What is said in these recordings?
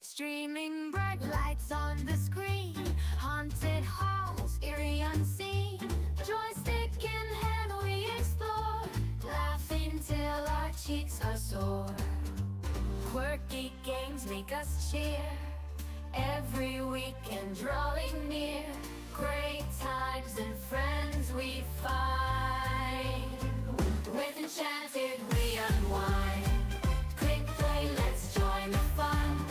Streaming bright lights on the screen, haunted halls, eerie unseen. Joystick in hand we explore, laughing till our cheeks are sore. Quirky games make us cheer, every weekend drawing near. Great times and friends we find, with Enchanted we unwind. Click play, let's join the fun.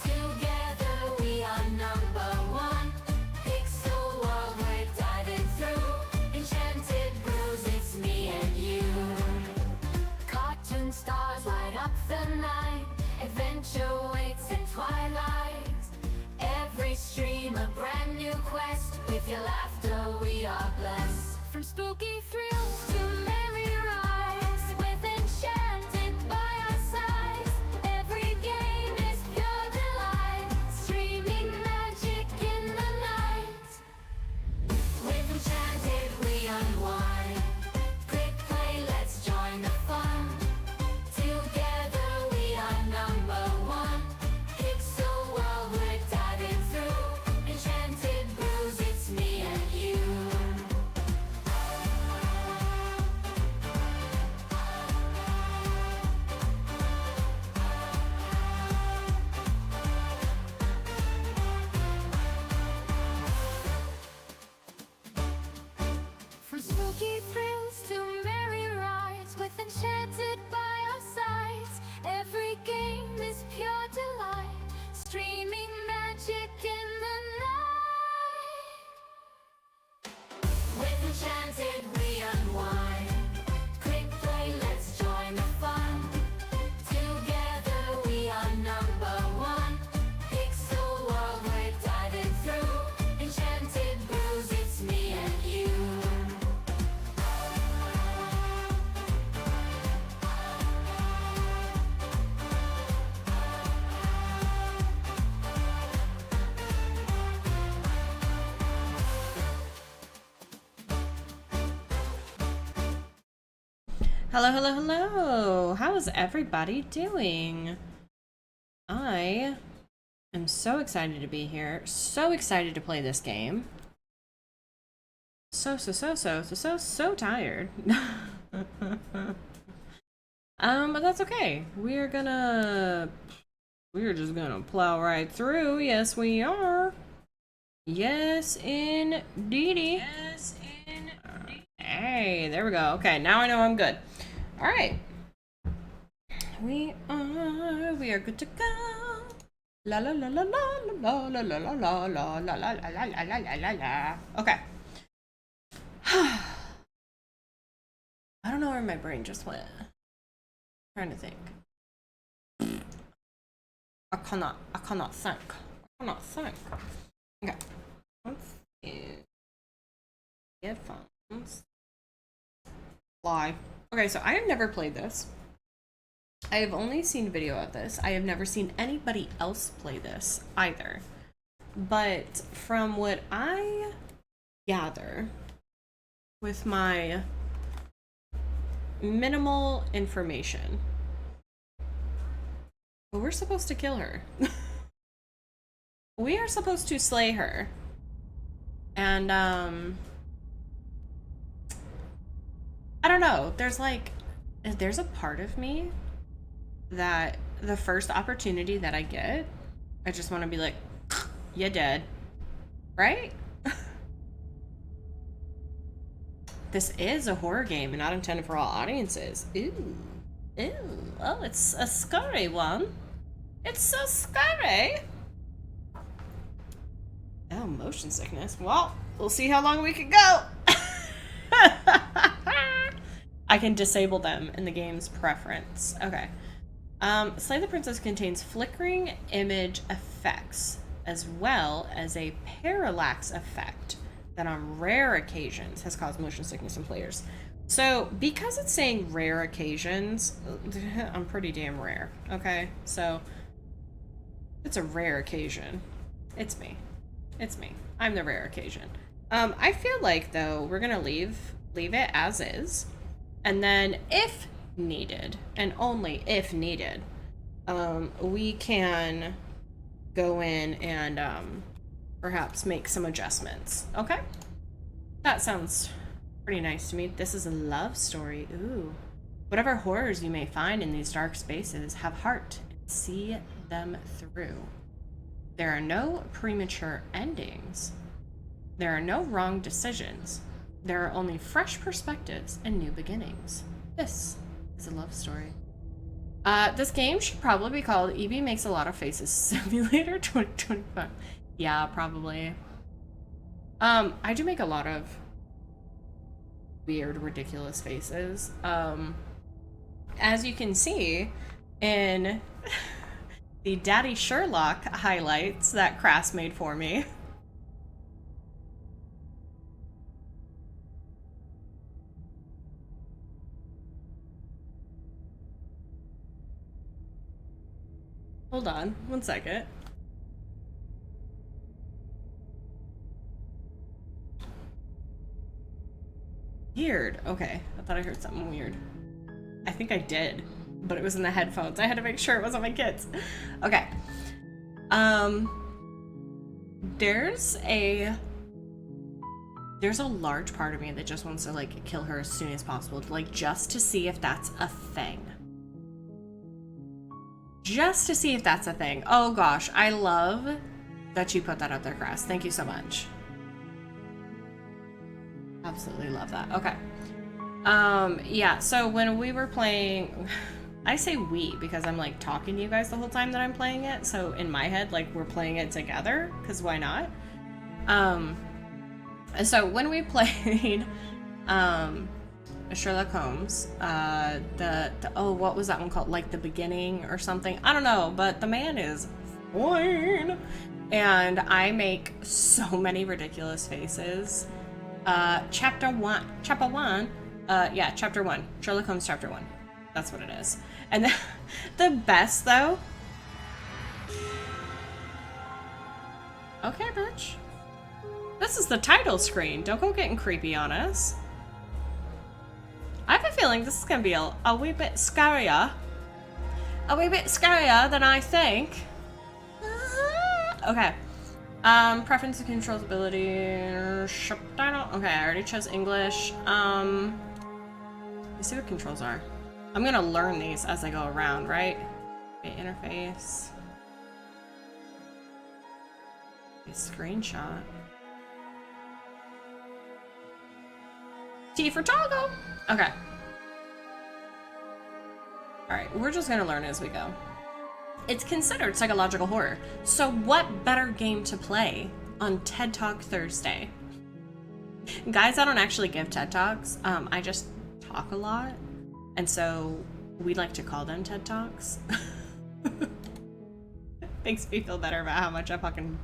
Together we are number one. Pixel world we're diving through. Enchanted Brews, it's me and you. Cartoon stars light up the night. Adventure waits in twilight. Every stream a brand new quest. With your laughter we are blessed. From spooky thrills to merry rides, with Enchanted by our sides. Every game is pure delight, streaming magic in the night. With Enchanted we unwind. Click play, let's join the fun. Together we are number one. Pixel world we're diving through. Enchanted Brews, it's me and you. From spooky thrills to merry rides, with Enchanted by our sides. Every game is pure delight, streaming magic in the night. With Enchanted we unwind. Click play, let's join the fun. Together we are number one. Pixel world we're diving through. Enchanted Brews, it's me and you. Hello, hello, hello. How is everybody doing? I am so excited to be here. So excited to play this game. So tired. But that's okay. We're just gonna plow right through. Yes, we are. Yes, indeedy. Yes, indeedy. Hey, there we go. Okay, now I know I'm good. All right. We are good to go. La la la la la la la la la la la la la la la la la la la. Okay. I don't know where my brain just went. I'm trying to think. I cannot think. Okay. Let's see. Headphones. Fly. Okay, so I have never played this. I have only seen video of this. I have never seen anybody else play this either. But from what I gather with my minimal information, we're supposed to kill her. We are supposed to slay her. And I don't know, there's a part of me that the first opportunity that I get, I just want to be like, you're dead, right? This is a horror game and not intended for all audiences. Ooh, oh, it's a scary one. It's so scary. Oh, motion sickness. Well, we'll see how long we can go. I can disable them in the game's preference. Okay. Slay the Princess contains flickering image effects, as well as a parallax effect that on rare occasions has caused motion sickness in players. So, because it's saying rare occasions, I'm pretty damn rare, okay? So, it's a rare occasion. It's me. It's me. I'm the rare occasion. I feel like, though, we're gonna leave it as is. And then, if needed, and only if needed, we can go in and perhaps make some adjustments. Okay? That sounds pretty nice to me. This is a love story. Ooh. Whatever horrors you may find in these dark spaces, have heart and see them through. There are no premature endings. There are no wrong decisions. There are only fresh perspectives and new beginnings. This is a love story. This game should probably be called EB Makes a Lot of Faces Simulator 2025. Yeah, probably. I do make a lot of weird, ridiculous faces. As you can see in the Daddy Sherlock highlights that Crass made for me. Hold on, one second. Weird. Okay, I thought I heard something weird. I think I did, but it was in the headphones. I had to make sure it wasn't my kids. Okay. There's a large part of me that just wants to like kill her as soon as possible, like just to see if that's a thing. Just to see if that's a thing. Oh gosh, I love that you put that up there, Crass. Thank you so much. Absolutely love that. Okay. Yeah, so when we were playing, I say we because I'm like talking to you guys the whole time that I'm playing it, so in my head, like we're playing it together, because why not? So when we played Sherlock Holmes, oh, what was that one called? Like The Beginning or something? I don't know, but the man is fine. And I make so many ridiculous faces. Chapter 1. Yeah, Chapter 1. Sherlock Holmes Chapter 1. That's what it is. And the best, though... Okay, bitch. This is the title screen. Don't go getting creepy on us. I have a feeling this is going to be a wee bit scarier. A wee bit scarier than I think. Okay. Preference and controls ability. Okay, I already chose English. Let's see what controls are. I'm gonna learn these as I go around, right? Okay, interface. Okay, screenshot. T for toggle. Okay. Alright, we're just gonna learn as we go. It's considered psychological horror, so what better game to play on TED Talk Thursday? Guys, I don't actually give TED Talks. I just talk a lot, and so we like to call them TED Talks. Makes me feel better about how much I fucking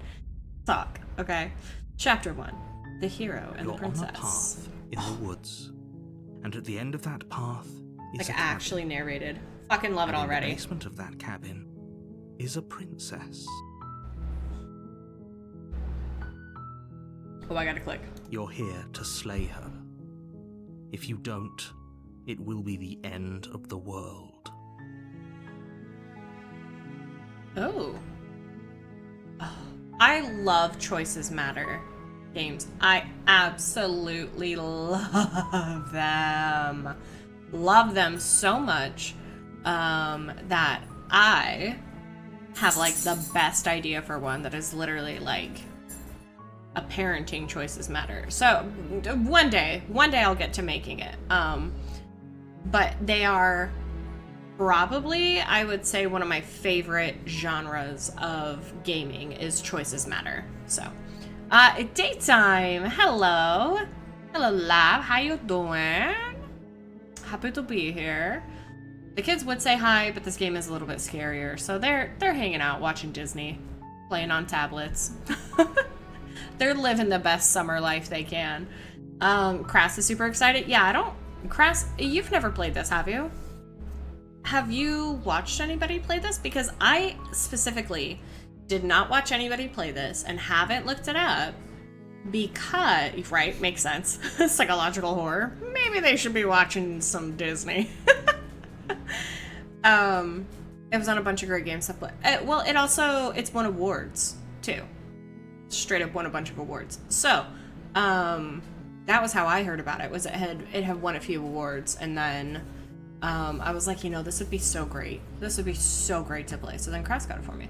talk. Okay. Chapter 1. The Hero and the Princess. On a path in the woods, and at the end of that path is like a actually cabin. Narrated. Fucking love it already. In the basement of that cabin is a princess. Oh, I gotta click. You're here to slay her. If you don't, it will be the end of the world. Oh. I love Choices Matter games. I absolutely love them. Love them so much that I have like the best idea for one that is literally like a parenting Choices Matter. So one day I'll get to making it. But they are probably, I would say, one of my favorite genres of gaming is Choices Matter. So, daytime. Hello, lab. How you doing? Happy to be here. The kids would say hi, but this game is a little bit scarier. So they're hanging out, watching Disney, playing on tablets. They're living the best summer life they can. Crass is super excited. Yeah, Crass, you've never played this, have you? Have you watched anybody play this? Because I specifically did not watch anybody play this and haven't looked it up because, right, makes sense. Psychological horror. Maybe they should be watching some Disney. It was on a bunch of great games stuff, but well, it's won awards too. Straight up won a bunch of awards. So, that was how I heard about it. Was it had won a few awards, and then I was like, this would be so great. This would be so great to play. So then Cross got it for me.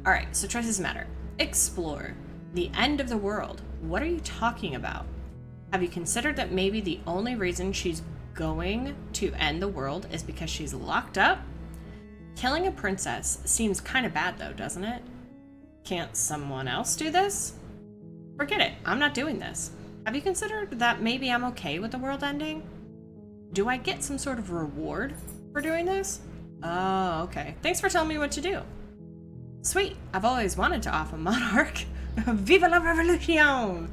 All right, so choices matter. Explore. The end of the world. What are you talking about? Have you considered that maybe the only reason she's going to end the world is because she's locked up? Killing a princess seems kind of bad though, doesn't it? Can't someone else do this? Forget it. I'm not doing this. Have you considered that maybe I'm okay with the world ending? Do I get some sort of reward for doing this? Oh, okay. Thanks for telling me what to do. Sweet. I've always wanted to off a monarch. Viva la revolution!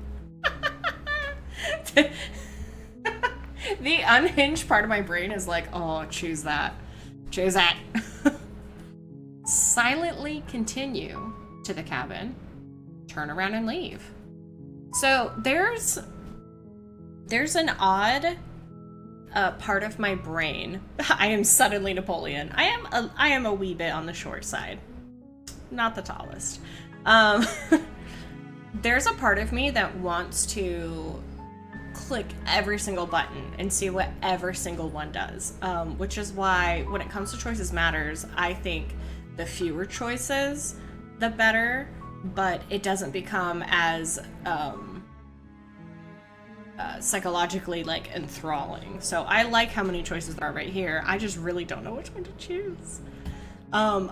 The unhinged part of my brain is like, oh, choose that. Choose that. Silently continue to the cabin, turn around and leave. So there's an odd part of my brain. I am suddenly Napoleon. I am a wee bit on the short side. Not the tallest. There's a part of me that wants to click every single button and see what every single one does, which is why when it comes to choices matters, I think the fewer choices the better, but it doesn't become as psychologically like enthralling. So I like how many choices there are right here. I just really don't know which one to choose. I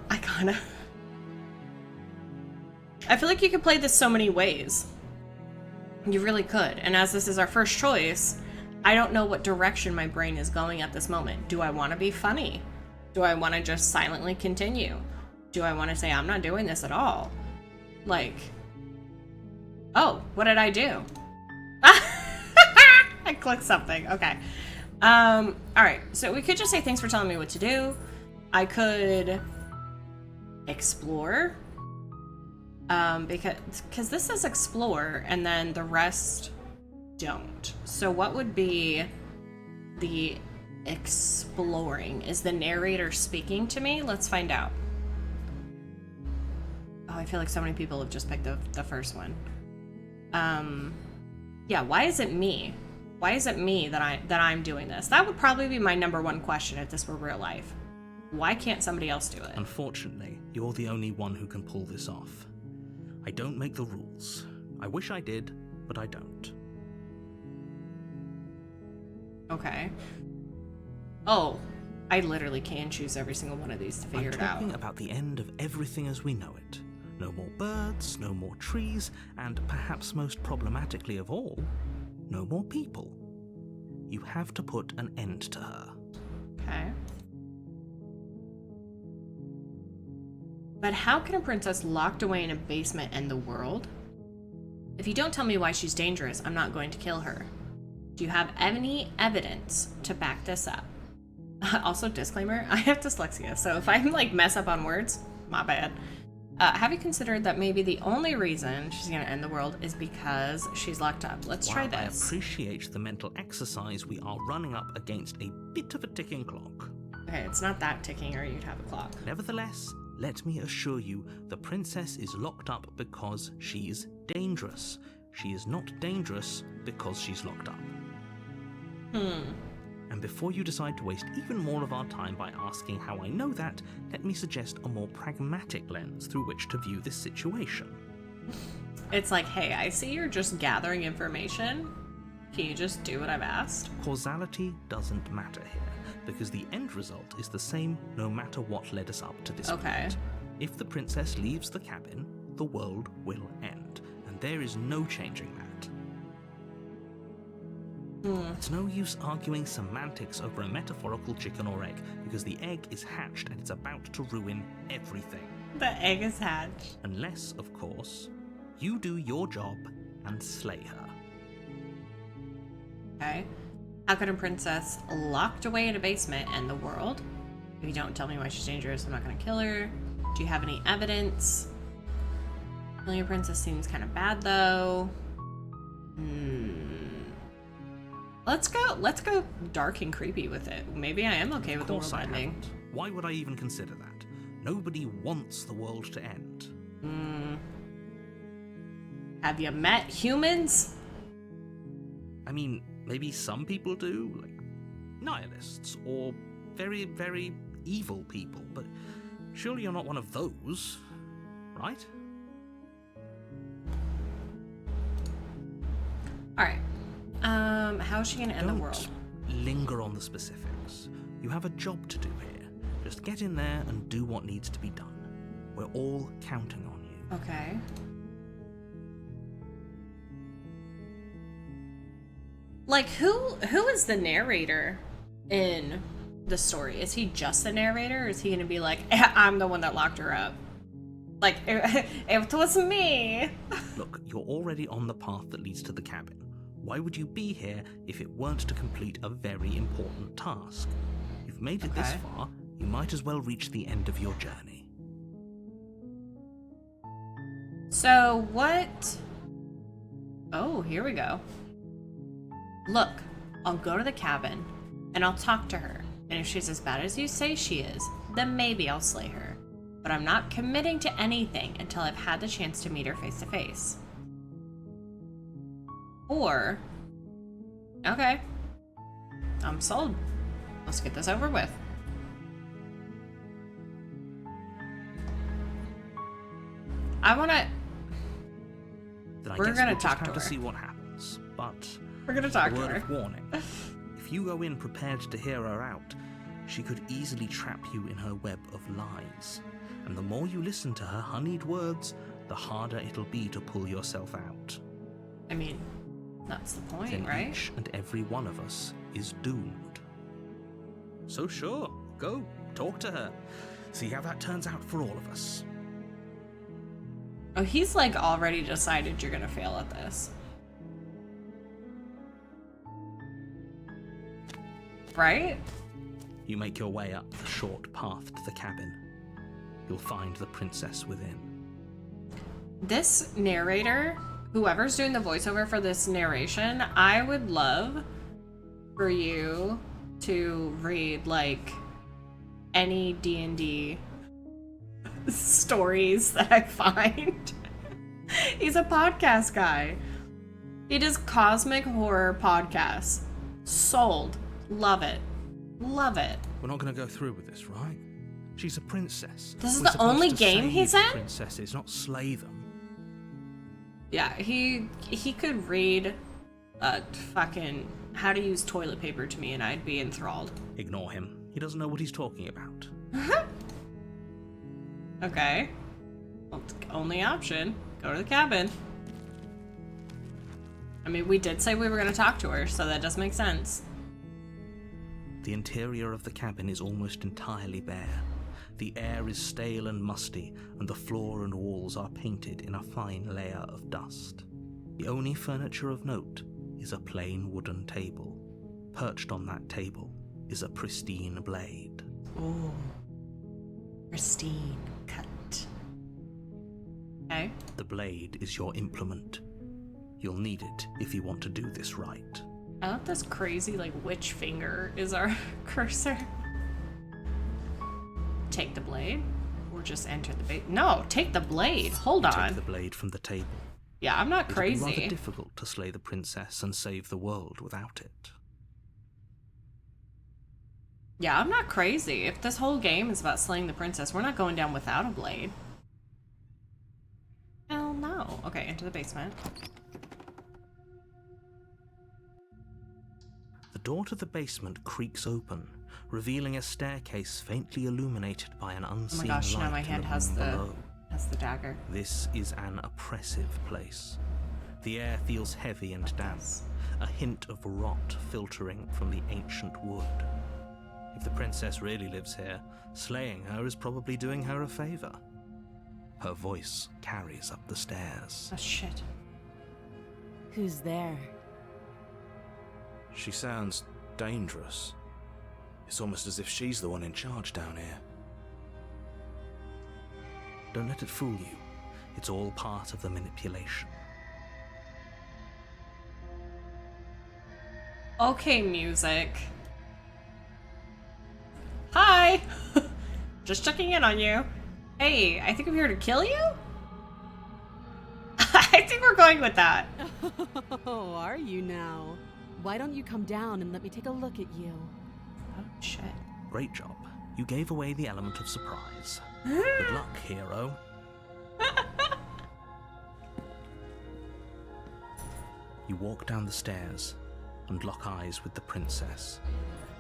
feel like you could play this so many ways. You really could. And as this is our first choice, I don't know what direction my brain is going at this moment. Do I want to be funny? Do I want to just silently continue? Do I want to say, I'm not doing this at all? Like, oh, what did I do? I clicked something. Okay. All right. So we could just say, thanks for telling me what to do. I could explore. Because this says explore and then the rest don't. So what would be the exploring? Is the narrator speaking to me? Let's find out. Oh, I feel like so many people have just picked the first one. Yeah, why is it me? Why is it me that I'm doing this? That would probably be my number one question if this were real life. Why can't somebody else do it? Unfortunately, you're the only one who can pull this off. I don't make the rules. I wish I did, but I don't. Okay. Oh, I literally can choose every single one of these to figure it out. I'm talking about the end of everything as we know it. No more birds, no more trees, and perhaps most problematically of all, no more people. You have to put an end to her. Okay. But how can a princess locked away in a basement end the world? If you don't tell me why she's dangerous, I'm not going to kill her. Do you have any evidence to back this up? Also, disclaimer, I have dyslexia, so if I mess up on words, my bad. Have you considered that maybe the only reason she's going to end the world is because she's locked up? Let's try this. I appreciate the mental exercise, we are running up against a bit of a ticking clock. Okay, it's not that ticking or you'd have a clock. Nevertheless, let me assure you, the princess is locked up because she's dangerous. She is not dangerous because she's locked up. And before you decide to waste even more of our time by asking how I know that, let me suggest a more pragmatic lens through which to view this situation. It's like, hey, I see you're just gathering information. Can you just do what I've asked? Causality doesn't matter here, because the end result is the same no matter what led us up to this point. If the princess leaves the cabin, the world will end, and there is no changing that. It's no use arguing semantics over a metaphorical chicken or egg, because the egg is hatched and it's about to ruin everything. The egg is hatched. Unless, of course, you do your job and slay her. Okay. How can a princess locked away in a basement end the world? If you don't tell me why she's dangerous, I'm not going to kill her. Do you have any evidence? Killing a princess seems kind of bad, though. Let's go dark and creepy with it. Maybe I am okay with the world ending. Why would I even consider that? Nobody wants the world to end. Have you met humans? I mean, maybe some people do, like nihilists or very, very evil people, but surely you're not one of those, right? Alright. How is she gonna end the world? Don't linger on the specifics. You have a job to do here. Just get in there and do what needs to be done. We're all counting on you. Okay. Like, who is the narrator in the story? Is he just the narrator, or is he gonna be like, I'm the one that locked her up? Like, it was me. Look, you're already on the path that leads to the cabin. Why would you be here if it weren't to complete a very important task? You've made it this far, you might as well reach the end of your journey. So what? Oh, here we go. Look, I'll go to the cabin and I'll talk to her. And if she's as bad as you say she is, then maybe I'll slay her. But I'm not committing to anything until I've had the chance to meet her face to face. Or, okay, I'm sold. Let's get this over with. We're gonna talk to her. To see what happens, but We're gonna talk a to word her. of warning: if you go in prepared to hear her out, she could easily trap you in her web of lies. And the more you listen to her honeyed words, the harder it'll be to pull yourself out. I mean, that's the point, Then right? each and every one of us is doomed. So sure, go, talk to her. See how that turns out for all of us. Oh, he's like already decided you're gonna fail at this. Right? You make your way up the short path to the cabin. You'll find the princess within. This narrator, whoever's doing the voiceover for this narration, I would love for you to read like any D&D stories that I find. He's a podcast guy. He does cosmic horror podcasts. Sold. Love it. Love it. We're not going to go through with this, right? She's a princess. This is We're the only supposed to game save he's in? Princesses, not slay them. Yeah, he could read fucking how to use toilet paper to me and I'd be enthralled. Ignore him. He doesn't know what he's talking about. Okay. Well, only option. Go to the cabin. I mean, we did say we were going to talk to her, so that does make sense. The interior of the cabin is almost entirely bare. The air is stale and musty, and the floor and walls are painted in a fine layer of dust. The only furniture of note is a plain wooden table. Perched on that table is a pristine blade. Ooh. Pristine cut. Okay. The blade is your implement. You'll need it if you want to do this right. I love this crazy, like, witch finger is our cursor. Take the blade? Or just enter the bait? No, take the blade. Hold on. Take the blade from the table. Yeah, I'm not crazy. It'd be rather difficult to slay the princess and save the world without it. Yeah, I'm not crazy. If this whole game is about slaying the princess, we're not going down without a blade. Hell no. Okay, into the basement. The door to the basement creaks open, revealing a staircase faintly illuminated by an unseen light. Oh my gosh, now my in hand the has room the below. dagger. This is an oppressive place. The air feels heavy and damp, a hint of rot filtering from the ancient wood. If the princess really lives here, slaying her is probably doing her a favor. Her voice carries up the stairs. Oh shit. Who's there? She sounds dangerous. It's almost as if she's the one in charge down here. Don't let it fool you. It's all part of the manipulation. Okay, music. Hi! Just checking in on you. Hey, I think I'm here to kill you? I think we're going with that. Oh, are you now? Why don't you come down and let me take a look at you? Oh, shit. Great job. You gave away the element of surprise. Good luck, hero. You walk down the stairs and lock eyes with the princess.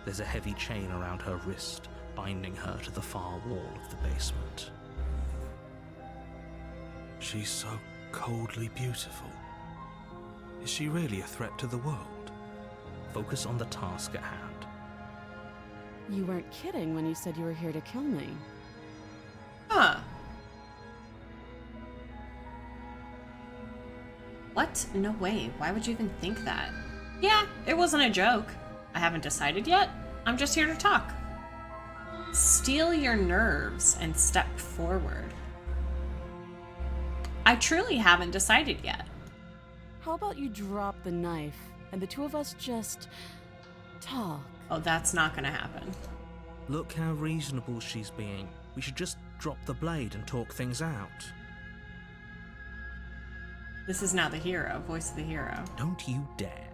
There's a heavy chain around her wrist, binding her to the far wall of the basement. She's so coldly beautiful. Is she really a threat to the world? Focus on the task at hand. You weren't kidding when you said you were here to kill me. Huh. What? No way. Why would you even think that? Yeah, it wasn't a joke. I haven't decided yet. I'm just here to talk. Steel your nerves and step forward. I truly haven't decided yet. How about you drop the knife and the two of us just talk? Oh, that's not gonna happen. Look how reasonable she's being. We should just drop the blade and talk things out. This is now the hero, voice of the hero. Don't you dare.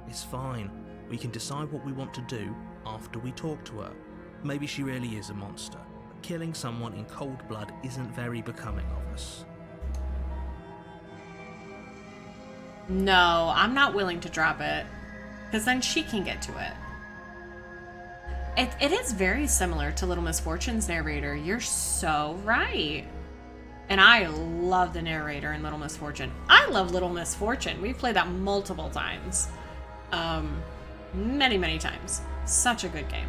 It's fine. We can decide what we want to do after we talk to her. Maybe she really is a monster, but killing someone in cold blood isn't very becoming of us. No, I'm not willing to drop it, because then she can get to it. It is very similar to Little Miss Fortune's narrator. You're so right. And I love the narrator in Little Miss Fortune. I love Little Miss Fortune. We've played that multiple times. Many, many times. Such a good game.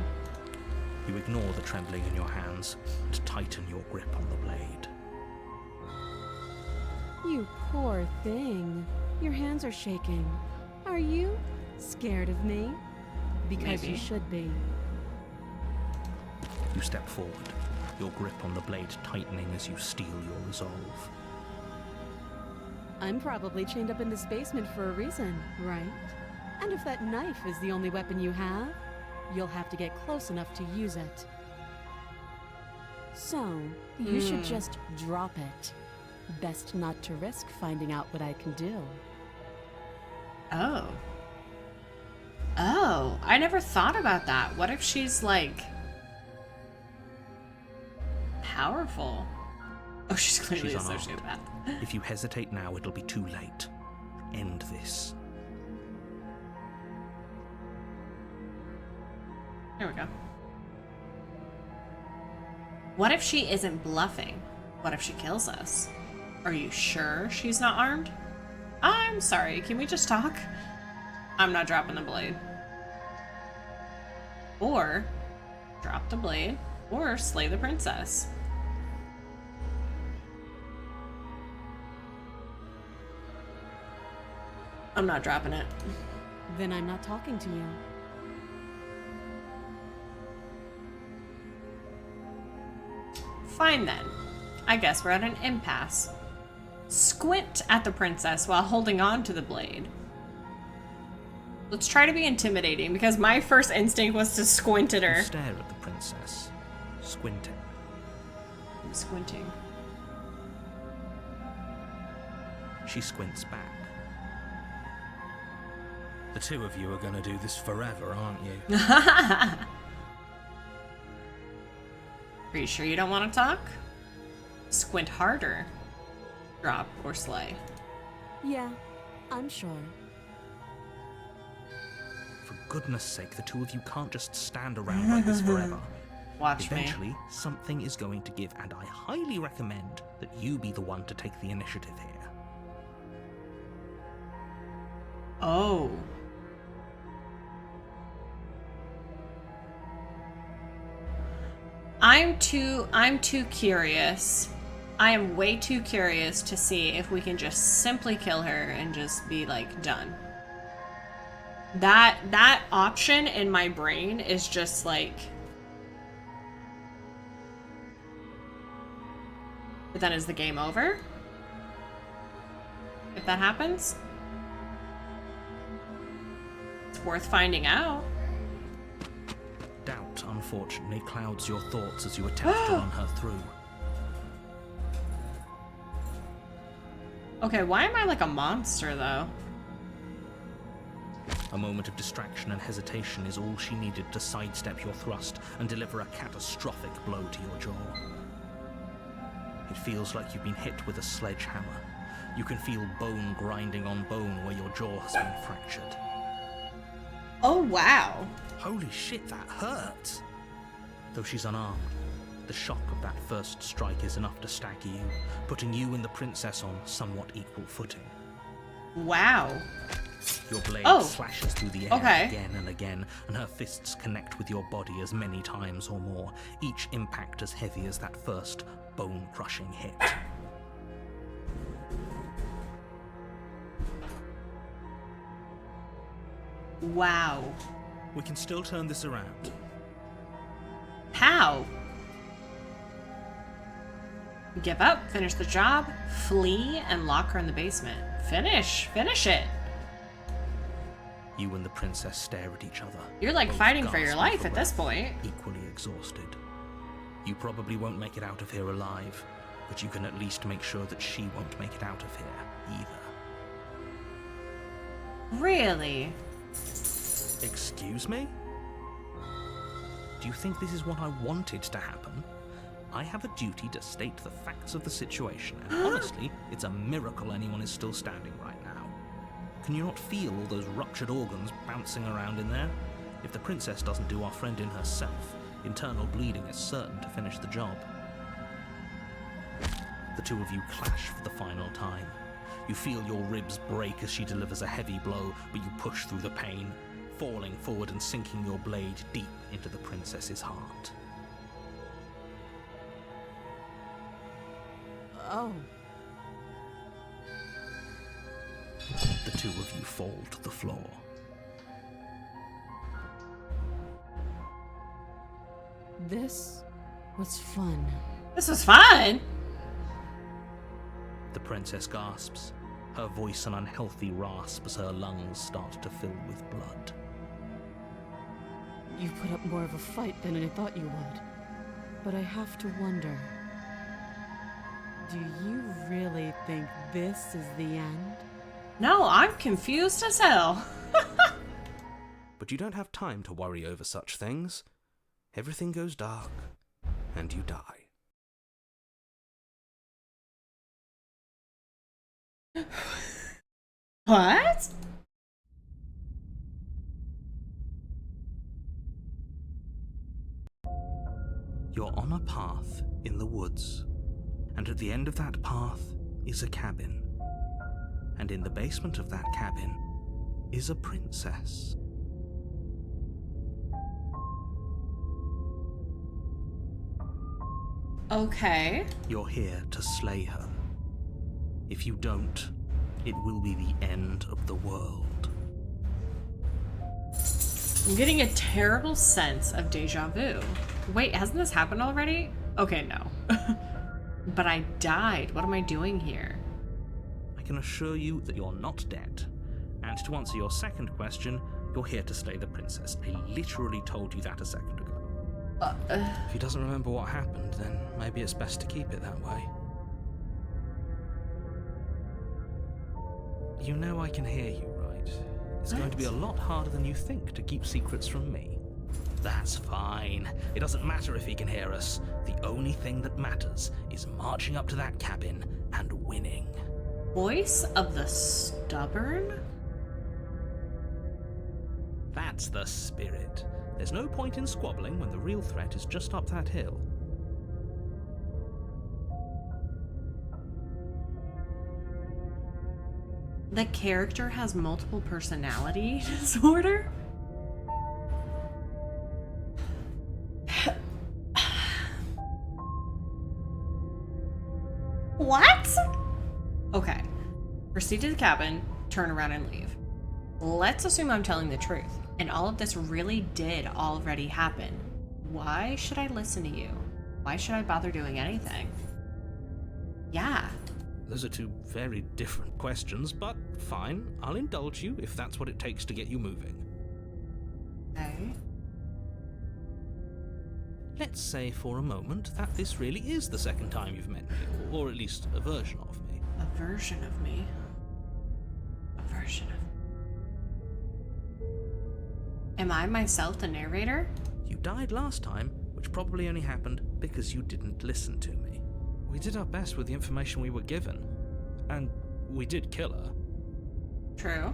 You ignore the trembling in your hands and tighten your grip on the blade. You poor thing. Your hands are shaking. Are you scared of me? Because Maybe. you should be. You step forward, your grip on the blade tightening as you steel your resolve. I'm probably chained up in this basement for a reason, right? And if that knife is the only weapon you have, you'll have to get close enough to use it. So, you should just drop it. Best not to risk finding out what I can do. Oh. Oh, I never thought about that. What if she's like powerful? Oh, she's clearly She's a unarmed. sociopath. If you hesitate now, it'll be too late. End this. Here we go. What if she isn't bluffing? What if she kills us? Are you sure she's not armed? I'm sorry, can we just talk? I'm not dropping the blade. Or drop the blade, or slay the princess. I'm not dropping it. Then I'm not talking to you. Fine then. I guess we're at an impasse. Squint at the princess while holding on to the blade. Let's try to be intimidating, because my first instinct was to squint at You her. stare at the princess, squinting. I'm squinting. She squints back. The two of you are going to do this forever, aren't you? Are you sure you don't want to talk? Squint harder. Drop or slay. Yeah, I'm sure. For goodness sake, the two of you can't just stand around like this forever. Watch me. Eventually, something is going to give, and I highly recommend that you be the one to take the initiative here. Oh. I'm too curious. I am way too curious to see if we can just simply kill her and just be like done. That option in my brain is just like, but then is the game over? If that happens? It's worth finding out. Doubt unfortunately clouds your thoughts as you attempt to run her through. Okay, why am I like a monster, though? A moment of distraction and hesitation is all she needed to sidestep your thrust and deliver a catastrophic blow to your jaw. It feels like you've been hit with a sledgehammer. You can feel bone grinding on bone where your jaw has been fractured. Oh, wow. Holy shit, that hurts! Though she's unarmed, the shock of that first strike is enough to stagger you, putting you and the princess on somewhat equal footing. Wow. Your blade slashes through the air again and again, and her fists connect with your body as many times or more, each impact as heavy as that first bone-crushing hit. Wow. We can still turn this around. How? Give up, finish the job, flee, and lock her in the basement. Finish it. You and the princess stare at each other. You're like both fighting for your gasping life for at this breath, point. equally exhausted. You probably won't make it out of here alive, but you can at least make sure that she won't make it out of here either. Really? Excuse me? Do you think this is what I wanted to happen? I have a duty to state the facts of the situation, and honestly, it's a miracle anyone is still standing right now. Can you not feel all those ruptured organs bouncing around in there? If the princess doesn't do our friend in herself, internal bleeding is certain to finish the job. The two of you clash for the final time. You feel your ribs break as she delivers a heavy blow, but you push through the pain, falling forward and sinking your blade deep into the princess's heart. Oh. The two of you fall to the floor. This was fun. This was fun! The princess gasps, her voice an unhealthy rasp as her lungs start to fill with blood. You put up more of a fight than I thought you would. But I have to wonder, do you really think this is the end? No, I'm confused as hell. But you don't have time to worry over such things. Everything goes dark, and you die. What? You're on a path in the woods, and at the end of that path is a cabin. And in the basement of that cabin is a princess. Okay. You're here to slay her. If you don't, it will be the end of the world. I'm getting a terrible sense of deja vu. Wait, hasn't this happened already? Okay, no. But I died. What am I doing here? I can assure you that you're not dead. And to answer your second question, you're here to slay the princess. I literally told you that a second ago. If he doesn't remember what happened, then maybe it's best to keep it that way. You know I can hear you, right? It's going to be a lot harder than you think to keep secrets from me. That's fine. It doesn't matter if he can hear us. The only thing that matters is marching up to that cabin and winning. Voice of the stubborn? That's the spirit. There's no point in squabbling when the real threat is just up that hill. The character has multiple personality disorder? What? Okay. Proceed to the cabin, turn around and leave. Let's assume I'm telling the truth, and all of this really did already happen. Why should I listen to you? Why should I bother doing anything? Yeah. Those are two very different questions, but fine. I'll indulge you if that's what it takes to get you moving. Okay. let's say for a moment that this really is the second time you've met me, or at least a version of me. A version of me? A version of... Am I myself the narrator? You died last time, which probably only happened because you didn't listen to me. We did our best with the information we were given, and we did kill her. True.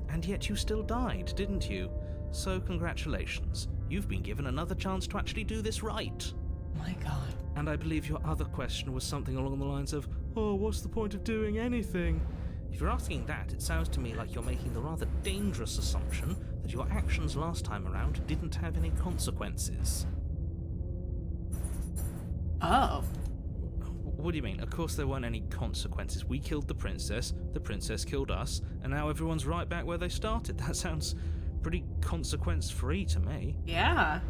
And yet you still died, didn't you? So congratulations. You've been given another chance to actually do this right. My God. And I believe your other question was something along the lines of, oh, what's the point of doing anything? If you're asking that, it sounds to me like you're making the rather dangerous assumption that your actions last time around didn't have any consequences. Oh. What do you mean? Of course there weren't any consequences. We killed the princess killed us, and now everyone's right back where they started. That sounds pretty consequence-free to me. Yeah.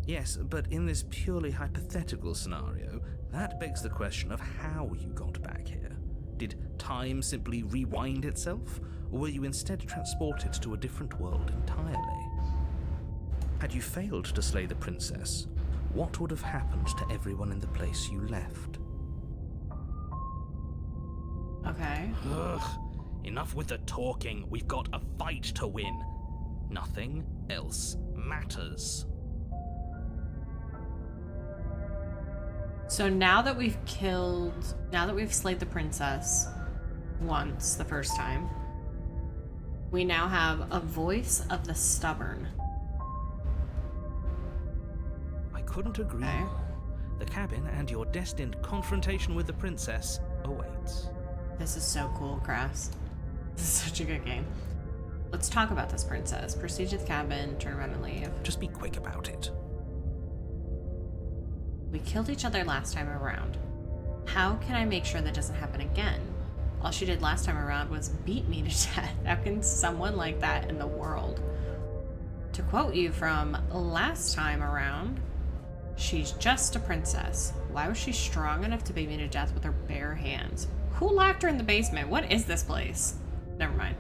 Yes, but in this purely hypothetical scenario, that begs the question of how you got back here. Did time simply rewind itself, or were you instead transported to a different world entirely? Had you failed to slay the princess, what would have happened to everyone in the place you left? Okay. Ugh, enough with the talking. We've got a fight to win. Nothing else matters. So now that we've slayed the princess once, the first time, we now have a voice of the stubborn. I couldn't agree Okay. more. The cabin and your destined confrontation with the princess awaits. This is so cool, Grass. This is such a good game. Let's talk about this princess. Proceed to the cabin, turn around and leave. Just be quick about it. We killed each other last time around. How can I make sure that doesn't happen again? All she did last time around was beat me to death. How can someone like that in the world? To quote you from last time around, she's just a princess. Why was she strong enough to beat me to death with her bare hands? Who locked her in the basement? What is this place? Never mind.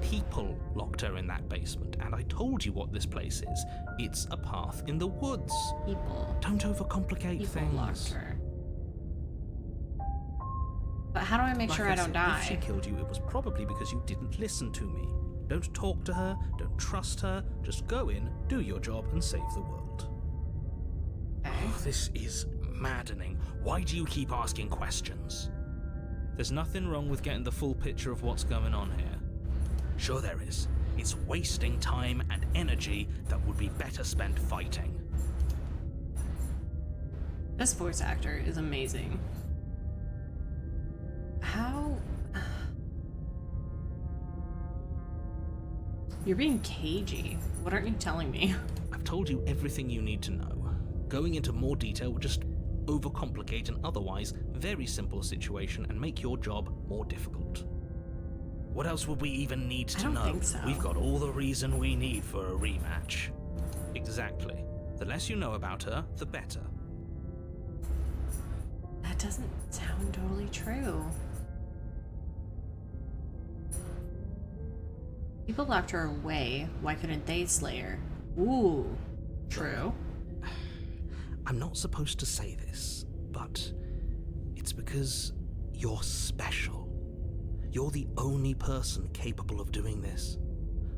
People locked her in that basement, and I told you what this place is. It's a path in the woods. People. Don't overcomplicate People things. locked her. But how do I make Like sure I I don't said, die? If she killed you, it was probably because you didn't listen to me. Don't talk to her, don't trust her, just go in, do your job, and save the world. Okay. Oh, this is maddening. Why do you keep asking questions? There's nothing wrong with getting the full picture of what's going on here. Sure there is. It's wasting time and energy that would be better spent fighting. This voice actor is amazing. How... You're being cagey. What aren't you telling me? I've told you everything you need to know. Going into more detail would just overcomplicate an otherwise very simple situation and make your job more difficult. What else would we even need to know? I don't think so. We've got all the reason we need for a rematch. Exactly. The less you know about her, the better. That doesn't sound totally true. People locked her away. Why couldn't they slay her? Ooh. True. I'm not supposed to say this, but it's because you're special. You're the only person capable of doing this.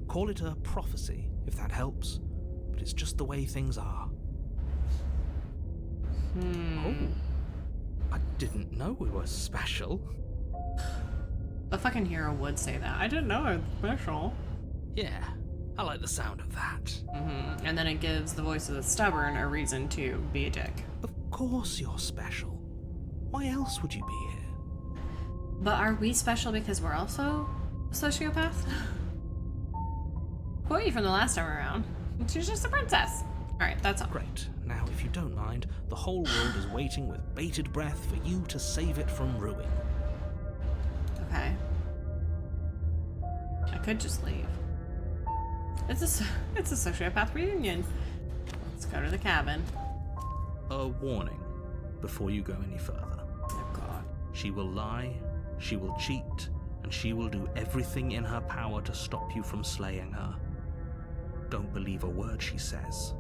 Call it a prophecy, if that helps, but it's just the way things are. Oh, I didn't know we were special. A fucking hero would say that. I didn't know I was special. Yeah, I like the sound of that. And then it gives the voice of the stubborn a reason to be a dick. Of course you're special. Why else would you be here? But are we special because we're also a sociopath? Quote you from the last time around. She's just a princess. Alright, that's all. Great. Now, if you don't mind, the whole world is waiting with bated breath for you to save it from ruin. Okay. I could just leave. It's a sociopath reunion. Let's go to the cabin. A warning before you go any further. Oh god. She will lie, she will cheat, and she will do everything in her power to stop you from slaying her. Don't believe a word she says.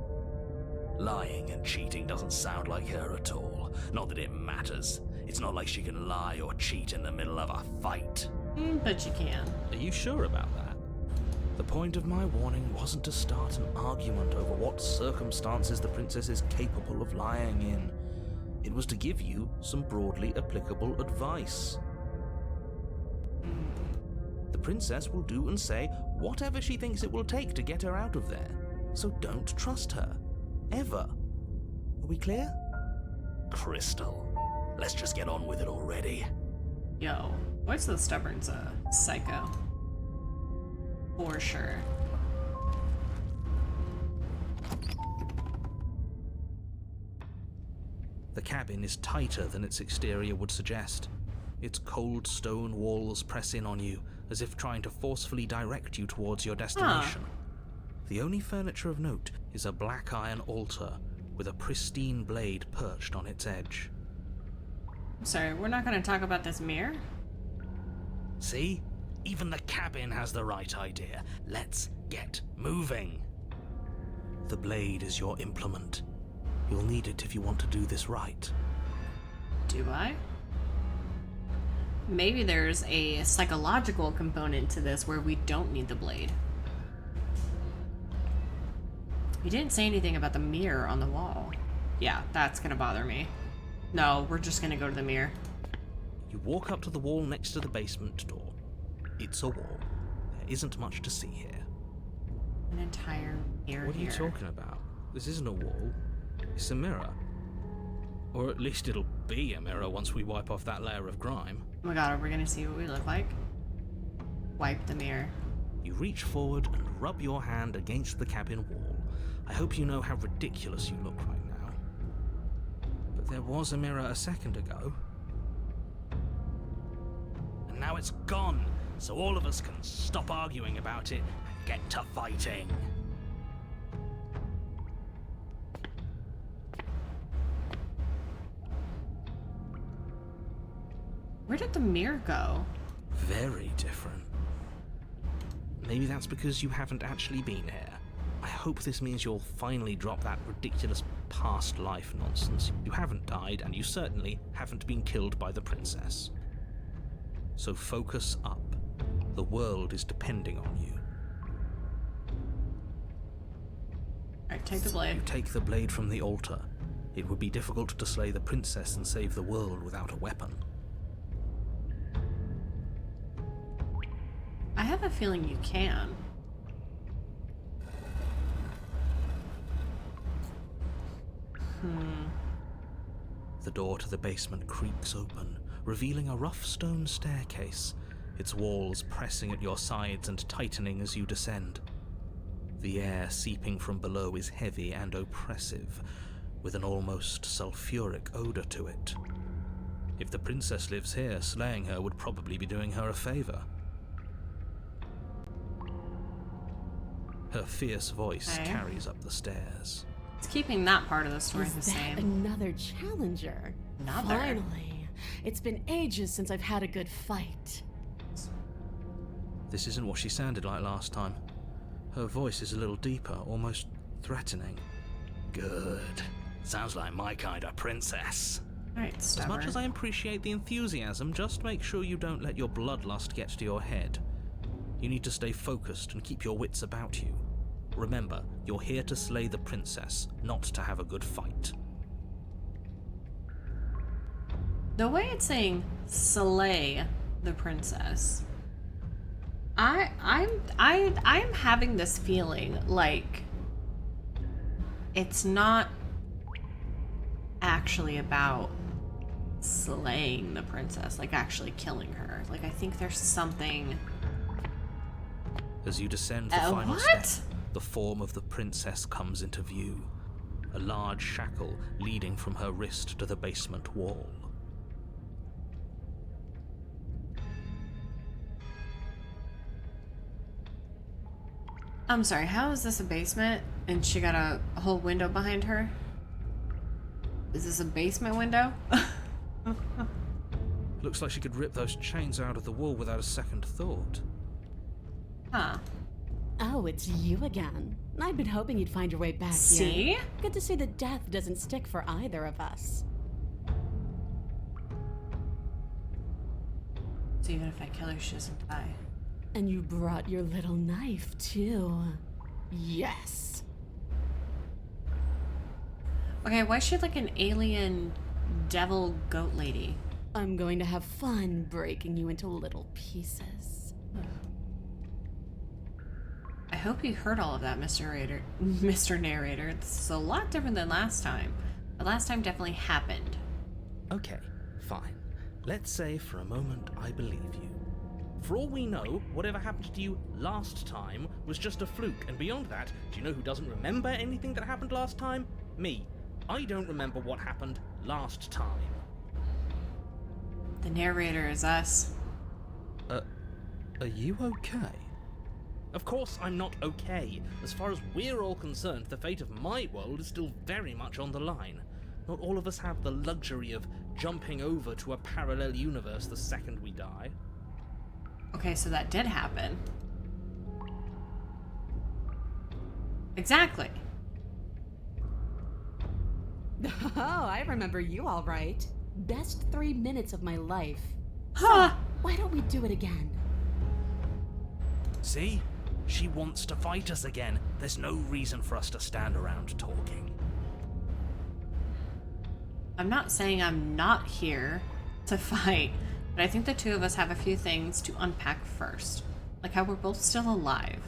Lying and cheating doesn't sound like her at all. Not that it matters. It's not like she can lie or cheat in the middle of a fight. But you can. Are you sure about that? The point of my warning wasn't to start an argument over what circumstances the princess is capable of lying in. It was to give you some broadly applicable advice. The princess will do and say whatever she thinks it will take to get her out of there. So don't trust her. Ever. Are we clear? Crystal. Let's just get on with it already. Yo, what's the stubborn's a psycho? For sure. The cabin is tighter than its exterior would suggest. Its cold stone walls press in on you, as if trying to forcefully direct you towards your destination. The only furniture of note is a black iron altar with a pristine blade perched on its edge. I'm sorry, we're not going to talk about this mirror? See? Even the cabin has the right idea. Let's get moving. The blade is your implement. You'll need it if you want to do this right. Do I? Maybe there's a psychological component to this where we don't need the blade. You didn't say anything about the mirror on the wall. Yeah, that's gonna bother me. No, we're just gonna go to the mirror. You walk up to the wall next to the basement door. It's a wall. There isn't much to see here. An entire mirror What are you here. talking about? This isn't a wall. It's a mirror. Or at least it'll be a mirror once we wipe off that layer of grime. Oh my god, are we gonna see what we look like? Wipe the mirror. You reach forward and rub your hand against the cabin wall. I hope you know how ridiculous you look right now. But there was a mirror a second ago. And now it's gone, so all of us can stop arguing about it and get to fighting. Where did the mirror go? Very different. Maybe that's because you haven't actually been here. I hope this means you'll finally drop that ridiculous past life nonsense. You haven't died, and you certainly haven't been killed by the princess. So focus up. The world is depending on you. Alright, take the blade. You take the blade from the altar. It would be difficult to slay the princess and save the world without a weapon. I have a feeling you can. The door to the basement creaks open, revealing a rough stone staircase, its walls pressing at your sides and tightening as you descend. The air seeping from below is heavy and oppressive, with an almost sulfuric odor to it. If the princess lives here, slaying her would probably be doing her a favor. Her fierce voice carries up the stairs. It's keeping that part of the story the Is that same. another challenger? Another. Finally. It's been ages since I've had a good fight. This isn't what she sounded like last time. Her voice is a little deeper, almost threatening. Good. Sounds like my kind of princess. Alright, As stubborn. much as I appreciate the enthusiasm, just make sure you don't let your bloodlust get to your head. You need to stay focused and keep your wits about you. Remember, you're here to slay the princess, not to have a good fight. The way it's saying slay the princess, I'm having this feeling like it's not actually about slaying the princess, like actually killing her. Like I think there's something. As you descend the final what? step, the form of the princess comes into view. A large shackle leading from her wrist to the basement wall. I'm sorry, how is this a basement and she got a whole window behind her? Is this a basement window? Looks like she could rip those chains out of the wall without a second thought. Huh. Oh, it's you again. I'd been hoping you'd find your way back here. See? Good to see that death doesn't stick for either of us. So even if I kill her, she doesn't die. And you brought your little knife, too. Yes. Okay, why is she like an alien devil goat lady? I'm going to have fun breaking you into little pieces. I hope you heard all of that, Mr. Narrator. Mr. Narrator. This is a lot different than last time. The last time definitely happened. Okay, fine. Let's say for a moment I believe you. For all we know, whatever happened to you last time was just a fluke, and beyond that, do you know who doesn't remember anything that happened last time? Me. I don't remember what happened last time. The narrator is us. Are you okay? Of course I'm not okay. As far as we're all concerned, the fate of my world is still very much on the line. Not all of us have the luxury of jumping over to a parallel universe the second we die. Okay, so that did happen. Exactly. Oh, I remember you all right. Best 3 minutes of my life. Huh. Why don't we do it again? See? She wants to fight us again. There's no reason for us to stand around talking. I'm not saying I'm not here to fight, but I think the two of us have a few things to unpack first. Like how we're both still alive.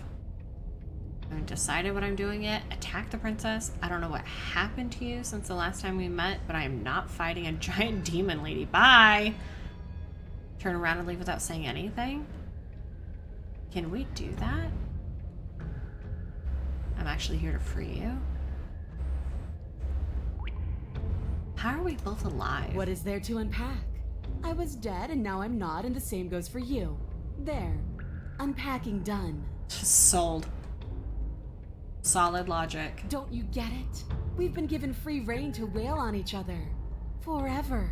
I haven't decided what I'm doing yet. Attack the princess. I don't know what happened to you since the last time we met, but I am not fighting a giant demon lady. Bye! Turn around and leave without saying anything? Can we do that? I'm actually here to free you. How are we both alive? What is there to unpack? I was dead and now I'm not, and the same goes for you. There. Unpacking done. Sold. Solid logic. Don't you get it? We've been given free rein to wail on each other. Forever.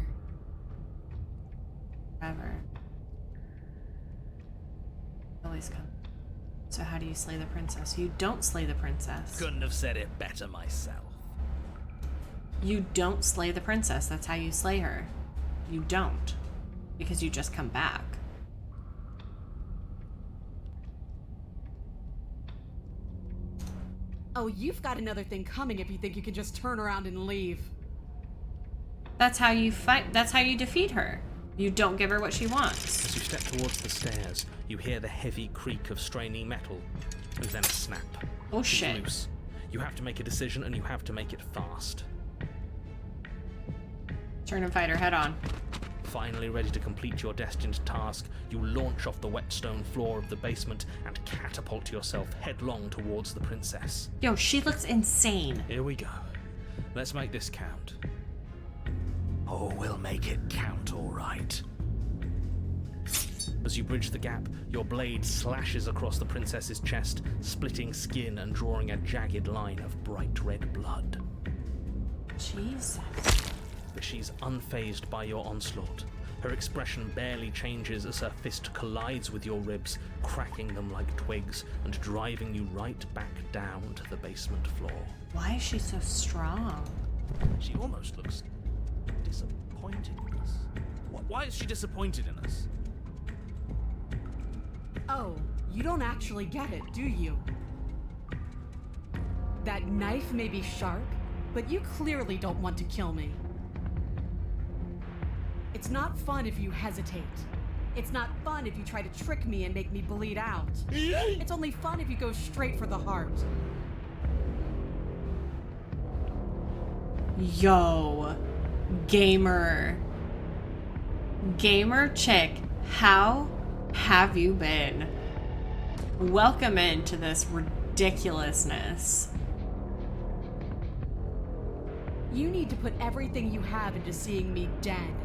Forever. Always come. So how do you slay the princess? You don't slay the princess. Couldn't have said it better myself. You don't slay the princess. That's how you slay her. You don't. Because you just come back. Oh, you've got another thing coming if you think you can just turn around and leave. That's how you fight. That's how you defeat her. You don't give her what she wants. As you step towards the stairs, you hear the heavy creak of straining metal, and then a snap. Oh She's shit. loose. You have to make a decision, and you have to make it fast. Turn and fight her head on. Finally ready to complete your destined task, you launch off the wet stone floor of the basement and catapult yourself headlong towards the princess. Yo, she looks insane. Here we go. Let's make this count. Oh, we'll make it count, all right. As you bridge the gap, your blade slashes across the princess's chest, splitting skin and drawing a jagged line of bright red blood. Jesus. But she's unfazed by your onslaught. Her expression barely changes as her fist collides with your ribs, cracking them like twigs and driving you right back down to the basement floor. Why is she so strong? She almost looks disappointed in us. Why is she disappointed in us? Oh, you don't actually get it, do you? That knife may be sharp, but you clearly don't want to kill me. It's not fun if you hesitate. It's not fun if you try to trick me and make me bleed out. It's only fun if you go straight for the heart. Yo. Gamer. Gamer chick, how have you been? Welcome into this ridiculousness. You need to put everything you have into seeing me dead.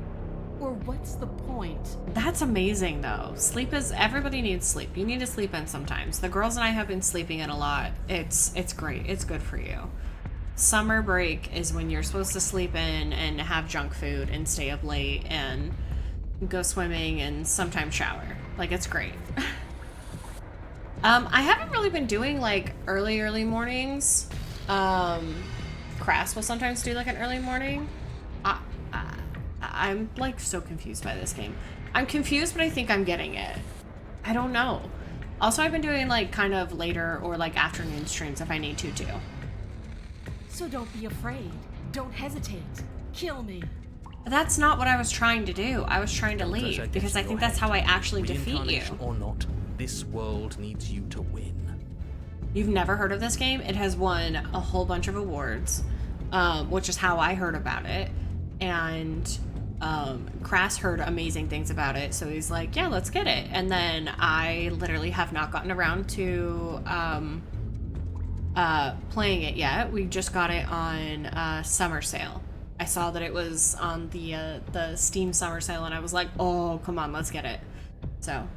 Or what's the point? That's amazing though. Sleep is, everybody needs sleep. You need to sleep in sometimes. The girls and I have been sleeping in a lot. It's great. It's good for you. Summer break is when you're supposed to sleep in and have junk food and stay up late and go swimming and sometimes shower. Like, it's great. I haven't really been doing like early mornings. Crass will sometimes do like an early morning. I'm like so confused by this game. I'm confused, but I think I'm getting it. I don't know. Also, I've been doing like kind of later or like afternoon streams if I need to too. So don't be afraid. Don't hesitate. Kill me. That's not what I was trying to do. I was trying to leave because I think that's how I actually defeat you. Or not, this world needs you to win. You've never heard of this game? It has won a whole bunch of awards, which is how I heard about it. And Crass heard amazing things about it, so he's like, yeah, let's get it. And then I literally have not gotten around to playing it yet. We just got it on summer sale. I saw that it was on the Steam summer sale, and I was like, oh, come on, let's get it. So,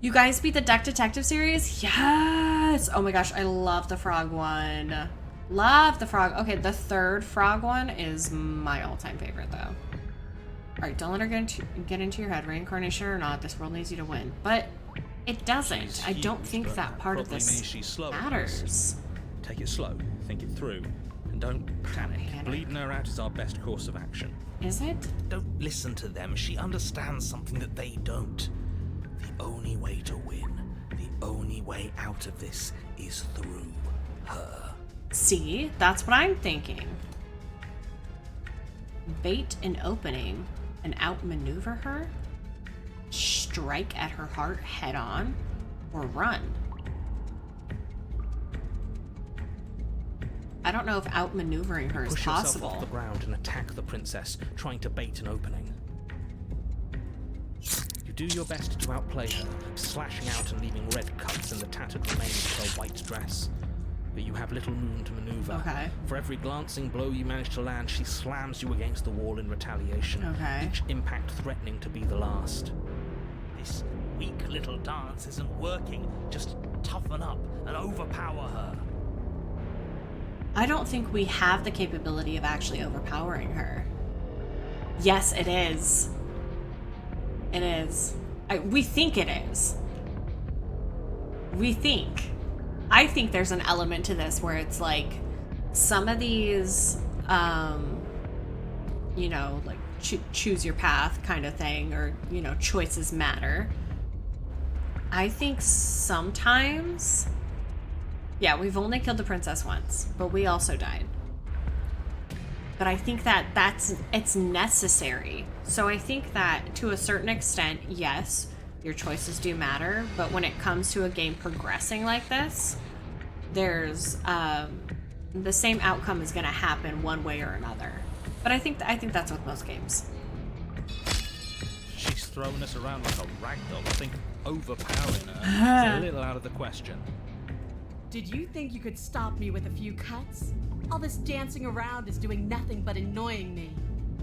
you guys beat the Duck Detective series? Yes! Oh my gosh, I love the frog one. Love the frog. Okay, the third frog one is my all-time favorite, though. Alright, don't let her get into your head. Reincarnation or not, this world needs you to win. But it doesn't. I don't think that part of this matters. Take it slow. Think it through. And don't panic. Bleeding her out is our best course of action. Is it? Don't listen to them. She understands something that they don't. The only way to win, the only way out of this is through her. See? That's what I'm thinking. Bait an opening and outmaneuver her? Strike at her heart head on? Or run? I don't know if outmaneuvering her is possible. Push yourself off the ground and attack the princess, trying to bait an opening. You do your best to outplay her, slashing out and leaving red cuts in the tattered remains of her white dress. But you have little room to maneuver. Okay. For every glancing blow you manage to land, she slams you against the wall in retaliation. Okay. Each impact threatening to be the last. This weak little dance isn't working. Just toughen up and overpower her. I don't think we have the capability of actually overpowering her. Yes, it is. It is. We think it is. We think. I think there's an element to this where it's like some of these, you know, like choose your path kind of thing, or, you know, choices matter. I think sometimes, yeah, we've only killed the princess once, but we also died. But I think that it's necessary. So I think that to a certain extent, yes, your choices do matter, but when it comes to a game progressing like this, there's the same outcome is going to happen one way or another. But I think that's with most games. She's throwing us around like a ragdoll. I think overpowering her is a little out of the question. Did you think you could stop me with a few cuts? All this dancing around is doing nothing but annoying me.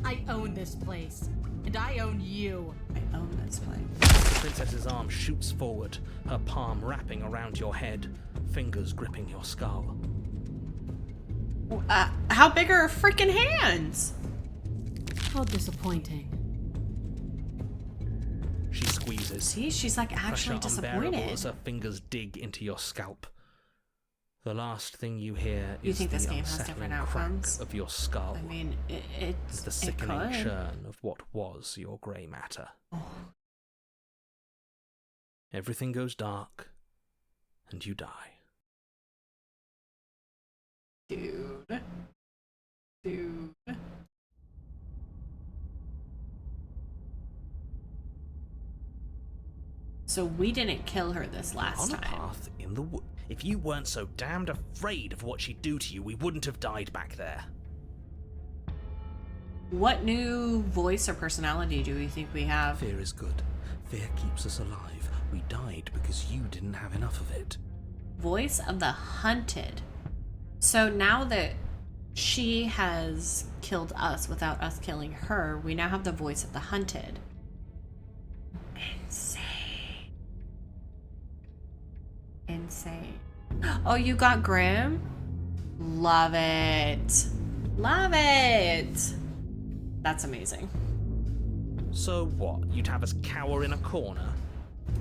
I own this place, and I own you. I own this place. The princess's arm shoots forward, her palm wrapping around your head, fingers gripping your skull. How big are her freaking hands? How disappointing. She squeezes. See, she's like actually Pressure unbearable disappointed. as her fingers dig into your scalp. The last thing you hear You is think the this game has unsettling different crack outcomes? of your skull. I mean, It's the sickening it could. churn of what was your grey matter. Oh. Everything goes dark, and you die. Dude. So we didn't kill her this last On a time. path in the wood. If you weren't so damned afraid of what she'd do to you, we wouldn't have died back there. What new voice or personality do we think we have? Fear is good. Fear keeps us alive. We died because you didn't have enough of it. Voice of the hunted. So now that she has killed us without us killing her, we now have the voice of the hunted. Insane. Oh, you got Grim? Love it. Love it. That's amazing. So what? You'd have us cower in a corner?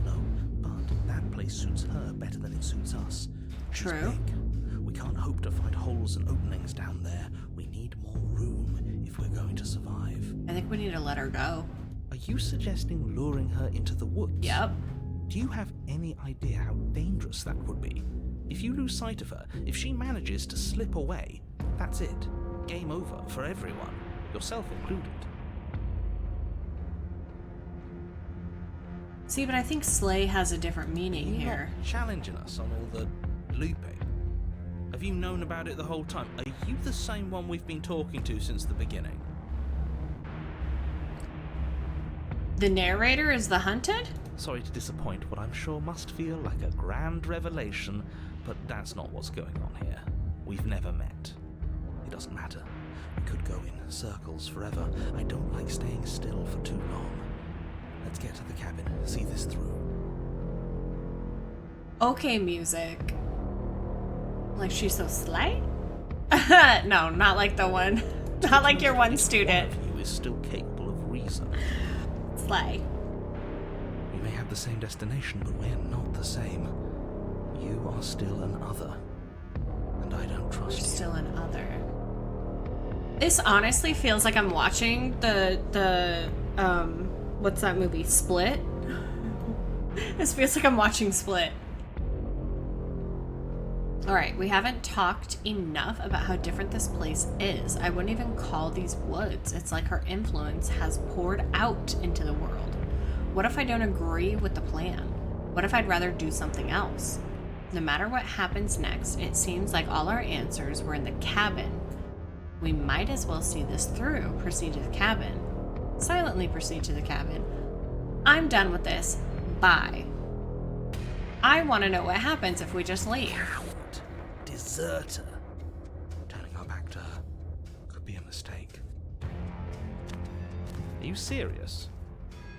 No, but that place suits her better than it suits us. She's True. big. We can't hope to find holes and openings down there. We need more room if we're going to survive. I think we need to let her go. Are you suggesting luring her into the woods? Yep. Do you have any idea how dangerous that would be? If you lose sight of her, if she manages to slip away, that's it. Game over for everyone, yourself included. See, but I think slay has a different meaning You're here. not challenging us on all the looping. Have you known about it the whole time? Are you the same one we've been talking to since the beginning? The narrator is the hunted? Sorry to disappoint what I'm sure must feel like a grand revelation, but that's not what's going on here. We've never met. It doesn't matter. We could go in circles forever. I don't like staying still for too long. Let's get to the cabin, see this through. Okay, music. Like she's so slay? No, not like the one. Not like your one student. One of you is still capable of reason. Slay. We may have the same destination, but we're not the same. You are still an other, and I don't trust you. Still an other. This honestly feels like I'm watching the what's that movie? Split? This feels like I'm watching Split. Alright, we haven't talked enough about how different this place is. I wouldn't even call these woods. It's like her influence has poured out into the world. What if I don't agree with the plan? What if I'd rather do something else? No matter what happens next, it seems like all our answers were in the cabin. We might as well see this through. Proceed to the cabin. Silently proceed to the cabin. I'm done with this. Bye. I want to know what happens if we just leave. Coward. Deserter. Turning our back to her could be a mistake. Are you serious?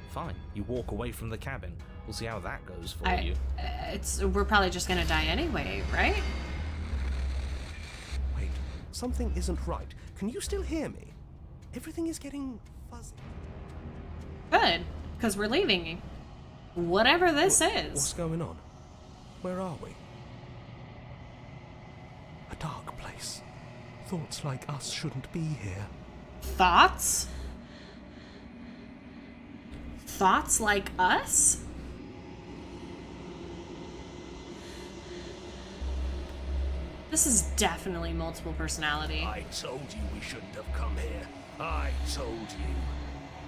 Fine, you walk away from the cabin. We'll see how that goes for you. We're probably just gonna die anyway, right? Wait, something isn't right. Can you still hear me? Everything is getting fuzzy. Good, because we're leaving. Whatever this What's is. going on? Where are we? A dark place. Thoughts like us shouldn't be here. Thoughts? Thoughts like us? This is definitely multiple personality. I told you we shouldn't have come here. I told you.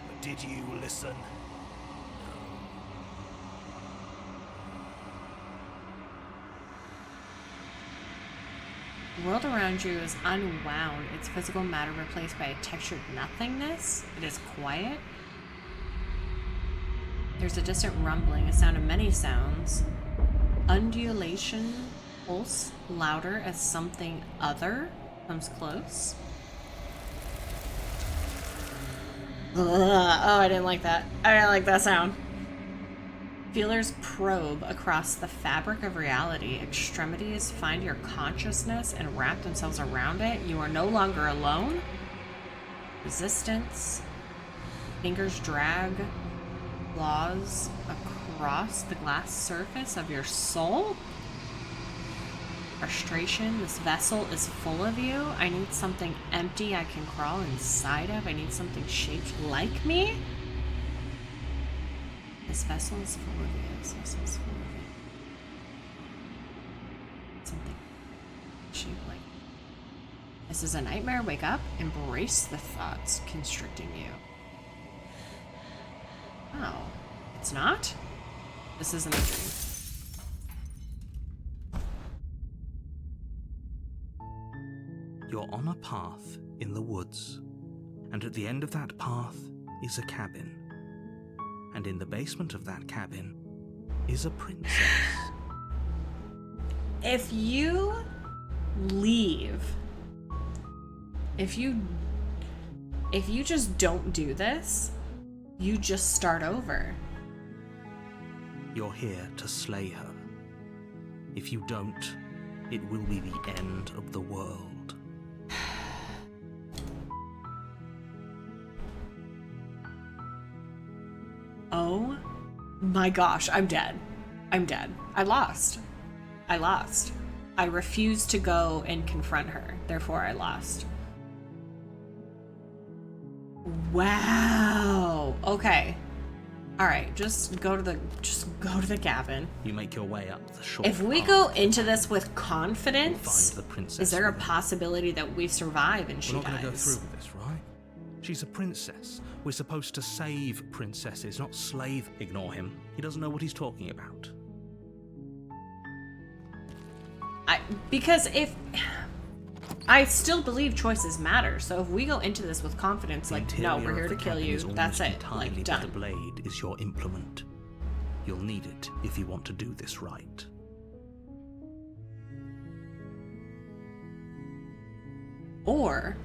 But did you listen? The world around you is unwound, its physical matter replaced by a textured nothingness. It is quiet. There's a distant rumbling, a sound of many sounds. Undulation, pulse, louder as something other comes close. Ugh. Oh, I didn't like that. I didn't like that sound. Feelers probe across the fabric of reality. Extremities find your consciousness and wrap themselves around it. You are no longer alone. Resistance. Fingers drag claws across the glass surface of your soul. Frustration. This vessel is full of you. I need something empty I can crawl inside of. I need something shaped like me. This vessel is full of you. This vessel is full of you. Something shaped like. This is a nightmare. Wake up. Embrace the thoughts constricting you. Oh. It's not? This isn't a dream. You're on a path in the woods, and at the end of that path is a cabin. And in the basement of that cabin is a princess. If you leave, if you just don't do this, you just start over. You're here to slay her. If you don't, it will be the end of the world. Oh my gosh, I'm dead. I'm dead. I lost. I refused to go and confront her. Therefore, I lost. Wow. Okay. All right. Just go to the cabin. You make your way up the short If we path go to into the this with cabin, confidence, find the princess is there a within. possibility that we survive and she We're not going to go dies? through with this, right? She's a princess. We're supposed to save princesses, not slay. Ignore him. He doesn't know what he's talking about. Because if I still believe choices matter, so if we go into this with confidence, The like, no, interior we're here of to the kill cabin you, is that's almost it, entirely like, that done. The blade is your implement. You'll need it if you want to do this right. Or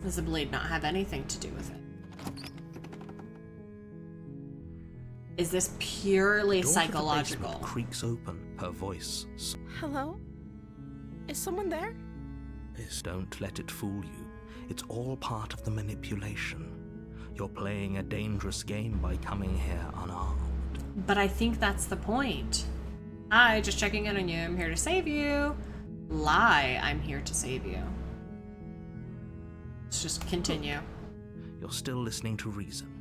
does the blade not have anything to do with it? Is this purely Door to the psychological? basement creaks open. Her voice. Hello? Is someone there? Don't let it fool you. It's all part of the manipulation. You're playing a dangerous game by coming here unarmed. But I think that's the point. Hi, just checking in on you. I'm here to save you. Lie, I'm here to save you. Let's just continue. You're still listening to reason.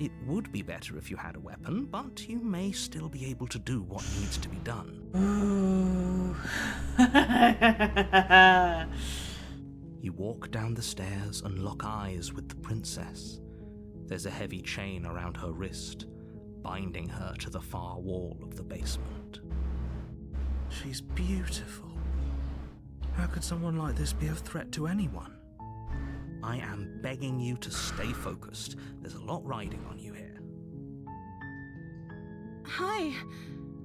It would be better if you had a weapon, but you may still be able to do what needs to be done. Ooh. You walk down the stairs and lock eyes with the princess. There's a heavy chain around her wrist, binding her to the far wall of the basement. She's beautiful. How could someone like this be a threat to anyone? I am begging you to stay focused. There's a lot riding on you here. Hi.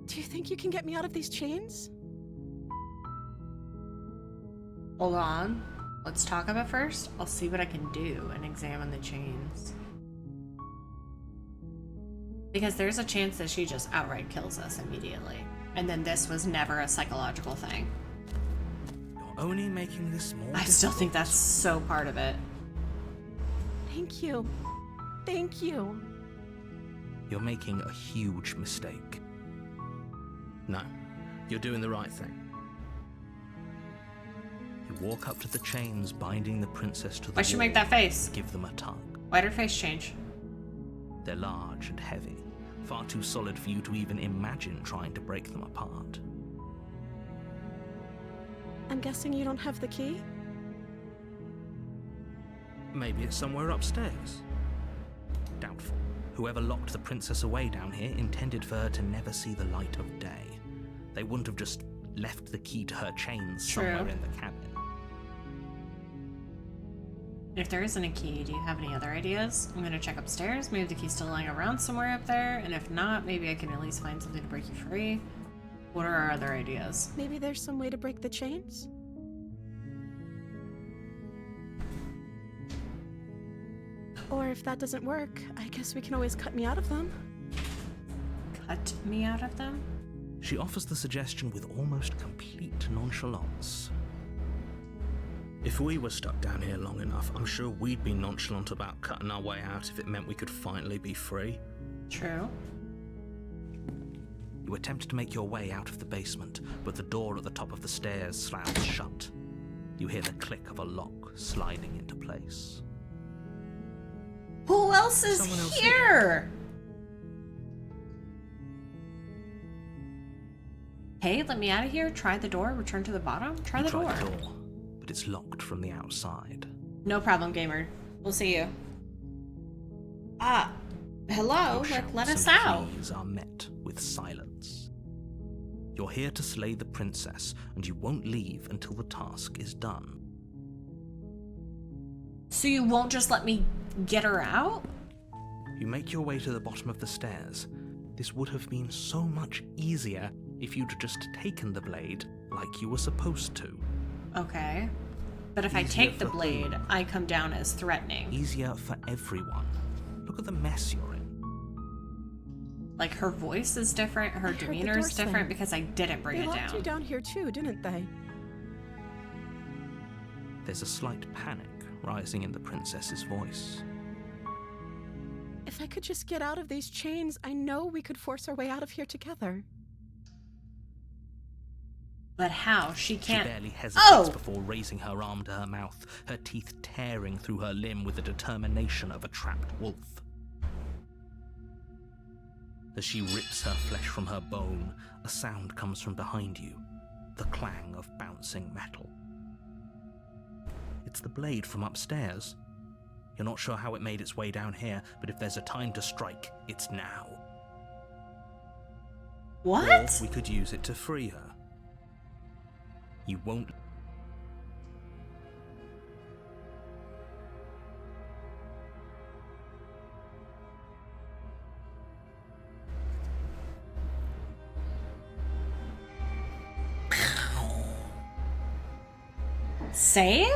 Do you think you can get me out of these chains? Hold on. Let's talk about it first. I'll see what I can do and examine the chains. Because there's a chance that she just outright kills us immediately. And then this was never a psychological thing. You're only making this more I still think difficult. that's so part of it. Thank you. Thank you. You're making a huge mistake. No, you're doing the right thing. You walk up to the chains binding the princess to the Why'd she wall make that face? and give them a tug. Why'd her face change? They're large and heavy, far too solid for you to even imagine trying to break them apart. I'm guessing you don't have the key? Maybe it's somewhere upstairs. Doubtful. Whoever locked the princess away down here intended for her to never see the light of day. They wouldn't have just left the key to her chains somewhere in the cabin. If there isn't a key, do you have any other ideas? I'm gonna check upstairs. Maybe the key's still lying around somewhere up there. And if not, maybe I can at least find something to break you free. What are our other ideas? Maybe there's some way to break the chains? Or if that doesn't work, I guess we can always cut me out of them. Cut me out of them? She offers the suggestion with almost complete nonchalance. If we were stuck down here long enough, I'm sure we'd be nonchalant about cutting our way out if it meant we could finally be free. True. You attempt to make your way out of the basement, but the door at the top of the stairs slams shut. You hear the click of a lock sliding into place. Who else is Someone else here? Hey, let me out of here. Try the door. Return to the bottom. Try the door. You try the door, but it's locked from the outside. No problem, gamer. We'll see you. Ah, hello. Your Like, let shouts us and out. pleas are met with silence. You're here to slay the princess, and you won't leave until the task is done. So you won't just let me get her out? You make your way to the bottom of the stairs. This would have been so much easier if you'd just taken the blade like you were supposed to. Okay. But if I Easier take the for who? blade, I come down as threatening. Easier for everyone. Look at the mess you're in. Like, her voice is different, her heard the demeanor door is different slam. because I didn't bring They it locked you down. down here too, didn't they? There's a slight panic rising in the princess's voice. If I could just get out of these chains, I know we could force our way out of here together. But how? She can't. She barely hesitates before raising her arm to her mouth, her teeth tearing through her limb with the determination of a trapped wolf. As she rips her flesh from her bone, a sound comes from behind you, the clang of bouncing metal. It's the blade from upstairs. You're not sure how it made its way down here, but if there's a time to strike, it's now. What? Or we could use it to free her. You won't. Save?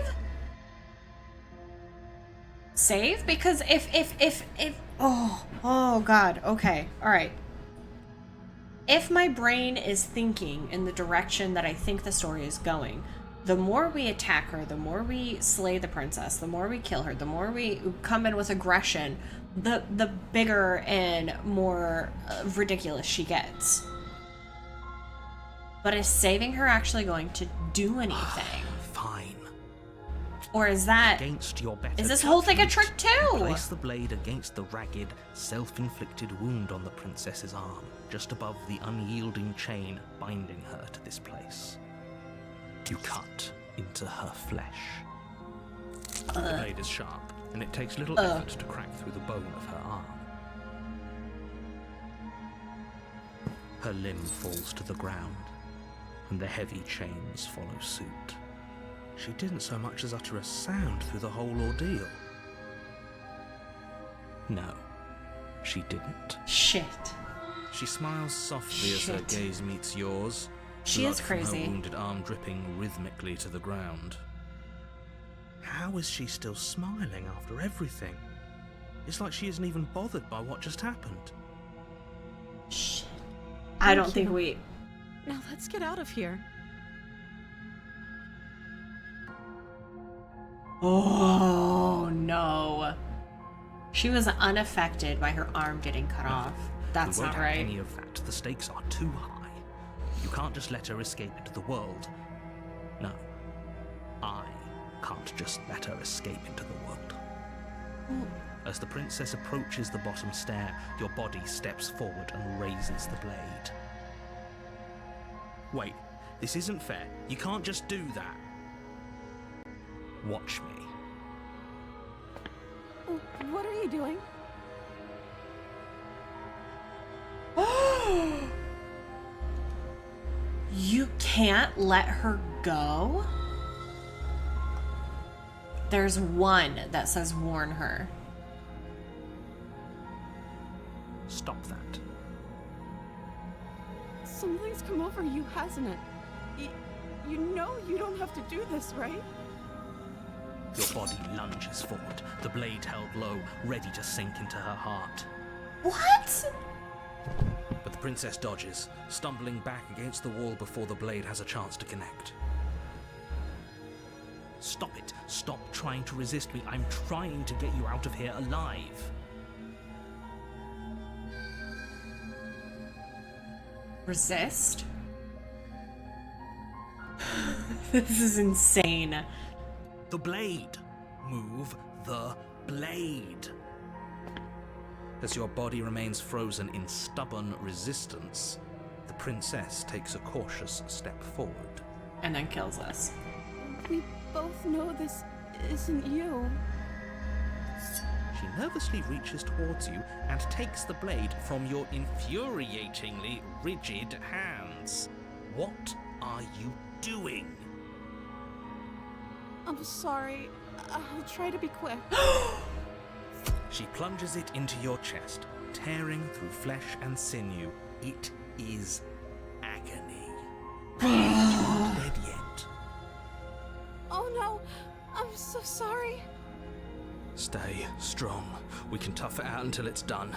Save? Because if oh god, okay, alright. If my brain is thinking in the direction that I think the story is going, the more we attack her, the more we slay the princess, the more we kill her, the more we come in with aggression, the bigger and more ridiculous she gets. But is saving her actually going to do anything? Fine. Or is that... Against your better Is this whole thing a trick too? Place the blade against the ragged, self-inflicted wound on the princess's arm, just above the unyielding chain binding her to this place. You cut into her flesh. The blade is sharp, and it takes little effort to crack through the bone of her arm. Her limb falls to the ground, and the heavy chains follow suit. She didn't so much as utter a sound through the whole ordeal. No, she didn't. Shit. She smiles softly as her gaze meets yours. She blood is crazy. From her wounded arm dripping rhythmically to the ground. How is she still smiling after everything? It's like she isn't even bothered by what just happened. Shit. I don't think we... Now let's get out of here. Oh, no. She was unaffected by her arm getting cut off. That's We won't not have right. Any of that. The stakes are too high. You can't just let her escape into the world. No. I can't just let her escape into the world. As the princess approaches the bottom stair, your body steps forward and raises the blade. Wait, this isn't fair. You can't just do that. Watch me. What are you doing? You can't let her go? There's one that says warn her. Stop that. Something's come over you, hasn't it? You know you don't have to do this, right? Your body lunges forward, the blade held low, ready to sink into her heart. What? But the princess dodges, stumbling back against the wall before the blade has a chance to connect. Stop it. Stop trying to resist me. I'm trying to get you out of here alive. Resist? This is insane. The blade. Move the blade. As your body remains frozen in stubborn resistance, the princess takes a cautious step forward. And then kills us. We both know this isn't you. She nervously reaches towards you and takes the blade from your infuriatingly rigid hands. What are you doing? I'm sorry. I'll try to be quick. She plunges it into your chest, tearing through flesh and sinew. It is agony. You're not dead yet. Oh no, I'm so sorry. Stay strong. We can tough it out until it's done.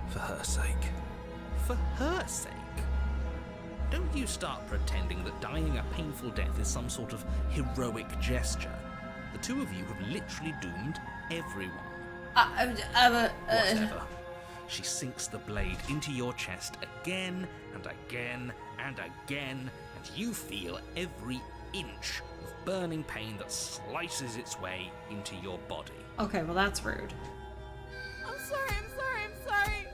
For her sake. For her sake? Don't you start pretending that dying a painful death is some sort of heroic gesture. The two of you have literally doomed everyone. Whatever. She sinks the blade into your chest again and again and again, and you feel every inch of burning pain that slices its way into your body. Okay, well that's rude. I'm sorry.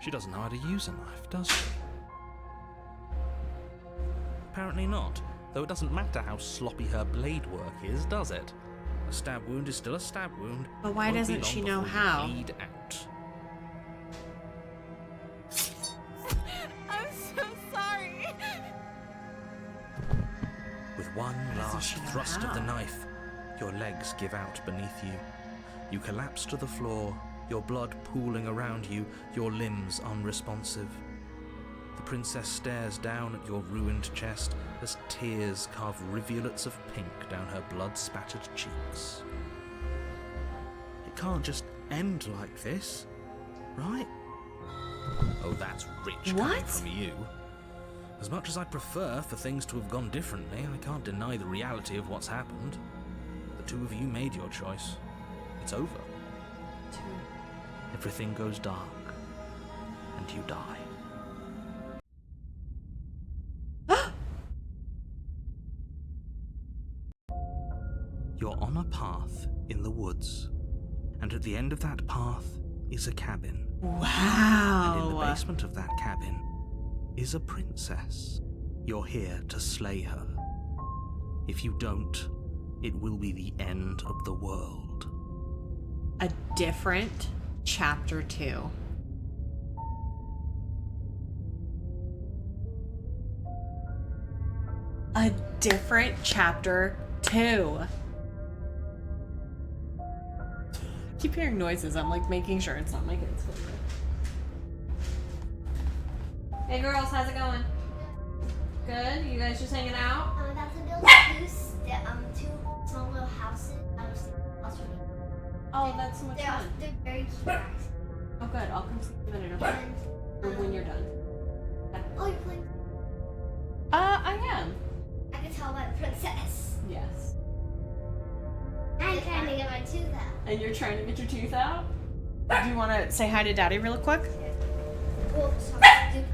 She doesn't know how to use a knife, does she? Apparently not, though it doesn't matter how sloppy her blade work is, does it? A stab wound is still a stab wound. But why Won't be doesn't long she know before you how? bleed out. I'm so sorry. With one last she know thrust how? of the knife, your legs give out beneath you. You collapse to the floor, your blood pooling around you, your limbs unresponsive. The princess stares down at your ruined chest as tears carve rivulets of pink down her blood-spattered cheeks. It can't just end like this, right? Oh, that's rich coming What? from you. As much as I'd prefer for things to have gone differently, I can't deny the reality of what's happened. The two of you made your choice. It's over. Everything goes dark, and you die. You're on a path in the woods, and at the end of that path is a cabin. Wow. And in the basement of that cabin is a princess. You're here to slay her. If you don't, it will be the end of the world. A different chapter 2. A different chapter 2. Keep hearing noises. I'm like making sure it's not my kids. Hey girls, how's it going? Good? You guys just hanging out? I'm about to build two small little houses out of single house. Oh, that's so much fun. They're very cute, guys. Oh good, I'll come see you in a minute. Okay? Or when you're done. Oh, you're playing? I am. I can tell by the princess. Yes. I'm trying to get my tooth out. And you're trying to get your tooth out? Do you want to say hi to Daddy really quick? Well, socks do.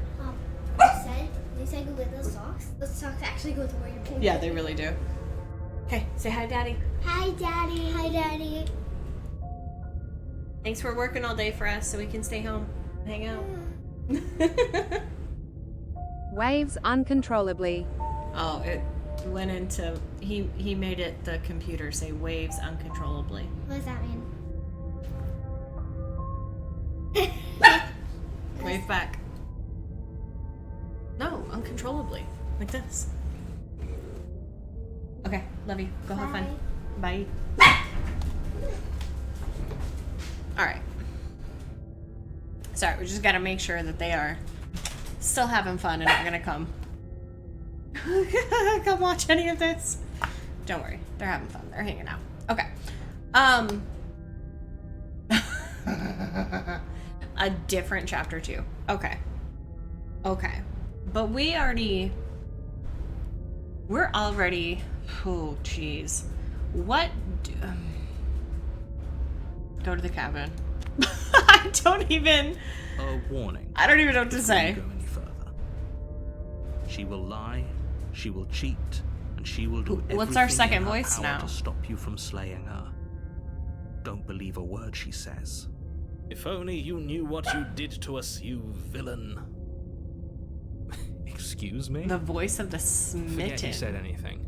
You said go with those socks. Those socks actually go to where you're pointing. Yeah, they really do. Okay, say hi, Daddy. Hi, Daddy. Hi, Daddy. Thanks for working all day for us so we can stay home and hang out. Waves uncontrollably. Oh, it went into... He made it, the computer, say waves uncontrollably. What does that mean? Wave back. No, uncontrollably. Like this. Okay, love you. Go have fun. Bye. Alright. Sorry, we just gotta make sure that they are still having fun and not gonna come watch any of this. Don't worry, they're having fun. They're hanging out. Okay. A different chapter 2. Okay. Okay. But we're already, oh jeez. What go to the cabin. I don't even A warning. I don't even know what to say. Before you go any further. She will lie, she will cheat, and she will do everything What's our second in her voice power now? to stop you from slaying her. Don't believe a word she says. If only you knew what you did to us, you villain. Excuse me? The voice of the smitten. Forget you said anything.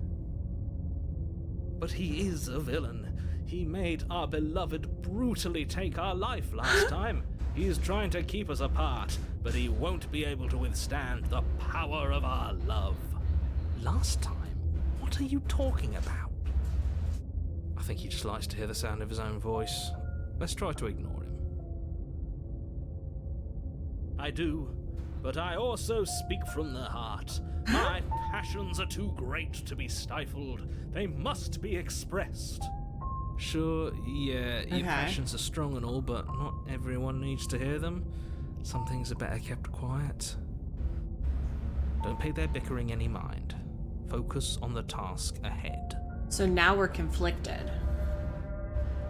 But he is a villain. He made our beloved brutally take our life last time. He's trying to keep us apart, but he won't be able to withstand the power of our love. Last time? What are you talking about? I think he just likes to hear the sound of his own voice. Let's try to ignore him. I do, but I also speak from the heart. My passions are too great to be stifled. They must be expressed. Sure, yeah, your passions are strong and all, but not everyone needs to hear them. Some things are better kept quiet. Don't pay their bickering any mind. Focus on the task ahead. So now we're conflicted.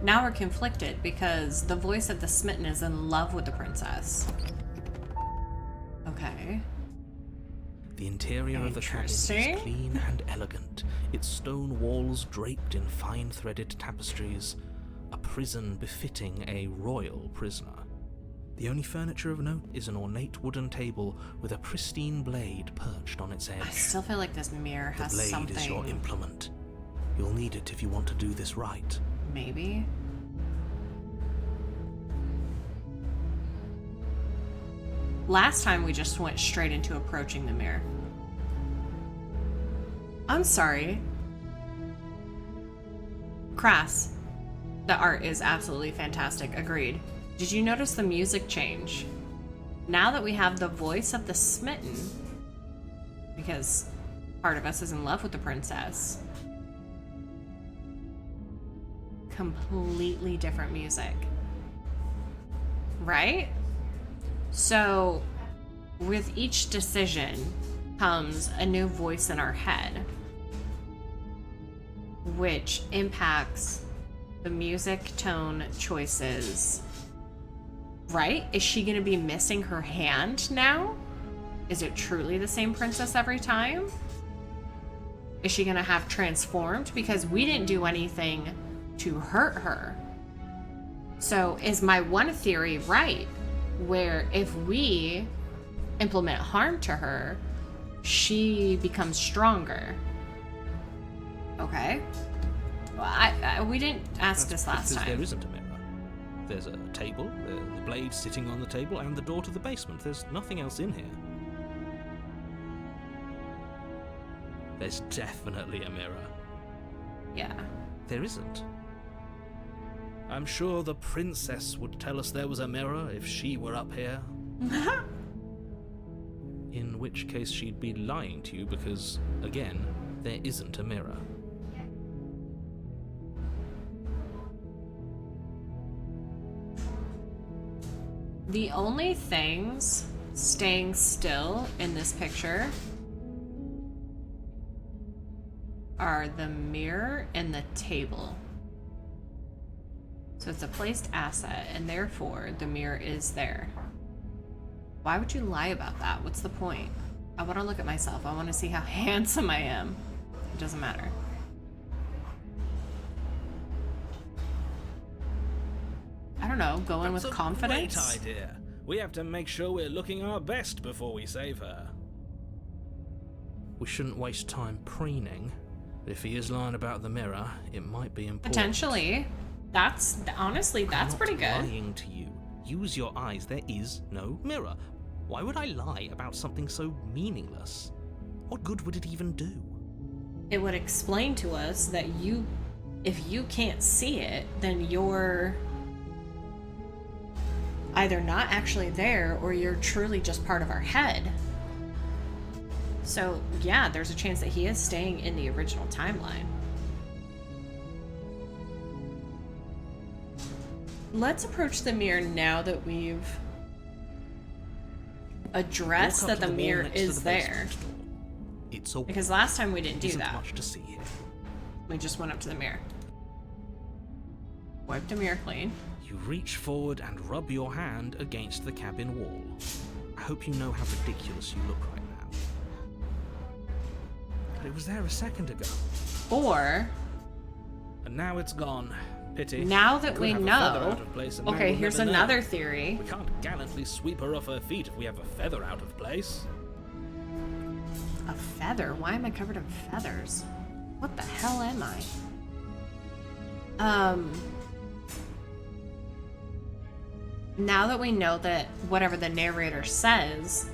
Now we're conflicted because the voice of the smitten is in love with the princess. Okay. The interior of the cabin is clean and elegant, its stone walls draped in fine threaded tapestries, a prison befitting a royal prisoner. The only furniture of note is an ornate wooden table with a pristine blade perched on its edge. I still feel like this mirror has something. The blade is your implement. You'll need it if you want to do this right. Maybe. Last time we just went straight into approaching the mirror. I'm sorry. Crass. The art is absolutely fantastic. Agreed. Did you notice the music change? Now that we have the voice of the smitten, because part of us is in love with the princess, completely different music. Right? So, with each decision comes a new voice in our head, which impacts the music tone choices. Right? Is she going to be missing her hand now? Is it truly the same princess every time? Is she going to have transformed? Because we didn't do anything to hurt her. So is my one theory right? Where if we implement harm to her, she becomes stronger. Okay. Well, we didn't ask this last time. There isn't a mirror. There's a table, the blade sitting on the table, and the door to the basement. There's nothing else in here. There's definitely a mirror. Yeah. There isn't. I'm sure the princess would tell us there was a mirror if she were up here. In which case she'd be lying to you because, again, there isn't a mirror. The only things staying still in this picture are the mirror and the table. So it's a placed asset, and therefore the mirror is there. Why would you lie about that? What's the point? I want to look at myself. I want to see how handsome I am. It doesn't matter. I don't know, go in with confidence? That's a great idea. We have to make sure we're looking our best before we save her. We shouldn't waste time preening. If he is lying about the mirror, it might be important. Potentially. That's, honestly, that's pretty good. I'm not lying to you. Use your eyes. There is no mirror. Why would I lie about something so meaningless? What good would it even do? It would explain to us that if you can't see it, then you're either not actually there or you're truly just part of our head. So, yeah, there's a chance that he is staying in the original timeline. Let's approach the mirror now that we've addressed that the mirror is there. It's open. Because last time we didn't do that. Much to see here. We just went up to the mirror. Wiped the mirror clean. You reach forward and rub your hand against the cabin wall. I hope you know how ridiculous you look right now. But it was there a second ago. Or... and now it's gone. Pity. Now that we know... okay, here's another know. theory. We can't gallantly sweep her off her feet if we have a feather out of place. A feather? Why am I covered in feathers? What the hell am I? Now that we know that whatever the narrator says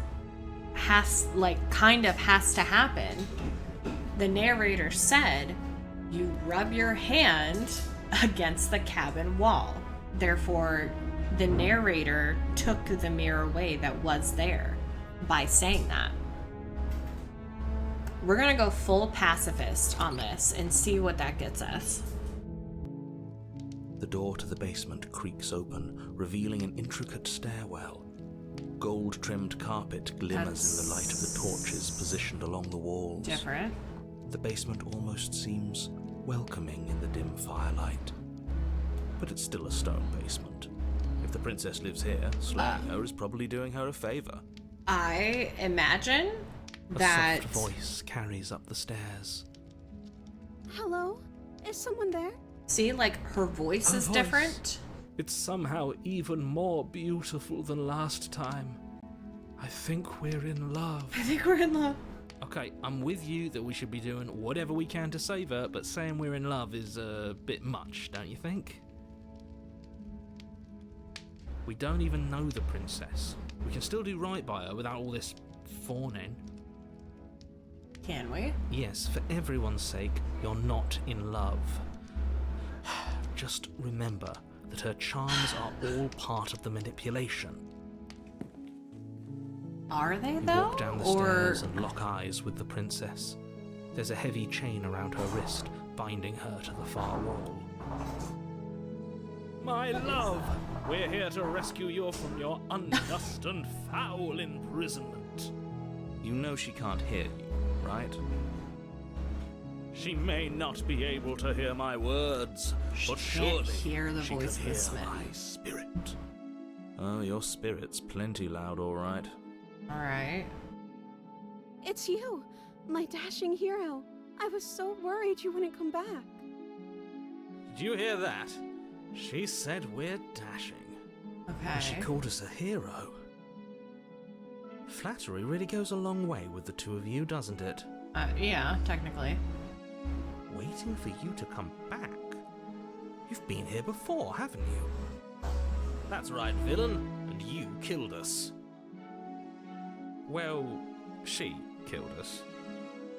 has, kind of has to happen, the narrator said, you rub your hand against the cabin wall. Therefore, the narrator took the mirror away that was there by saying that. We're gonna go full pacifist on this and see what that gets us. The door to the basement creaks open, revealing an intricate stairwell. Gold-trimmed carpet glimmers in the light of the torches positioned along the walls. but it's still a stone basement. If the princess lives here, slaying her is probably doing her a favor. I imagine that... A soft voice carries up the stairs. Hello? Is someone there? See, like, her voice is different. It's somehow even more beautiful than last time. I think we're in love. I think we're in love. Okay, I'm with you that we should be doing whatever we can to save her, but saying we're in love is a bit much, don't you think? We don't even know the princess. We can still do right by her without all this fawning. Can we? Yes, for everyone's sake, you're not in love. Just remember that her charms are all part of the manipulation. Are they, You though? walk down the stairs and lock eyes with the princess. There's a heavy chain around her wrist, binding her to the far wall. My love, we're here to rescue you from your unjust and foul imprisonment. You know she can't hear you, right? She may not be able to hear my words, but surely hear the she voice can of the hear my spirit. Oh, your spirit's plenty loud, all right. All right. It's you, my dashing hero. I was so worried you wouldn't come back. Did you hear that? She said we're dashing. Okay. And she called us a hero. Flattery really goes a long way with the two of you, doesn't it? Yeah, technically. Waiting for you to come back? You've been here before, haven't you? That's right, villain, and you killed us. Well, she killed us.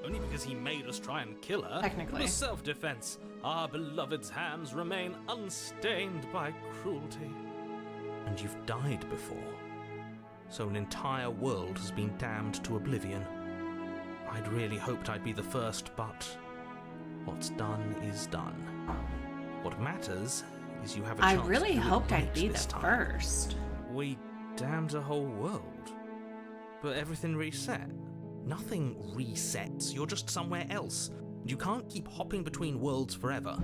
Only because he made us try and kill her. Technically. It was self-defense. Our beloved's hands remain unstained by cruelty. And you've died before. So an entire world has been damned to oblivion. I'd really hoped I'd be the first, but what's done is done. What matters is you have a chance I really to do it hoped I'd right be this the time. first. We damned a whole world. But everything reset. Nothing resets. You're just somewhere else. And you can't keep hopping between worlds forever.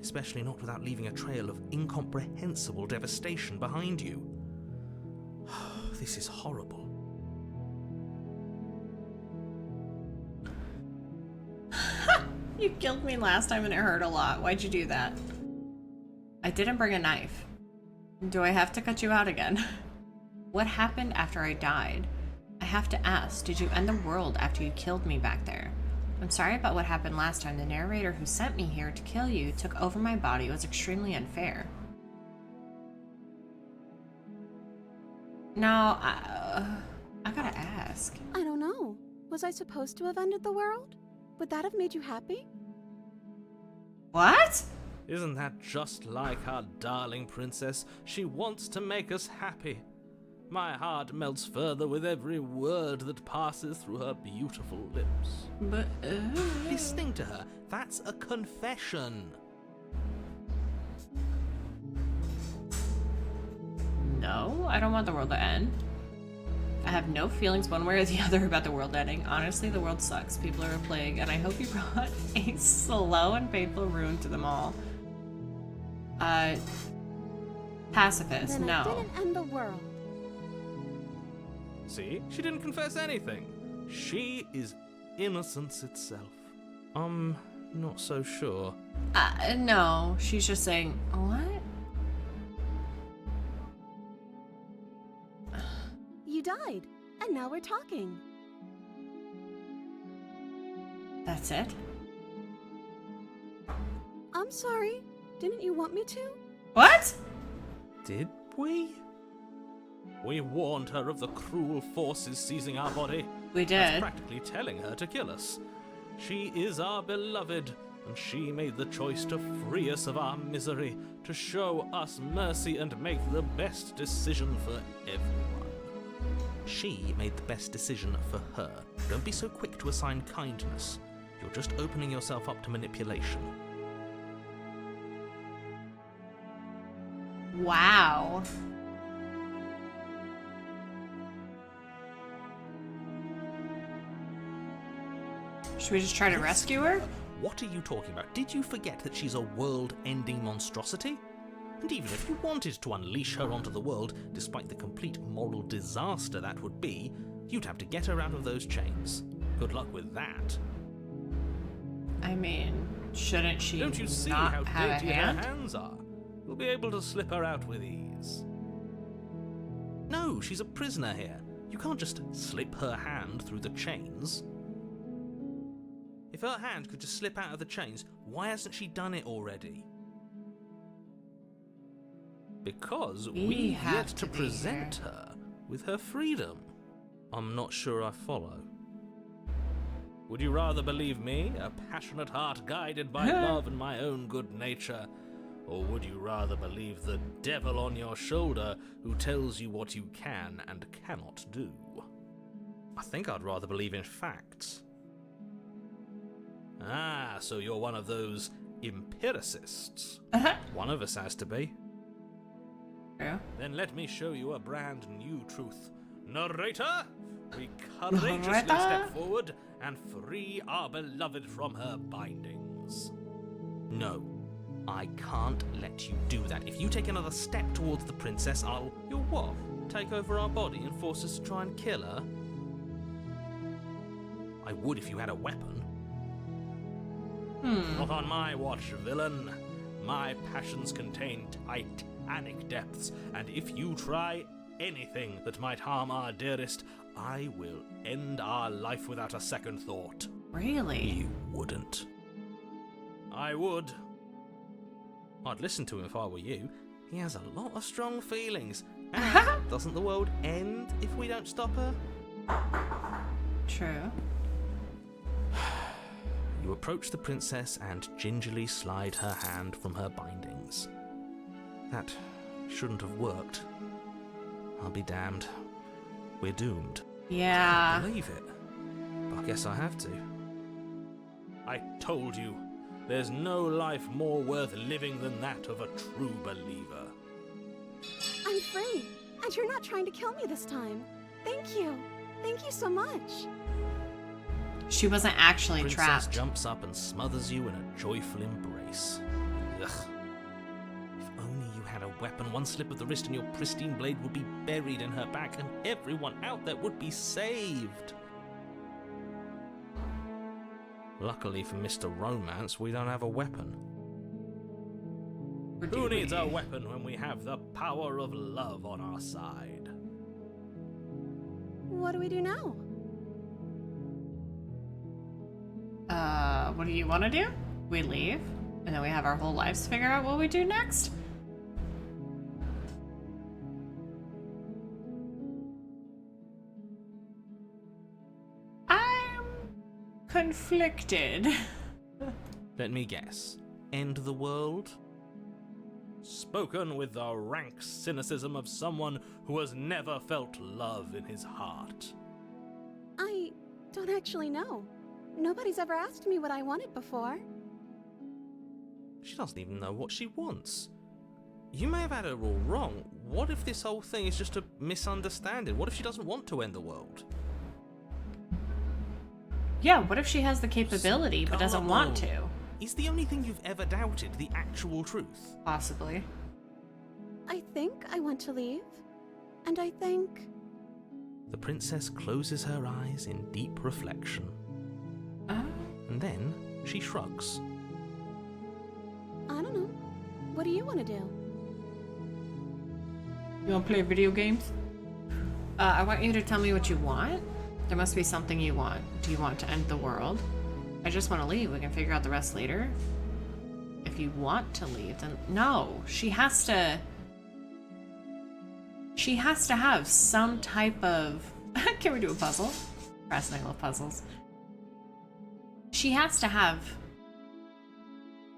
Especially not without leaving a trail of incomprehensible devastation behind you. This is horrible. You killed me last time and it hurt a lot. Why'd you do that? I didn't bring a knife. Do I have to cut you out again? What happened after I died? I have to ask, did you end the world after you killed me back there? I'm sorry about what happened last time. The narrator who sent me here to kill you took over my body. It was extremely unfair. Now, I gotta ask. I don't know. Was I supposed to have ended the world? Would that have made you happy? What? Isn't that just like our darling princess? She wants to make us happy. My heart melts further with every word that passes through her beautiful lips. But, Listening to her, that's a confession. No, I don't want the world to end. I have no feelings one way or the other about the world ending. Honestly, the world sucks. People are a plague, and I hope you brought a slow and painful ruin to them all. Pacifist, Then no. I didn't end the world. See? She didn't confess anything. She is innocence itself. I'm not so sure. No, she's just saying, what? You died, and now we're talking. That's it? I'm sorry. Didn't you want me to? What? Did we? We warned her of the cruel forces seizing our body. We That's did. practically telling her to kill us. She is our beloved, and she made the choice to free us of our misery, to show us mercy and make the best decision for everyone. She made the best decision for her. Don't be so quick to assign kindness. You're just opening yourself up to manipulation. Wow. Should we just try to rescue her? What are you talking about? Did you forget that she's a world-ending monstrosity? And even if you wanted to unleash her onto the world, despite the complete moral disaster that would be, you'd have to get her out of those chains. Good luck with that. I mean, shouldn't she Don't you see not how have a dainty her hand? hands are? You'll be able to slip her out with ease. No, she's a prisoner here. You can't just slip her hand through the chains. If her hand could just slip out of the chains, why hasn't she done it already? Because we've have yet to to be present her with her freedom. I'm not sure I follow. Would you rather believe me, a passionate heart guided by love and my own good nature? Or would you rather believe the devil on your shoulder who tells you what you can and cannot do? I think I'd rather believe in facts. Ah, so you're one of those empiricists. One of us has to be. Yeah. Then let me show you a brand new truth. Narrator, we courageously Narrator? step forward and free our beloved from her bindings. No, I can't let you do that. If you take another step towards the princess, You'll what? Take over our body and force us to try and kill her? I would if you had a weapon. Not on my watch, villain. My passions contain titanic depths, and if you try anything that might harm our dearest, I will end our life without a second thought. Really? You wouldn't. I would. I'd listen to him if I were you. He has a lot of strong feelings. And doesn't the world end if we don't stop her? True. You approach the princess and gingerly slide her hand from her bindings. That shouldn't have worked. I'll be damned. We're doomed. Yeah. I believe it. But I guess I have to. I told you, there's no life more worth living than that of a true believer. I'm free, and you're not trying to kill me this time. Thank you. Thank you so much. She wasn't actually Princess trapped. jumps up and smothers you in a joyful embrace. Ugh. If only you had a weapon, one slip of the wrist and your pristine blade would be buried in her back and everyone out there would be saved. Luckily for Mr. Romance, we don't have a weapon. Who needs a weapon when we have the power of love on our side? What do we do now? What do you want to do? We leave, and then we have our whole lives to figure out what we do next? I'm conflicted. Let me guess. End the world? Spoken with the rank cynicism of someone who has never felt love in his heart. I don't actually know. Nobody's ever asked me what I wanted before. She doesn't even know what she wants. You may have had her all wrong. What if this whole thing is just a misunderstanding? What if she doesn't want to end the world? Yeah, what if she has the capability but doesn't want to? Is the only thing you've ever doubted the actual truth? Possibly. I think I want to leave. And I think... The princess closes her eyes in deep reflection. And then she shrugs. I don't know. What do you want to do? You want to play video games? I want you to tell me what you want. There must be something you want. Do you want to end the world? I just want to leave. We can figure out the rest later. If you want to leave, then no. She has to have some type of... Can we do a puzzle? Fascinating with puzzles. She has to have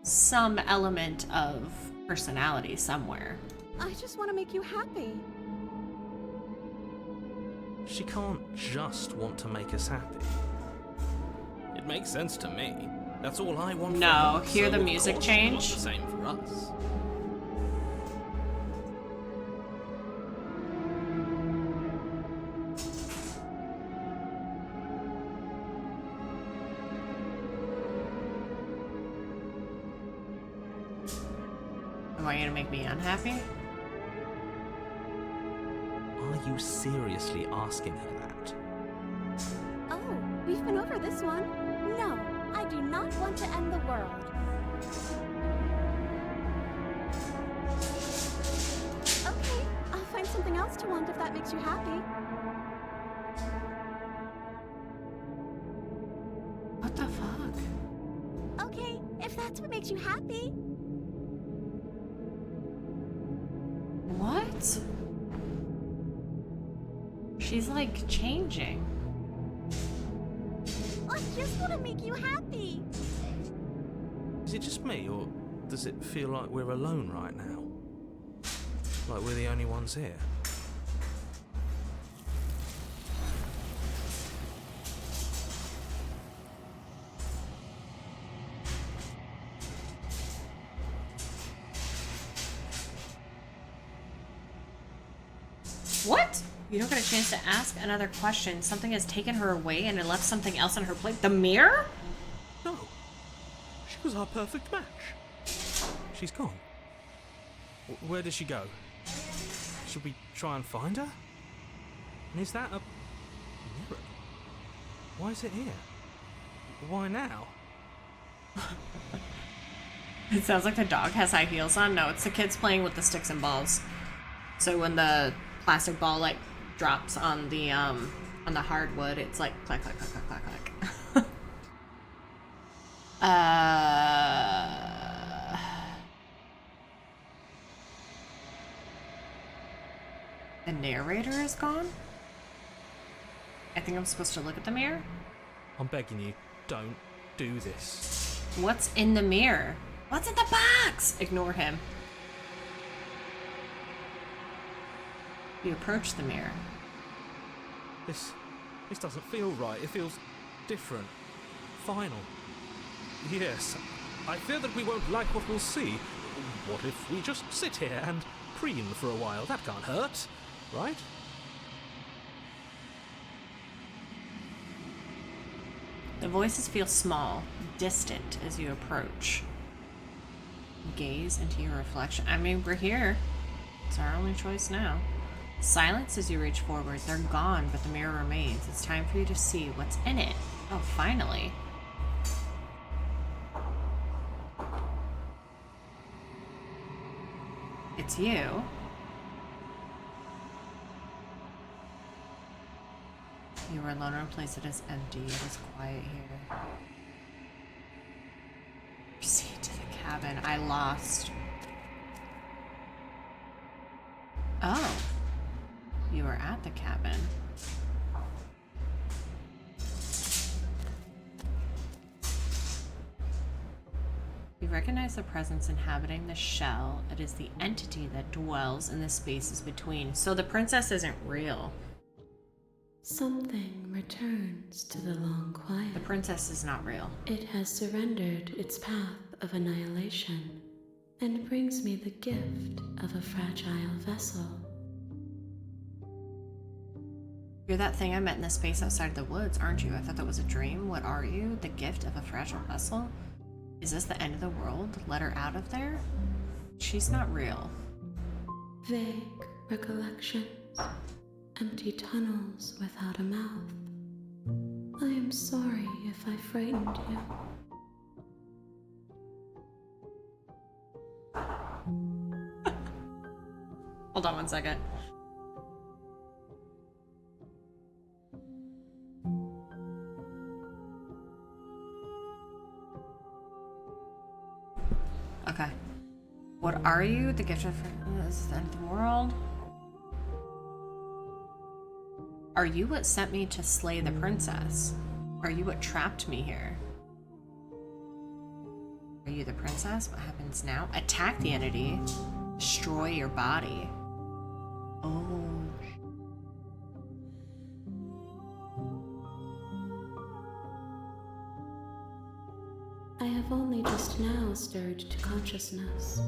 some element of personality somewhere. I just want to make you happy. She can't just want to make us happy. It makes sense to me. That's all I want. No, for her, hear so the of music course she wants change? the same for us. I want you to make me unhappy? Are you seriously asking her that? Oh, we've been over this one. No, I do not want to end the world. Okay, I'll find something else to want if that makes you happy. What the fuck? Okay, if that's what makes you happy. What? She's like changing. I just want to make you happy. Is it just me, or does it feel like we're alone right now? Like we're the only ones here? What? You don't get a chance to ask another question. Something has taken her away and it left something else on her plate. The mirror? No. She was our perfect match. She's gone. Where did she go? Should we try and find her? And is that a mirror? Why is it here? Why now? It sounds like the dog has high heels on. No, it's the kids playing with the sticks and balls. So when the plastic ball like drops on the hardwood, it's like clack clack clack clack clack clack. The narrator is gone? I think I'm supposed to look at the mirror? I'm begging you, don't do this. What's in the mirror? What's in the box? Ignore him. You approach the mirror. This doesn't feel right. It feels different. Final. Yes, I fear that we won't like what we'll see. What if we just sit here and preen for a while? That can't hurt, right? The voices feel small, distant as you approach. Gaze into your reflection. I mean, we're here. It's our only choice now. Silence as you reach forward. They're gone, but the mirror remains. It's time for you to see what's in it. Oh, finally. It's you. You are alone in a place that is empty. It is quiet here. Proceed to the cabin. I lost. Oh. You are at the cabin. You recognize the presence inhabiting the shell. It is the entity that dwells in the spaces between. So the princess isn't real. Something returns to the long quiet. The princess is not real. It has surrendered its path of annihilation and brings me the gift of a fragile vessel. You're that thing I met in the space outside the woods, aren't you? I thought that was a dream. What are you? The gift of a fragile vessel? Is this the end of the world? Let her out of there? She's not real. Vague recollections. Empty tunnels without a mouth. I am sorry if I frightened you. Hold on one second. Okay. What are you? The gift of this is the end of the world? Are you what sent me to slay the princess? Are you what trapped me here? Are you the princess? What happens now? Attack the entity. Destroy your body. Oh. I have only just now stirred to consciousness.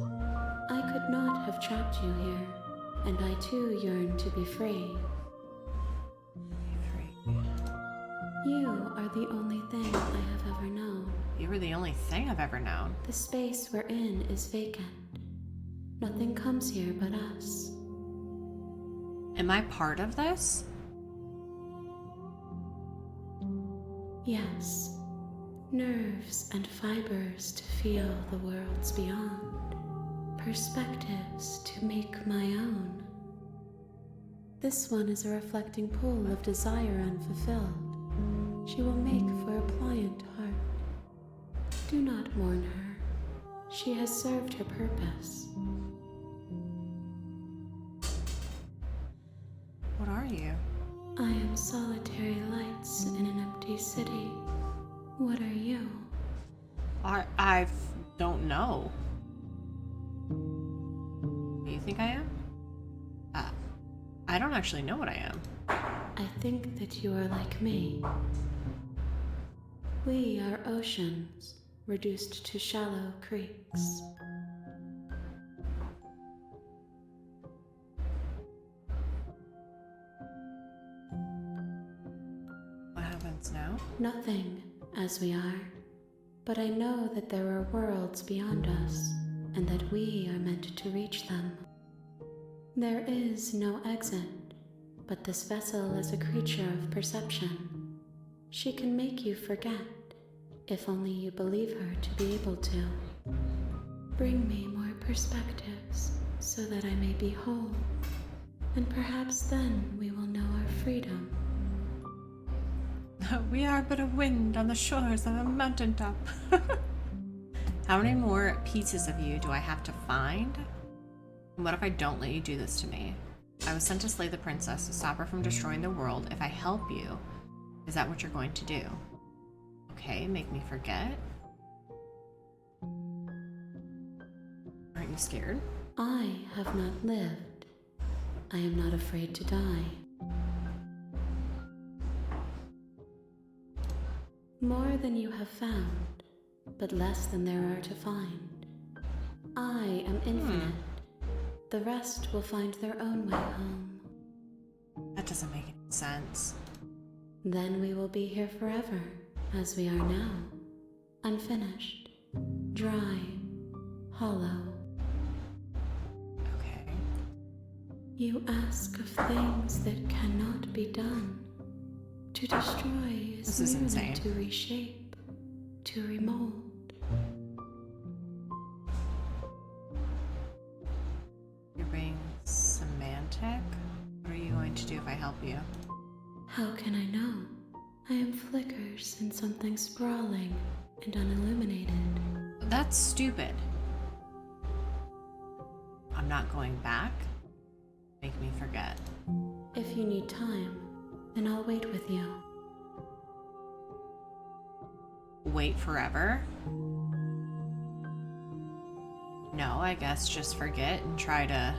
I could not have trapped you here, and I too yearn to be free. You are the only thing I have ever known. You were the only thing I've ever known. The space we're in is vacant. Nothing comes here but us. Am I part of this? Yes. Nerves and fibers to feel the worlds beyond. Perspectives to make my own. This one is a reflecting pool of desire unfulfilled. She will make for a pliant heart. Do not mourn her. She has served her purpose. What are you? I am solitary lights in an empty city. What are you? I don't know. What do you think I am? I don't actually know what I am. I think that you are like me. We are oceans, reduced to shallow creeks. What happens now? Nothing, as we are. But I know that there are worlds beyond us, and that we are meant to reach them. There is no exit, but this vessel is a creature of perception. She can make you forget, if only you believe her to be able to. Bring me more perspectives, so that I may be whole, and perhaps then we will know our freedom. We are but a wind on the shores of a mountaintop. How many more pieces of you do I have to find? And what if I don't let you do this to me? I was sent to slay the princess to stop her from destroying the world. If I help you, is that what you're going to do? Okay, make me forget. Aren't you scared? I have not lived. I am not afraid to die. More than you have found, but less than there are to find. I am infinite. The rest will find their own way home. That doesn't make any sense. Then we will be here forever, as we are now. Unfinished, dry, hollow. Okay. You ask of things that cannot be done. To destroy is merely insane. to reshape, to remold. You're being semantic? What are you going to do if I help you? How can I know? I am flickers in something sprawling and unilluminated. That's stupid. I'm not going back. Make me forget. If you need time, then I'll wait with you. Wait forever? No, I guess just forget and try to...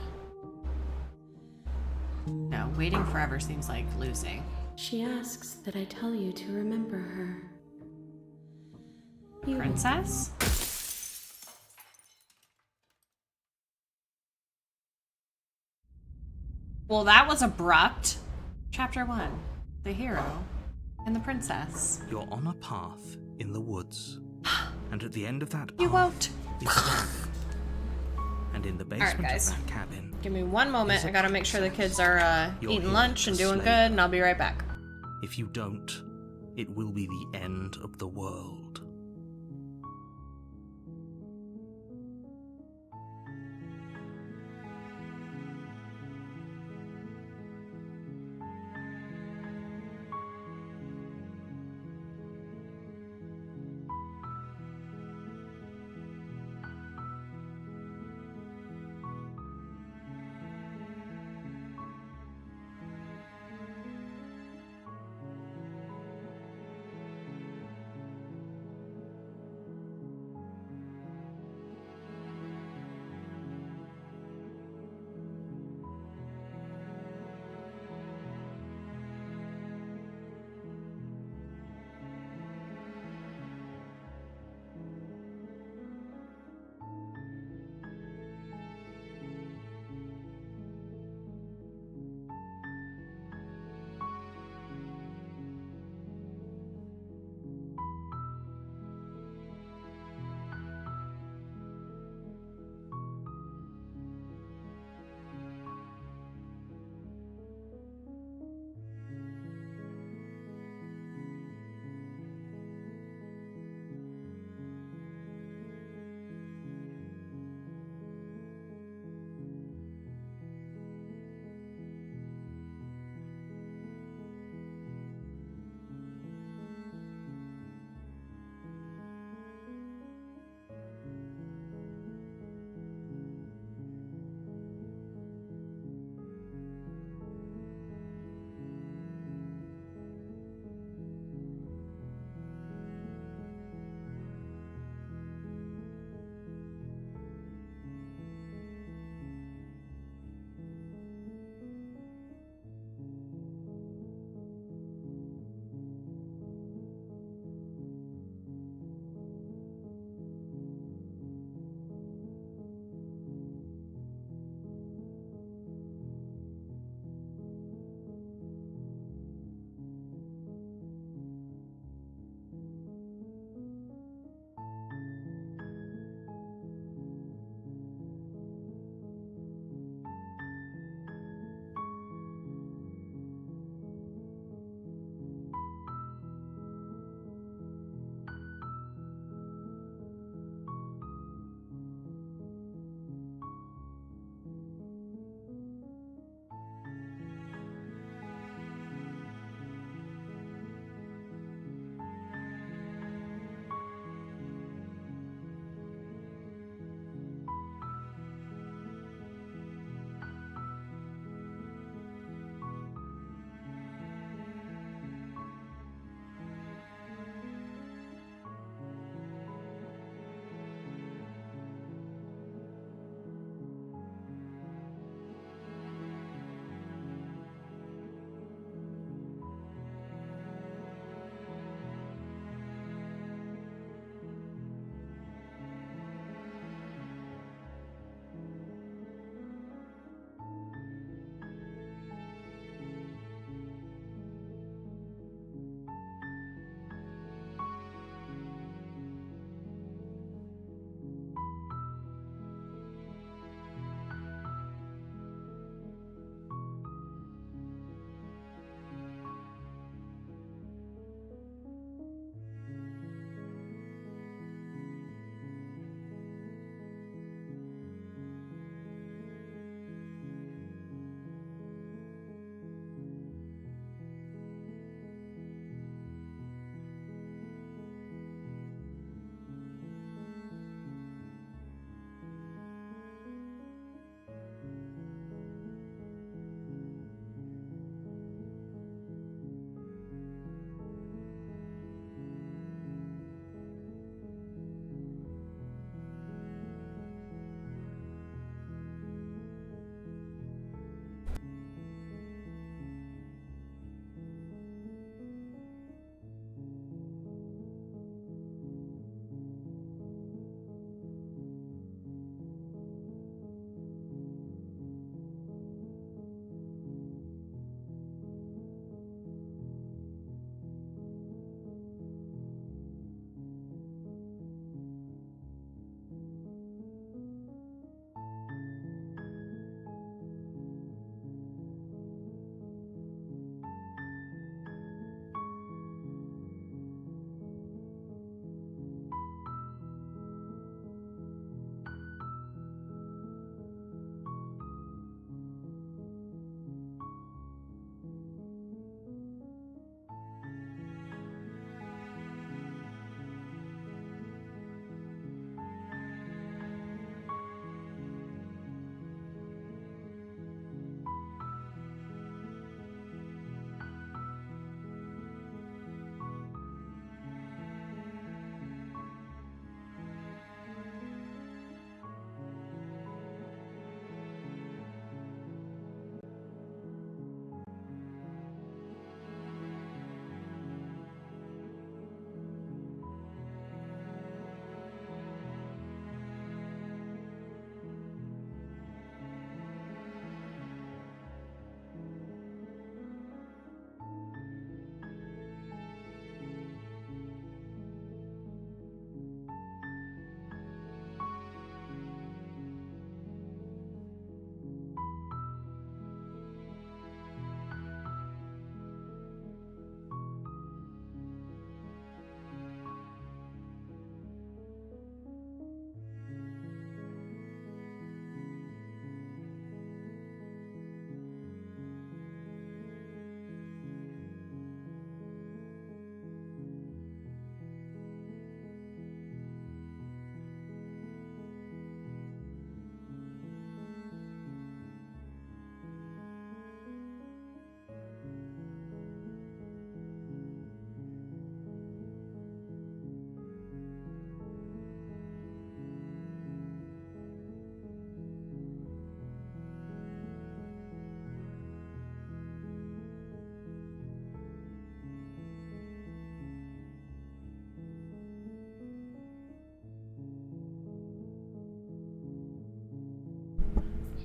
No, waiting forever seems like losing. She asks that I tell you to remember her. You Princess? Well, that was abrupt. Chapter 1. The hero and the princess. You're on a path in the woods. And at the end of that path You won't. is a cabin. And in the basement guys. of that cabin... Give me one moment. I gotta make sure the kids are You're eating here lunch to and doing slay good, and I'll be right back. If you don't, it will be the end of the world.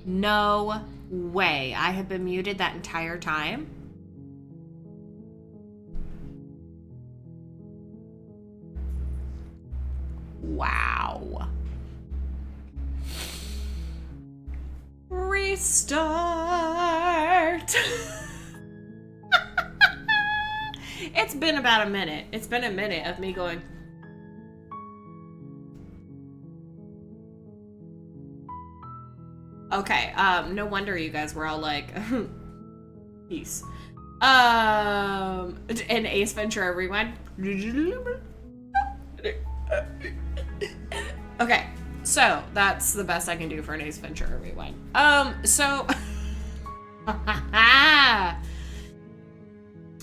No way. I have been muted that entire time. Wow. Restart. It's been about a minute. It's been a minute of me going. Okay, no wonder you guys were all like, peace. An Ace Ventura rewind. Okay, so that's the best I can do for an Ace Ventura rewind. So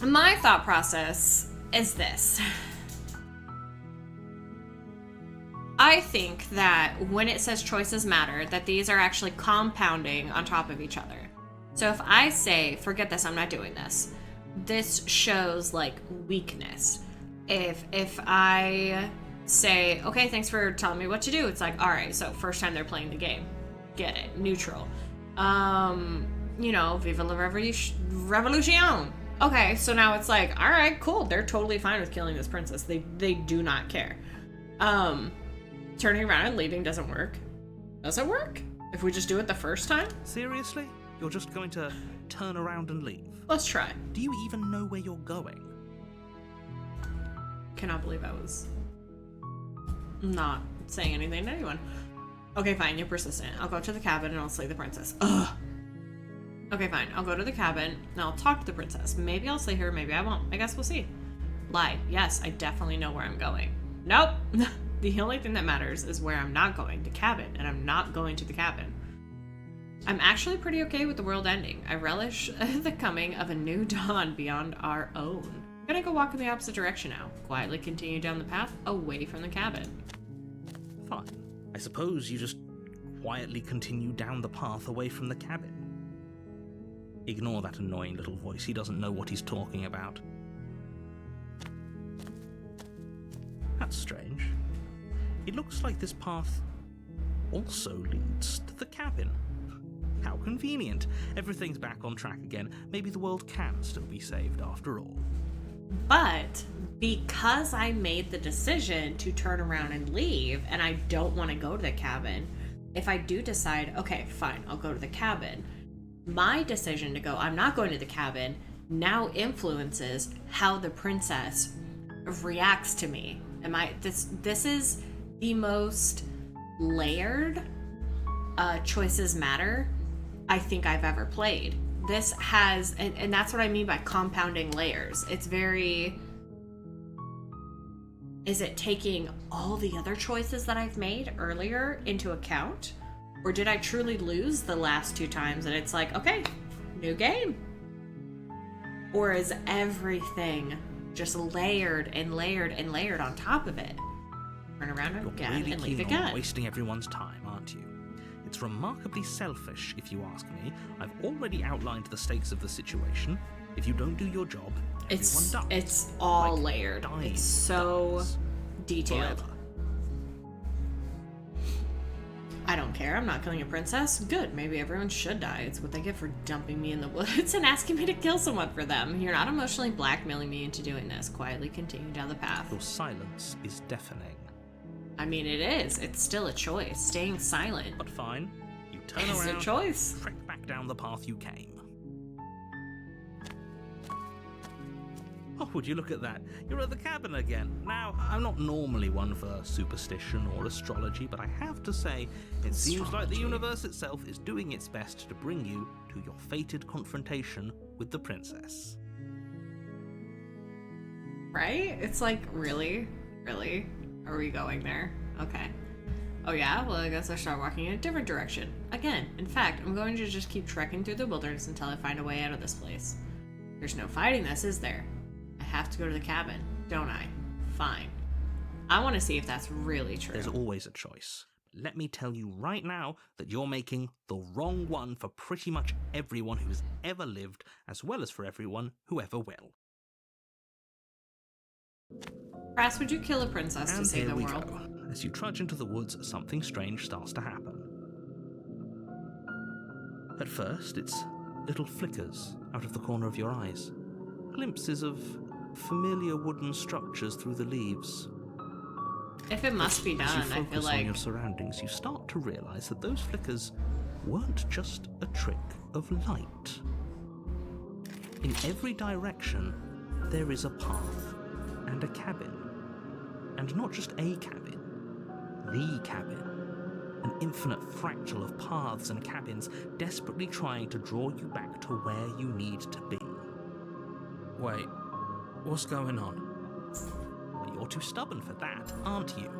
my thought process is this. I think that when it says choices matter, that these are actually compounding on top of each other. So if I say, forget this, I'm not doing this, this shows like weakness. If I say, okay, thanks for telling me what to do, it's like, all right, so first time they're playing the game, get it, neutral. You know, viva la revolution. Okay, so now it's like, all right, cool, they're totally fine with killing this princess. They do not care. Turning around and leaving doesn't work. Does it work? If we just do it the first time? Seriously? You're just going to turn around and leave? Let's try. Do you even know where you're going? Cannot believe I was not saying anything to anyone. Okay, fine, you're persistent. I'll go to the cabin and I'll slay the princess. Ugh. Okay, fine. I'll go to the cabin and I'll talk to the princess. Maybe I'll slay her, maybe I won't. I guess we'll see. Lie. Yes, I definitely know where I'm going. Nope. The only thing that matters is where I'm not going, the cabin, and I'm not going to the cabin. I'm actually pretty okay with the world ending. I relish the coming of a new dawn beyond our own. I'm gonna go walk in the opposite direction now. Quietly continue down the path away from the cabin. Fine. I suppose you just quietly continue down the path away from the cabin. Ignore that annoying little voice. He doesn't know what he's talking about. That's strange. It looks like this path also leads to the cabin. How convenient. Everything's back on track again. Maybe the world can still be saved after all. But because I made the decision to turn around and leave, and I don't want to go to the cabin, if I do decide, okay, fine, I'll go to the cabin, my decision to go, I'm not going to the cabin, now influences how the princess reacts to me. This is the most layered choices matter I think I've ever played. This has, and that's what I mean by compounding layers. It's very, is it taking all the other choices that I've made earlier into account? Or did I truly lose the last two times and it's like, okay, new game? Or is everything just layered and layered and layered on top of it? Turn around again and leave again. You're wasting everyone's time, aren't you? It's remarkably selfish, if you ask me. I've already outlined the stakes of the situation. If you don't do your job, everyone dies. It's all layered. It's so detailed. Forever. I don't care. I'm not killing a princess. Good. Maybe everyone should die. It's what they get for dumping me in the woods and asking me to kill someone for them. You're not emotionally blackmailing me into doing this. Quietly continue down the path. Your silence is deafening. I mean, it is. It's still a choice. Staying silent. But fine. You turn around. It's a choice. Trek back down the path you came. Oh, would you look at that? You're at the cabin again. Now, I'm not normally one for superstition or astrology, but I have to say, it seems like the universe itself is doing its best to bring you to your fated confrontation with the princess. Right? It's like, really? Really? Are we going there? Okay. Oh yeah? Well, I guess I start walking in a different direction. Again, in fact, I'm going to just keep trekking through the wilderness until I find a way out of this place. There's no fighting this, is there? I have to go to the cabin, don't I? Fine. I want to see if that's really true. There's always a choice. Let me tell you right now that you're making the wrong one for pretty much everyone who's ever lived, as well as for everyone who ever will. Brass, would you kill a princess to save the world? And here we go. As you trudge into the woods, something strange starts to happen. At first, it's little flickers out of the corner of your eyes, glimpses of familiar wooden structures through the leaves. If it must be done, As you I feel focus like... on your surroundings, you start to realize that those flickers weren't just a trick of light. In every direction, there is a path and a cabin. And not just a cabin, the cabin. An infinite fractal of paths and cabins desperately trying to draw you back to where you need to be. Wait, what's going on? Well, you're too stubborn for that, aren't you?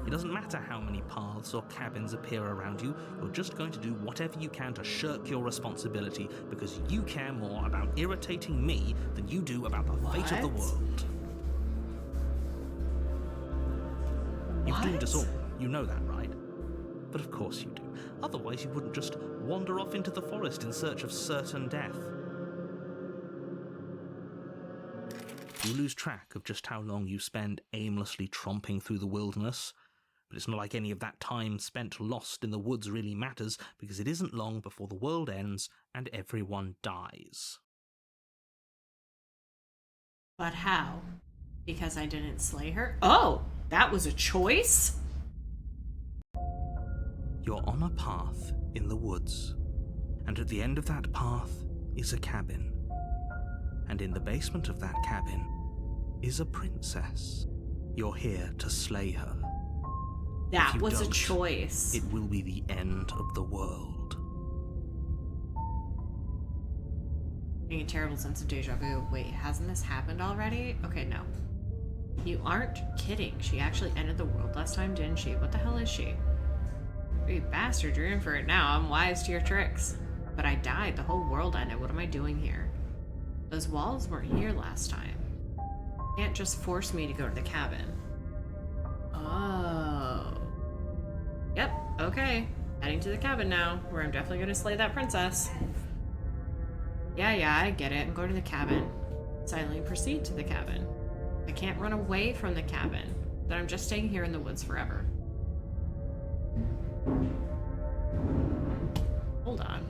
It doesn't matter how many paths or cabins appear around you, you're just going to do whatever you can to shirk your responsibility because you care more about irritating me than you do about the fate of the world. You've doomed us all, you know that, right? But of course you do. Otherwise you wouldn't just wander off into the forest in search of certain death. You lose track of just how long you spend aimlessly tromping through the wilderness, but it's not like any of that time spent lost in the woods really matters, because it isn't long before the world ends and everyone dies. But how? Because I didn't slay her? Oh, that was a choice? You're on a path in the woods, and at the end of that path is a cabin. And in the basement of that cabin is a princess. You're here to slay her. That was a choice. It will be the end of the world. Getting a terrible sense of deja vu. Wait, hasn't this happened already? Okay, no. You aren't kidding. She actually ended the world last time, didn't she? What the hell is she? You bastard, you're in for it now. I'm wise to your tricks. But I died. The whole world ended. What am I doing here? Those walls weren't here last time. You can't just force me to go to the cabin. Oh. Yep, okay. Heading to the cabin now, where I'm definitely gonna slay that princess. Yeah, I get it. I'm going to the cabin. Silently proceed to the cabin. I can't run away from the cabin. Then I'm just staying here in the woods forever. Hold on.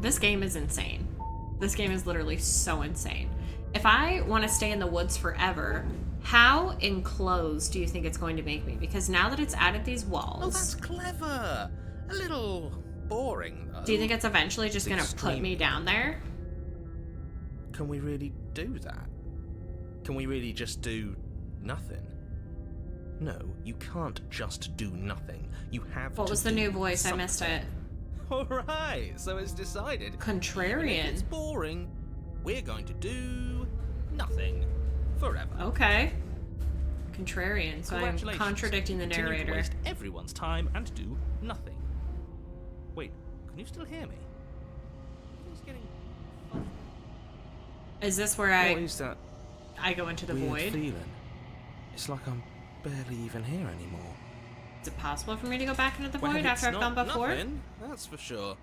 This game is insane. This game is literally so insane. If I want to stay in the woods forever, how enclosed do you think it's going to make me? Because now that it's added these walls... Oh, that's clever. A little boring, though. Do you think it's eventually just going to put me down there? Can we really do that? Can we really just do nothing? No, you can't just do nothing. You have to. What was the new voice? Something. I missed it. Alright, so it's decided. Contrarian. If it's boring, we're going to do nothing forever. Okay. Contrarian, so I'm contradicting the narrator. Continue to waste everyone's time and do nothing. Wait, can you still hear me? Is this where What is that I go into the weird void? feeling? It's like I'm barely even here anymore. Is it possible for me to go back into the Well, void after it's I've gone not before? nothing, that's for sure.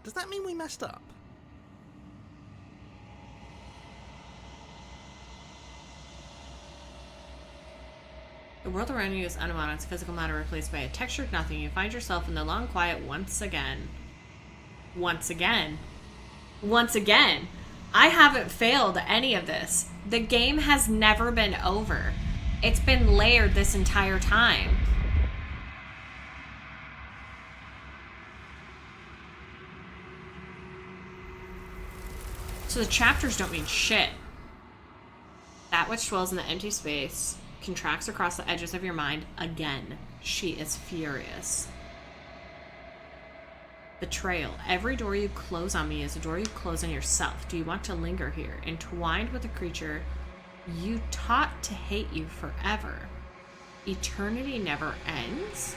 Does that mean we messed up? The world around you is unwound, its physical matter replaced by a textured nothing. You find yourself in the long quiet once again. Once again. Once again. I haven't failed any of this. The game has never been over. It's been layered this entire time. So the chapters don't mean shit. That which dwells in the empty space contracts across the edges of your mind again. She is furious. Betrayal. Every door you close on me is a door you close on yourself. Do you want to linger here, entwined with a creature you taught to hate you forever? Eternity never ends?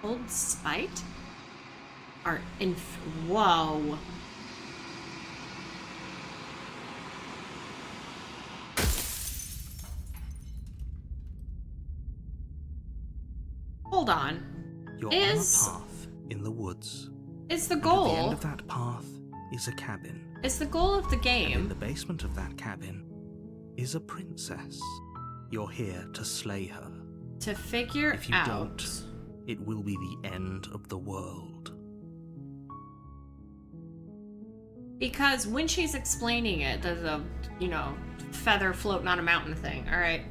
Cold spite? Whoa. Hold on. You're on a path in the woods. Is the And goal? at the end of that path is a cabin. Is the goal of the game? And in the basement of that cabin is a princess. You're here to slay her. To figure if you out. Don't, it will be the end of the world. Because when she's explaining it, the feather floating on a mountain thing, alright?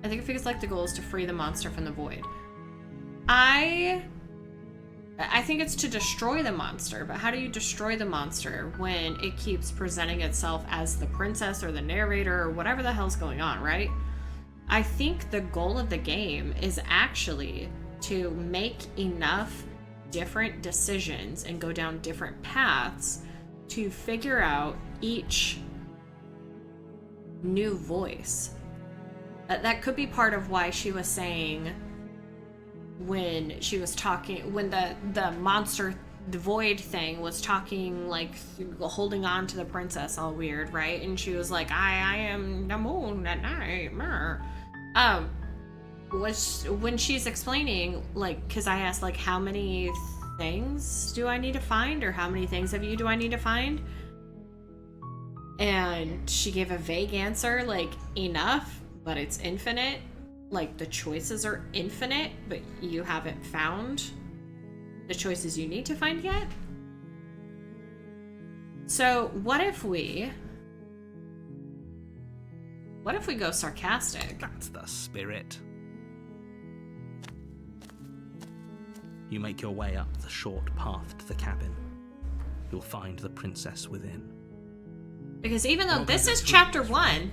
I think it feels like the goal is to free the monster from the void. I think it's to destroy the monster, but how do you destroy the monster when it keeps presenting itself as the princess or the narrator or whatever the hell's going on, right? I think the goal of the game is actually to make enough different decisions and go down different paths to figure out each new voice. That could be part of why she was saying when she was talking, when the monster, the void thing was talking, like holding on to the princess all weird, right? And she was like, I am the moon at night. Was when she's explaining, like, because I asked, like, how many things do I need to find, or how many things of you do I need to find? And she gave a vague answer, like, enough, but it's infinite. Like, the choices are infinite, but you haven't found the choices you need to find yet. So what if we go sarcastic? That's the spirit. You make your way up the short path to the cabin. You'll find the princess within. Because even though this is chapter 1...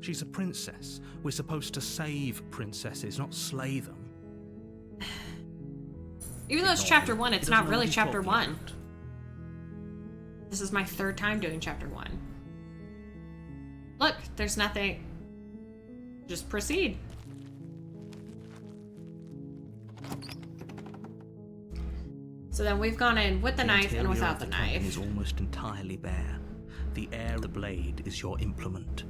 She's a princess. We're supposed to save princesses, not slay them. Even though it's chapter 1, it's not really chapter 1. This is my 3rd time doing chapter 1. Look, there's nothing. Just proceed. So then we've gone in with the knife and without the knife. The is almost entirely bare. The air of the blade is your implement.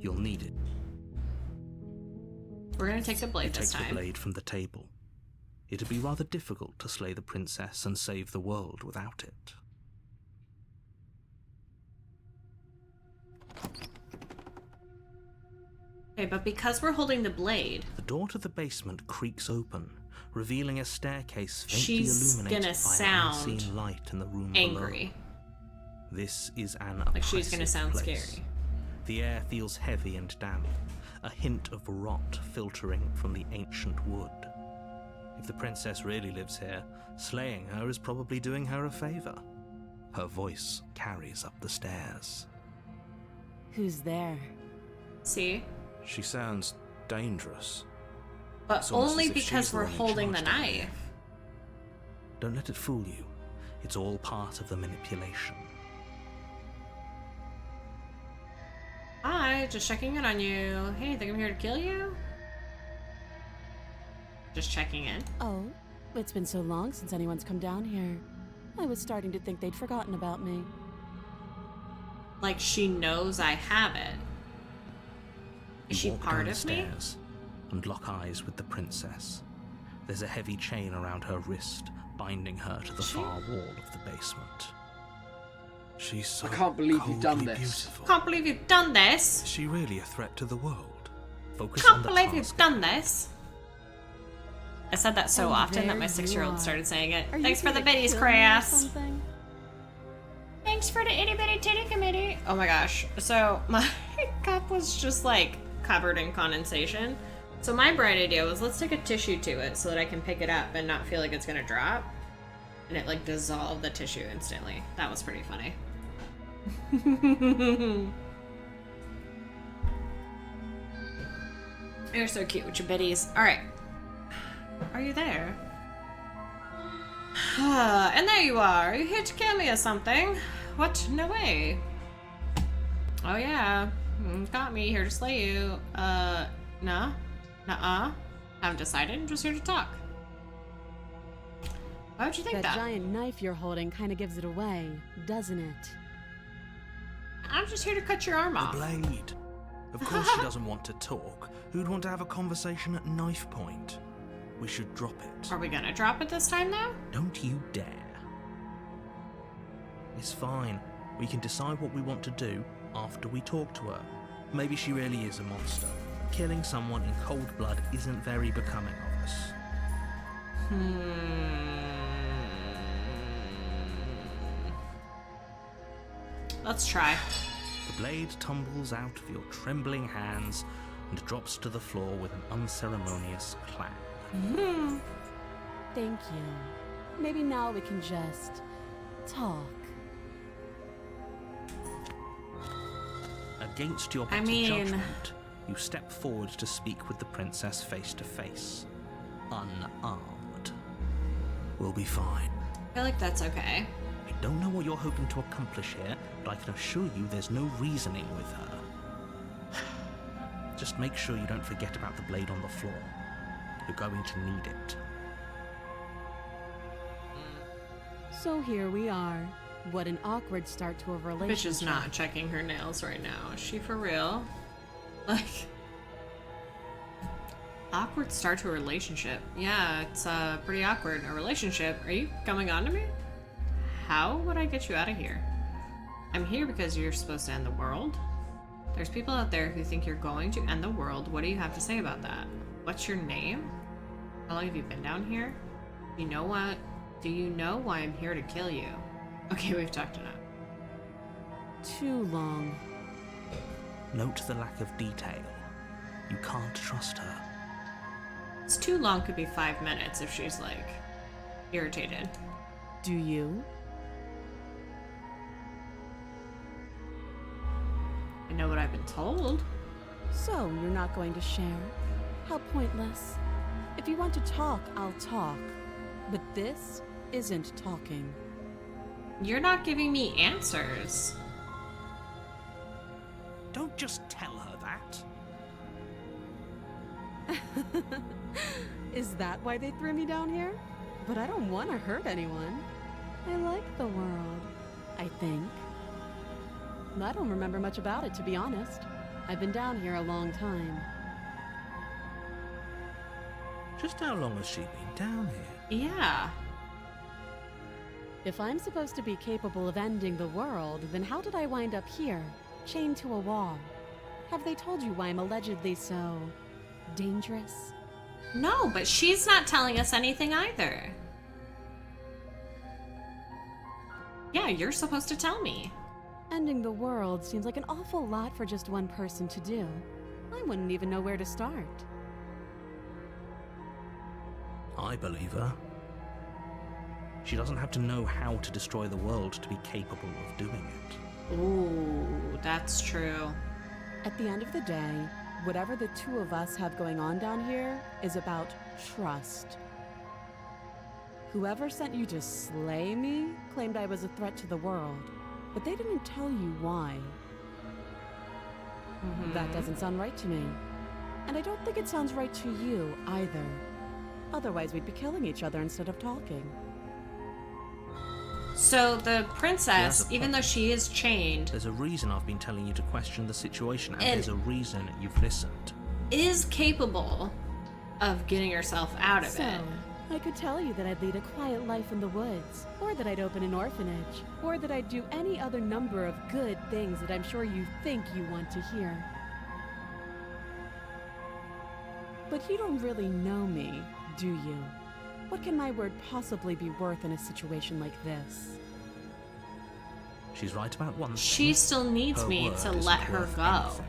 You'll need it. We're gonna take the blade this time. Take the blade from the table. It'd be rather difficult to slay the princess and save the world without it. Okay, but because we're holding the blade... The door to the basement creaks open, revealing a staircase faintly illuminated by an unseen light in the room angry. Below. This is an oppressive like she's gonna sound place. Scary. The air feels heavy and damp, a hint of rot filtering from the ancient wood. If the princess really lives here, slaying her is probably doing her a favor. Her voice carries up the stairs. Who's there? See? She sounds dangerous. But only because we're holding the knife. Don't let it fool you. It's all part of the manipulation. Hi, just checking in on you. Hey, think I'm here to kill you? Just checking in. Oh, it's been so long since anyone's come down here. I was starting to think they'd forgotten about me. Like she knows I have it. Is she part of me? And lock eyes with the princess. There's a heavy chain around her wrist, binding her to the far wall of the basement. She's so I can't believe you've done this. Beautiful. Can't believe you've done this. Is she really a threat to the world? Focus Can't on the believe task. you've done this. I said that so often that my 6-year-old started saying it. Thanks for the biddies, Crass. Thanks for the itty bitty titty committee. Oh my gosh. So my cup was just like covered in condensation. So my bright idea was, let's take a tissue to it so that I can pick it up and not feel like it's gonna drop. And it like dissolved the tissue instantly. That was pretty funny. You're so cute with your biddies. Alright. Are you there? And there you are. Are you here to kill me or something? What? No way. Oh yeah. Got me. Here to slay you. No? Nuh-uh. Haven't decided. I'm just here to talk. Why would you think that? That giant knife you're holding kind of gives it away, doesn't it? I'm just here to cut your arm off. The blade. Of course she doesn't want to talk. Who'd want to have a conversation at knife point? We should drop it. Are we gonna drop it this time, though? Don't you dare. It's fine. We can decide what we want to do after we talk to her. Maybe she really is a monster. Killing someone in cold blood isn't very becoming of us. Let's try. The blade tumbles out of your trembling hands and drops to the floor with an unceremonious clang. Thank you. Maybe now we can just talk. Against your better judgment, you step forward to speak with the princess face to face. Unarmed. We'll be fine. I feel like that's okay. I don't know what you're hoping to accomplish here, but I can assure you there's no reasoning with her. Just make sure you don't forget about the blade on the floor. You're going to need it. So here we are. What an awkward start to a relationship. Bitch is not checking her nails right now. Is she for real? Like, awkward start to a relationship. Yeah, it's pretty awkward. A relationship. Are you coming on to me? How would I get you out of here? I'm here because you're supposed to end the world. There's people out there who think you're going to end the world. What do you have to say about that? What's your name? How long have you been down here? You know what? Do you know why I'm here to kill you? Okay, we've talked enough. Too long. Note the lack of detail. You can't trust her. It's too long could be 5 minutes if she's, like, irritated. Do you? I know what I've been told. So, you're not going to share? How pointless. If you want to talk, I'll talk. But this isn't talking. You're not giving me answers. Don't just tell her that. Is that why they threw me down here? But I don't want to hurt anyone. I like the world, I think. I don't remember much about it, to be honest. I've been down here a long time. Just how long has she been down here? Yeah. If I'm supposed to be capable of ending the world, then how did I wind up here, chained to a wall? Have they told you why I'm allegedly so dangerous? No, but she's not telling us anything either. Yeah, you're supposed to tell me. Ending the world seems like an awful lot for just one person to do. I wouldn't even know where to start. I believe her. She doesn't have to know how to destroy the world to be capable of doing it. Ooh, that's true. At the end of the day, whatever the two of us have going on down here is about trust. Whoever sent you to slay me claimed I was a threat to the world, but they didn't tell you why. That doesn't sound right to me. And I don't think it sounds right to you either. Otherwise, we'd be killing each other instead of talking. So the princess, even though she is chained, there's a reason I've been telling you to question the situation, and there's a reason you've listened. Is capable of getting herself out of it. I could tell you that I'd lead a quiet life in the woods, or that I'd open an orphanage, or that I'd do any other number of good things that I'm sure you think you want to hear. But you don't really know me, do you? What can my word possibly be worth in a situation like this? She's right about one thing. She still needs me to let her go. Anything.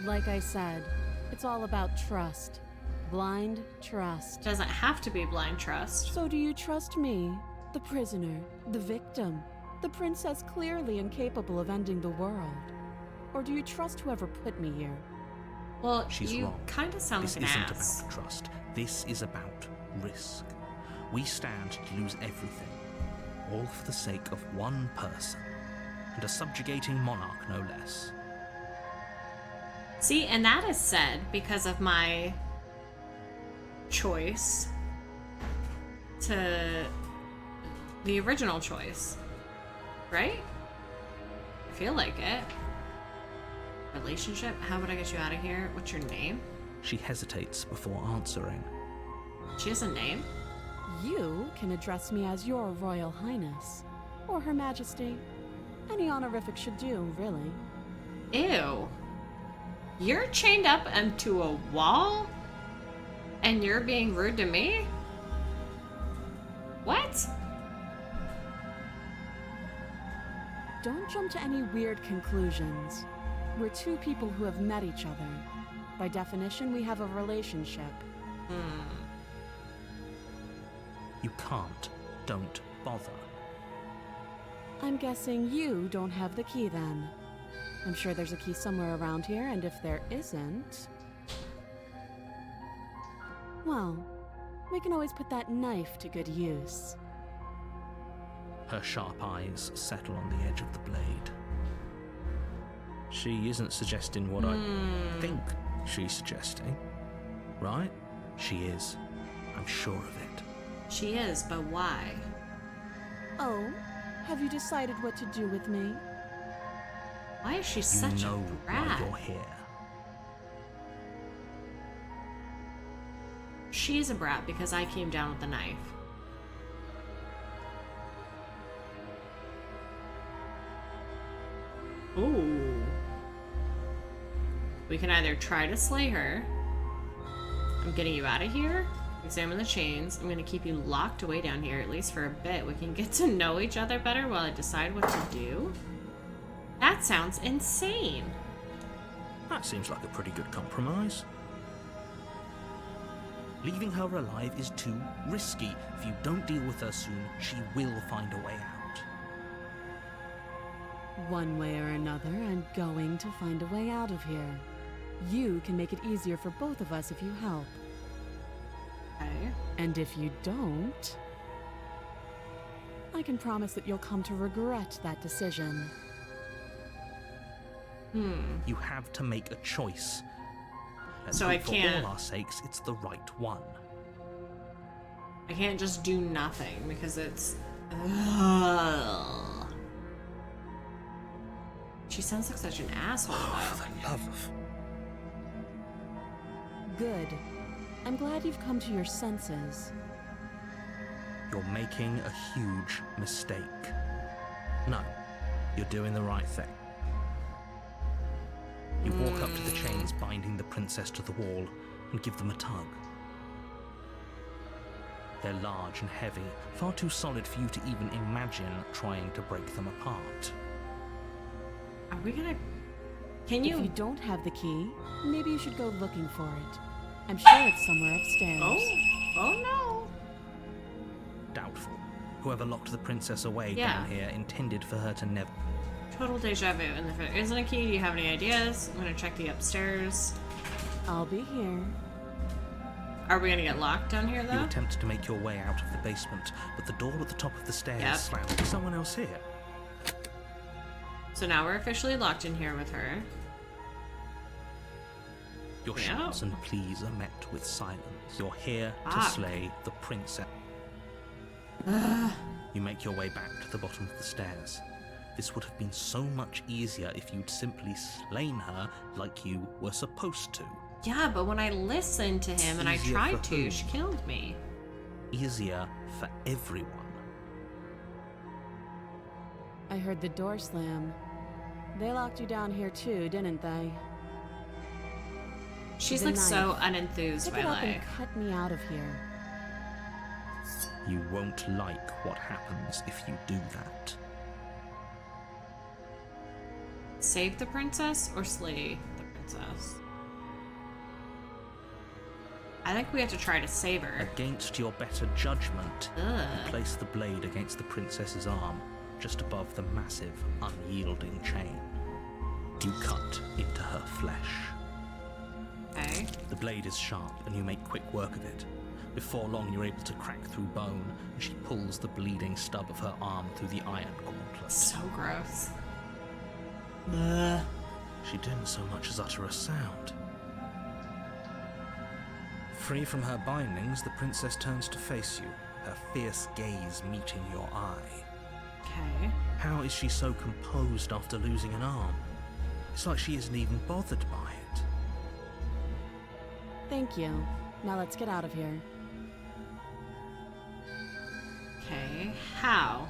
Like I said, it's all about trust. Blind trust. Doesn't have to be blind trust. So do you trust me, the prisoner, the victim, the princess clearly incapable of ending the world? Or do you trust whoever put me here? Well, she's you wrong. Kind of sound This like an isn't ass. about trust. This is about risk. We stand to lose everything, all for the sake of one person, and a subjugating monarch, no less. See, and that is said because of my choice to the original choice, right? I feel like it. Relationship? How would I get you out of here? What's your name? She hesitates before answering. She has a name? You can address me as Your Royal Highness, or Her Majesty. Any honorific should do, really. Ew. You're chained up into a wall? And you're being rude to me? What? Don't jump to any weird conclusions. We're two people who have met each other. By definition, we have a relationship. You can't. Don't bother. I'm guessing you don't have the key then. I'm sure there's a key somewhere around here, and if there isn't... well, we can always put that knife to good use. Her sharp eyes settle on the edge of the blade. She isn't suggesting what I think she's suggesting, right? She is. I'm sure of it. She is, but why? Oh, have you decided what to do with me? Why is she such a brat? Why you're here. She's a brat because I came down with the knife. Ooh. We can either try to slay her. I'm getting you out of here. Examine the chains. I'm gonna keep you locked away down here, at least for a bit. We can get to know each other better while I decide what to do. That sounds insane. That seems like a pretty good compromise. Leaving her alive is too risky. If you don't deal with her soon, she will find a way out. One way or another, I'm going to find a way out of here. You can make it easier for both of us if you help. Okay. And if you don't, I can promise that you'll come to regret that decision. You have to make a choice. Let's So hope I can't- For all our sakes, it's the right one. I can't just do nothing because it's... Ugh. She sounds like such an asshole, though. For the love of... Good. I'm glad you've come to your senses. You're making a huge mistake. No, you're doing the right thing. You walk up to the chains binding the princess to the wall and give them a tug. They're large and heavy, far too solid for you to even imagine trying to break them apart. Are we gonna... Can If you... you don't have the key, maybe you should go looking for it. I'm sure it's somewhere upstairs. Oh no. Doubtful. Whoever locked the princess away Yeah. down here intended for her to never... Total deja vu. And if there isn't a key, do you have any ideas? I'm gonna check the upstairs. I'll be here. Are we gonna get locked down here, You though? attempt to make your way out of the basement, but the door at the top of the stairs Yep. slams. Is someone else here? So now we're officially locked in here with her. Your Yeah. shouts and pleas are met with silence. You're here to Fuck. slay the princess. You make your way back to the bottom of the stairs. This would have been so much easier if you'd simply slain her like you were supposed to. Yeah, but when I listened to him and I Easier tried for to, whom? she killed me. Easier for everyone. I heard the door slam. They locked you down here too, didn't they? She's The like so knife. unenthused Pick by it up and life. cut me out of here. You won't like what happens if you do that. Save the princess or slay the princess? I think we have to try to save her. Against your better judgment, Ugh. you place the blade against the princess's arm, just above the massive, unyielding chain. You cut into her flesh. Okay. The blade is sharp, and you make quick work of it. Before long, you're able to crack through bone, and she pulls the bleeding stub of her arm through the iron gauntlet. So gross. She didn't so much as utter a sound. Free from her bindings, the princess turns to face you, her fierce gaze meeting your eye. Okay. How is she so composed after losing an arm? It's like she isn't even bothered by it. Thank you. Now let's get out of here. Okay. How?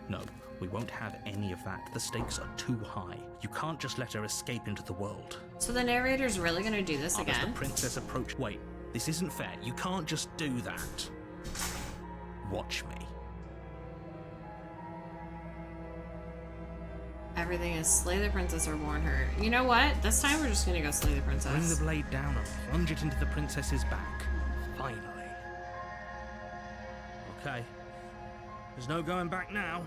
No, we won't have any of that. The stakes are too high. You can't just let her escape into the world. So the narrator's really gonna do this As the again? princess approached... Wait, this isn't fair. You can't just do that. Watch me. Everything is slay the princess or warn her. You know what? This time we're just gonna go slay the princess. Bring the blade down and plunge it into the princess's back. Finally. Okay. There's no going back now.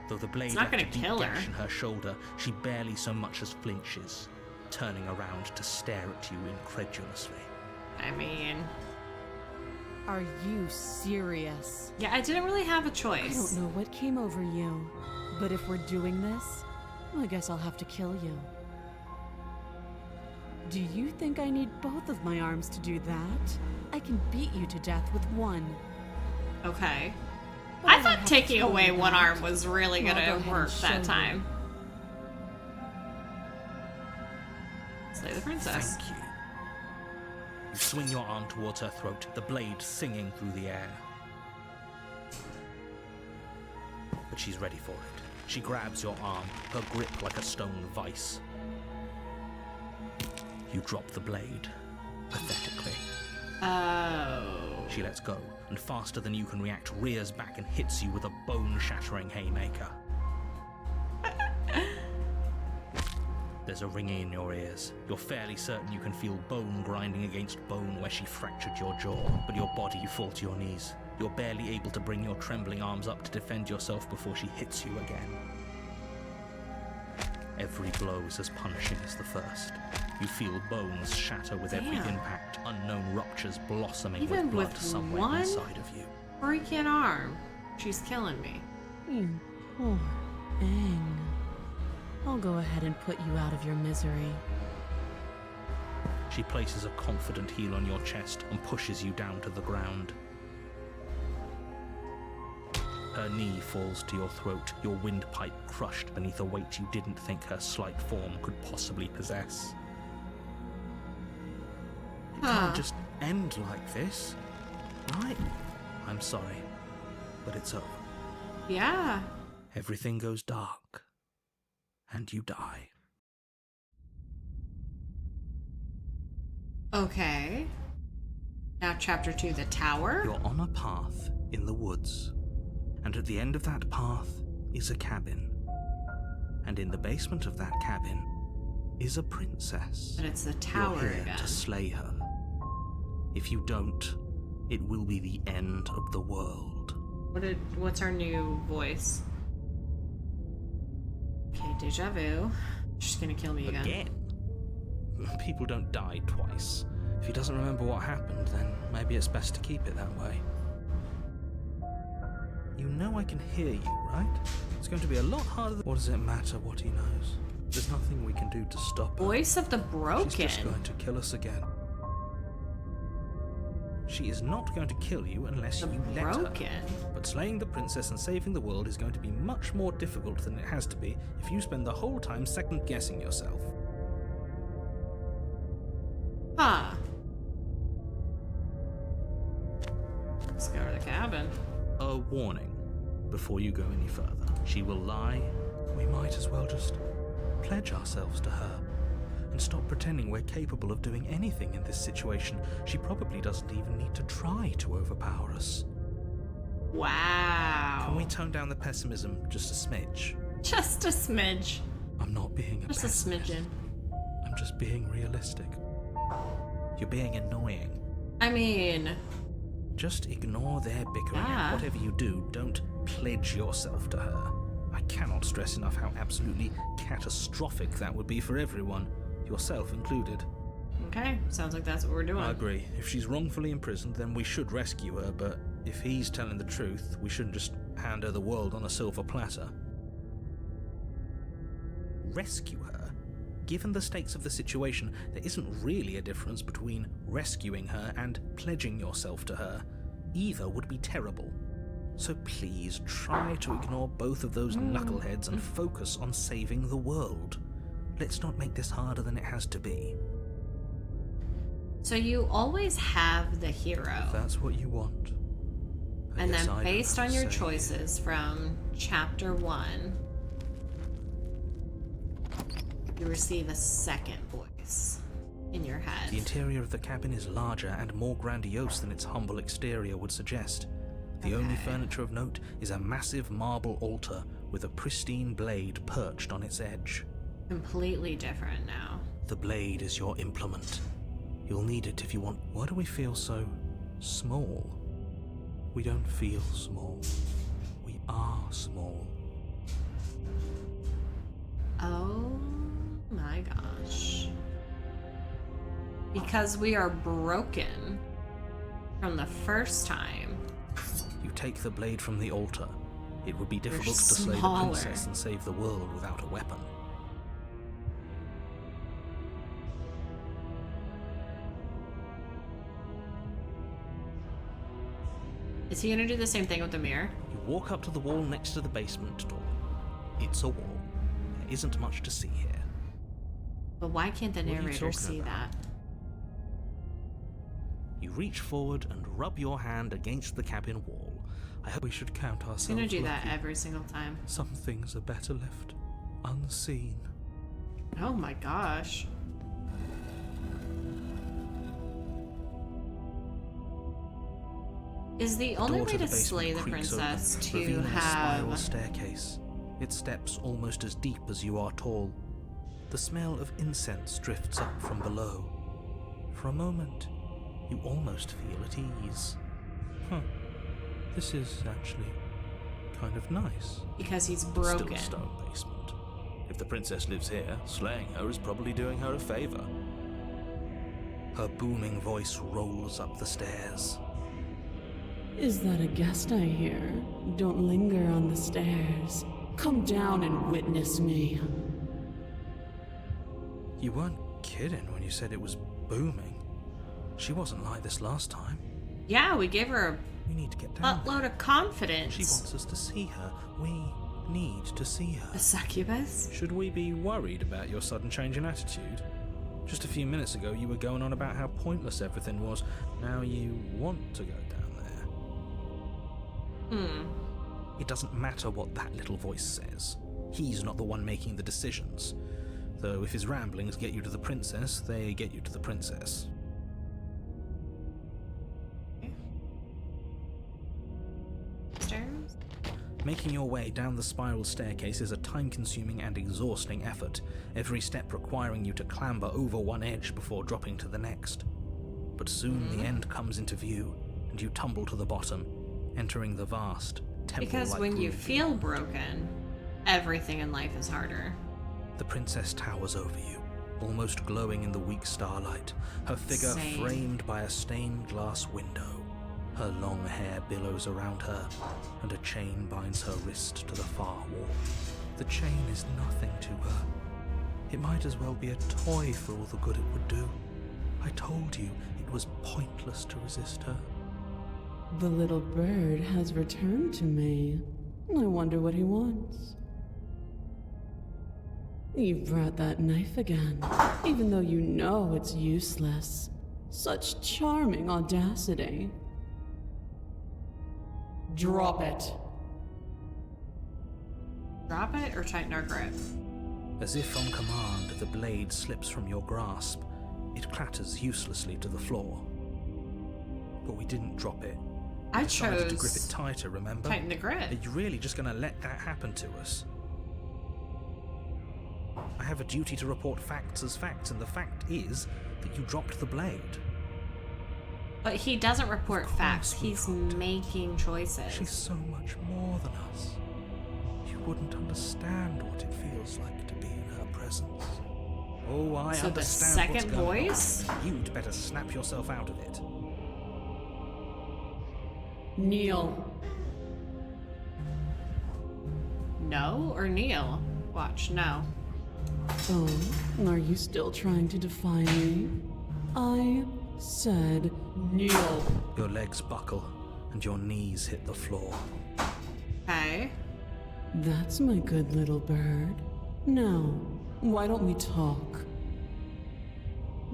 Though the blade not gonna left a deep kill her. gash in her shoulder, she barely so much as flinches, turning around to stare at you incredulously. I mean... Are you serious? Yeah, I didn't really have a I choice. don't know what came over you, but if we're doing this, I guess I'll have to kill you. Do you think I need both of my arms to do that? I can beat you to death with one. Okay. But I don't thought have taking to tell away you one that. arm was really Well, I'll gonna go ahead work and that show you. time. Slay the princess. Thank you. You swing your arm towards her throat, the blade singing through the air. But she's ready for it. She grabs your arm, her grip like a stone vice. You drop the blade, pathetically. Oh. She lets go, and faster than you can react, rears back and hits you with a bone-shattering haymaker. There's a ringing in your ears. You're fairly certain you can feel bone grinding against bone where she fractured your jaw, but your body falls to your knees. You're barely able to bring your trembling arms up to defend yourself before she hits you again. Every blow is as punishing as the first. You feel bones shatter with every Damn. impact, unknown ruptures blossoming Even with blood with somewhere one inside of you. freaking arm. She's killing me. You poor thing. I'll go ahead and put you out of your misery. She places a confident heel on your chest and pushes you down to the ground. Her knee falls to your throat, your windpipe crushed beneath a weight you didn't think her slight form could possibly possess. It can't just end like this, right? I'm sorry, but it's over. Yeah. Everything goes dark, and you die. Okay. Now chapter 2, the tower? You're on a path in the woods, and at the end of that path is a cabin. And in the basement of that cabin is a princess. But it's the tower You're here again. to slay her. If you don't, it will be the end of the world. What's our new voice? Okay, deja vu. She's gonna kill me again. People don't die twice. If he doesn't remember what happened, then maybe it's best to keep it that way. You know I can hear you, right? It's going to be a lot harder than... What does it matter what he knows? There's nothing we can do to stop her. Voice of the broken. She's just going to kill us again. She is not going to kill you unless you let her. But slaying the princess and saving the world is going to be much more difficult than it has to be if you spend the whole time second-guessing yourself. Huh. Let's go to the cabin. A warning before you go any further. She will lie. We might as well just pledge ourselves to her and stop pretending we're capable of doing anything in this situation. She probably doesn't even need to try to overpower us. Wow. Can we tone down the pessimism just a smidge? Just a smidge. I'm not being a Just pessimist. a smidgen. I'm just being realistic. You're being annoying. I mean... Just ignore their bickering, Ah. and whatever you do, don't pledge yourself to her. I cannot stress enough how absolutely catastrophic that would be for everyone, yourself included. Okay, sounds like that's what we're doing. I agree. If she's wrongfully imprisoned, then we should rescue her, but if he's telling the truth, we shouldn't just hand her the world on a silver platter. Rescue her? Given the stakes of the situation, there isn't really a difference between rescuing her and pledging yourself to her. Either would be terrible. So please try to ignore both of those knuckleheads and focus on saving the world. Let's not make this harder than it has to be. So you always have the hero. If that's what you want. And then based on your choices from chapter 1, you receive a second voice in your head. The interior of the cabin is larger and more grandiose than its humble exterior would suggest. The only furniture of note is a massive marble altar with a pristine blade perched on its edge. Completely different now. The blade is your implement. You'll need it if you want. Why do we feel so small? We don't feel small. We are small. Oh my gosh. Because we are broken from the first time. You take the blade from the altar. It would be difficult to slay the princess and save the world without a weapon. Is he gonna do the same thing with the mirror? You walk up to the wall next to the basement door. It's a wall. There isn't much to see here. But why can't the narrator see that? You reach forward and rub your hand against the cabin wall. I hope we should count ourselves I'm gonna do lucky. that every single time. Some things are better left unseen. Oh my gosh. Is the only way to slay the princess to have a spiral staircase? Its steps almost as deep as you are tall. The smell of incense drifts up from below. For a moment, you almost feel at ease. This is actually kind of nice. Because he's broken. Still a stone basement. If the princess lives here, slaying her is probably doing her a favor. Her booming voice rolls up the stairs. Is that a guest I hear? Don't linger on the stairs. Come down and witness me. You weren't kidding when you said it was booming. She wasn't like this last time. Yeah, we gave her We need to get a down buttload of confidence. She wants us to see her. We need to see her. A succubus? Should we be worried about your sudden change in attitude? Just a few minutes ago you were going on about how pointless everything was. Now you want to go down there. It doesn't matter what that little voice says. He's not the one making the decisions. Though if his ramblings get you to the princess, they get you to the princess. Stairs? Making your way down the spiral staircase is a time-consuming and exhausting effort, every step requiring you to clamber over one edge before dropping to the next. But soon the end comes into view, and you tumble to the bottom, entering the vast, temple-like Because when you room feel beyond. broken, everything in life is harder. The princess towers over you, almost glowing in the weak starlight, her figure framed by a stained glass window. Her long hair billows around her, and a chain binds her wrist to the far wall. The chain is nothing to her. It might as well be a toy for all the good it would do. I told you it was pointless to resist her. The little bird has returned to me. I wonder what he wants. You brought that knife again, even though you know it's useless. Such charming audacity. Drop it. Drop it or tighten our grip? As if on command, the blade slips from your grasp. It clatters uselessly to the floor. But we didn't drop it. I decided chose to grip it tighter, remember? tighten the grip. Are you really just going to let that happen to us? I have a duty to report facts as facts, and the fact is that you dropped the blade. But he doesn't report facts. He's making choices. She's so much more than us. You wouldn't understand what it feels like to be in her presence. Oh, I So understand the second what's going voice? on. You'd better snap yourself out of it. Kneel. No or kneel? Watch, no. Oh, are you still trying to defy me? I said kneel. Your legs buckle. and your knees hit the floor. Okay. That's my good little bird. Now, why don't we talk?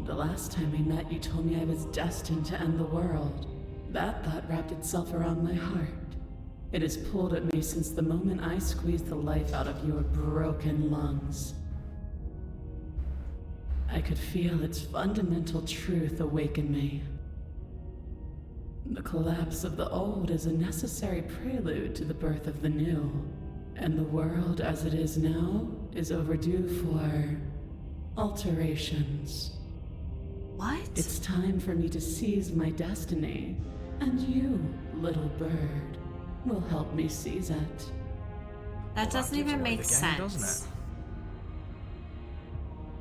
The last time we met, you told me I was destined to end the world. That thought wrapped itself around my heart. It has pulled at me since the moment I squeezed the life out of your broken lungs. I could feel its fundamental truth awaken me. The collapse of the old is a necessary prelude to the birth of the new, and the world as it is now is overdue for alterations. What? It's time for me to seize my destiny, and you, little bird, will help me seize it. That doesn't even make sense. Doesn't it?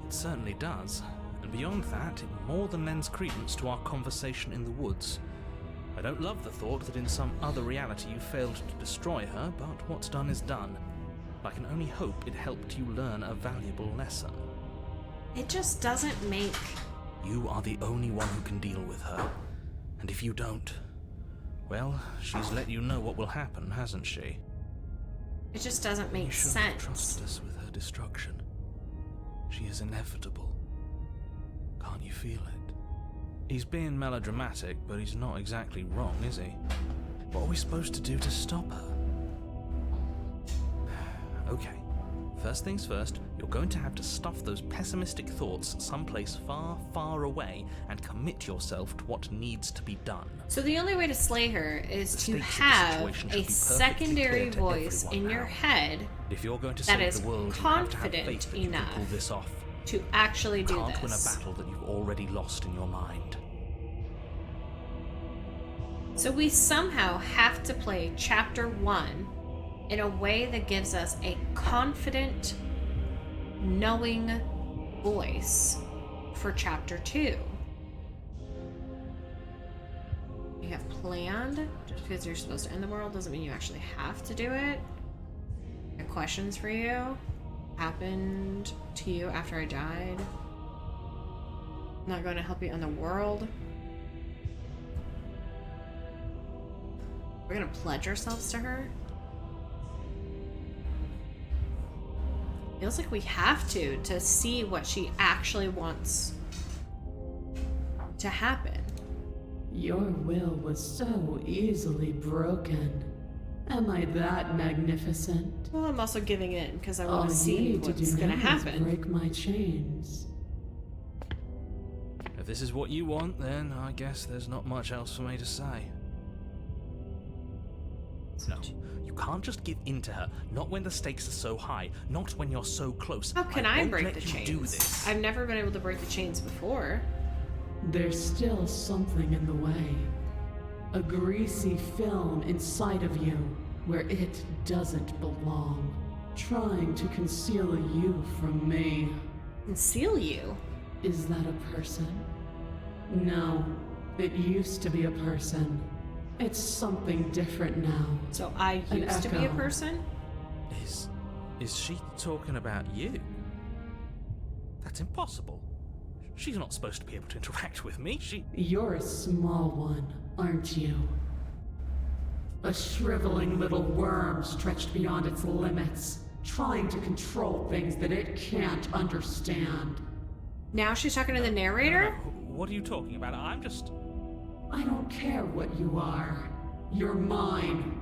It certainly does. And beyond that, it more than lends credence to our conversation in the woods. I don't love the thought that in some other reality you failed to destroy her, but what's done is done. I can only hope it helped you learn a valuable lesson. It just doesn't make... You are the only one who can deal with her. And if you don't, well, she's let you know what will happen, hasn't she? It just doesn't make You shouldn't sense. trust us with her destruction. She is inevitable. Can't you feel it? He's being melodramatic, but he's not exactly wrong, is he? What are we supposed to do to stop her? Okay. First things first, you're going to have to stuff those pessimistic thoughts someplace far, far away and commit yourself to what needs to be done. So the only way to slay her is The to stakes of the have situation should a be perfectly secondary clear to voice everyone in your now. head If you're going to that save is the world, you have to have confident faith that you can enough pull this off. to actually You do can't win a this. battle that you've already lost in your mind. So we somehow have to play chapter 1 in a way that gives us a confident, knowing voice for chapter 2. You have planned. Just because you're supposed to end the world doesn't mean you actually have to do it. I have questions for you. Happened to you after I died. Not going to help you end the world. We're gonna pledge ourselves to her? Feels like we have to see what she actually wants to happen. Your will was so easily broken. Am I that magnificent? Well, I'm also giving in because I All want to you see need to what's do gonna now is happen. break my chains. If this is what you want, then I guess there's not much else for me to say. No, you can't just give in to her. Not when the stakes are so high. Not when you're so close. How can I won't break let the you chains? do this. I've never been able to break the chains before. There's still something in the way. A greasy film inside of you where it doesn't belong. Trying to conceal you from me. Conceal you? Is that a person? No, it used to be a person. It's something different now. So I An used to be a echo. person? Is she talking about you? That's impossible. She's not supposed to be able to interact with me. You're a small one, aren't you? A shriveling little worm stretched beyond its limits, trying to control things that it can't understand. Now she's talking to the narrator? What are you talking about? I'm just... I don't care what you are. You're mine.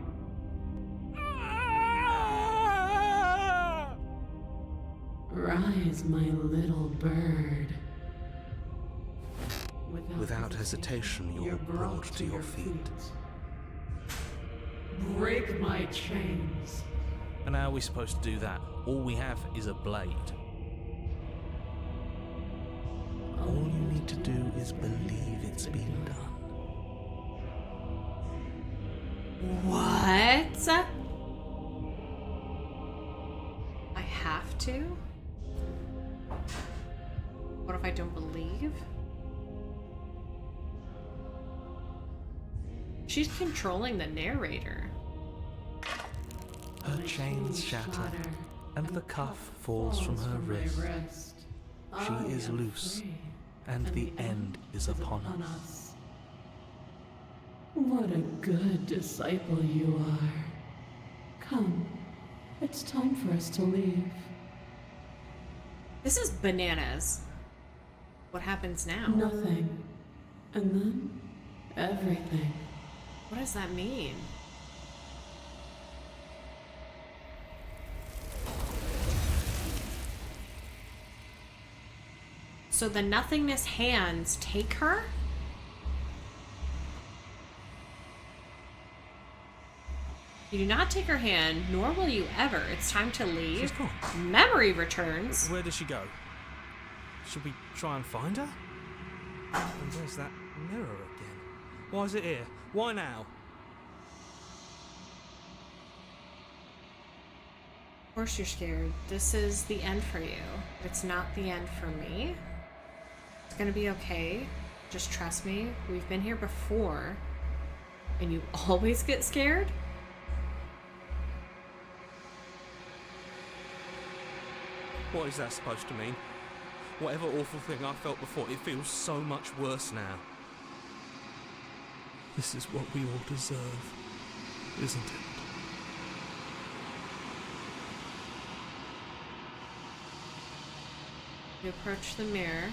Rise, my little bird. Without hesitation, you're brought to your feet. Break my chains. And how are we supposed to do that? All we have is a blade. All you need to do is believe it's been done. What? I have to? What if I don't believe? She's controlling the narrator. Her chains shatter, and the cuff falls from her wrist. She is loose, and the end is upon us. What a good disciple you are. Come, it's time for us to leave. This is bananas. What happens now? Nothing. And then, everything. What does that mean? So the nothingness hands take her? You do not take her hand, nor will you ever. It's time to leave. She's gone. Memory returns. Where does she go? Should we try and find her? And there's that mirror again. Why is it here? Why now? Of course you're scared. This is the end for you. It's not the end for me. It's gonna be okay. Just trust me. We've been here before. And you always get scared? What is that supposed to mean? Whatever awful thing I felt before, it feels so much worse now. This is what we all deserve, isn't it? You approach the mirror.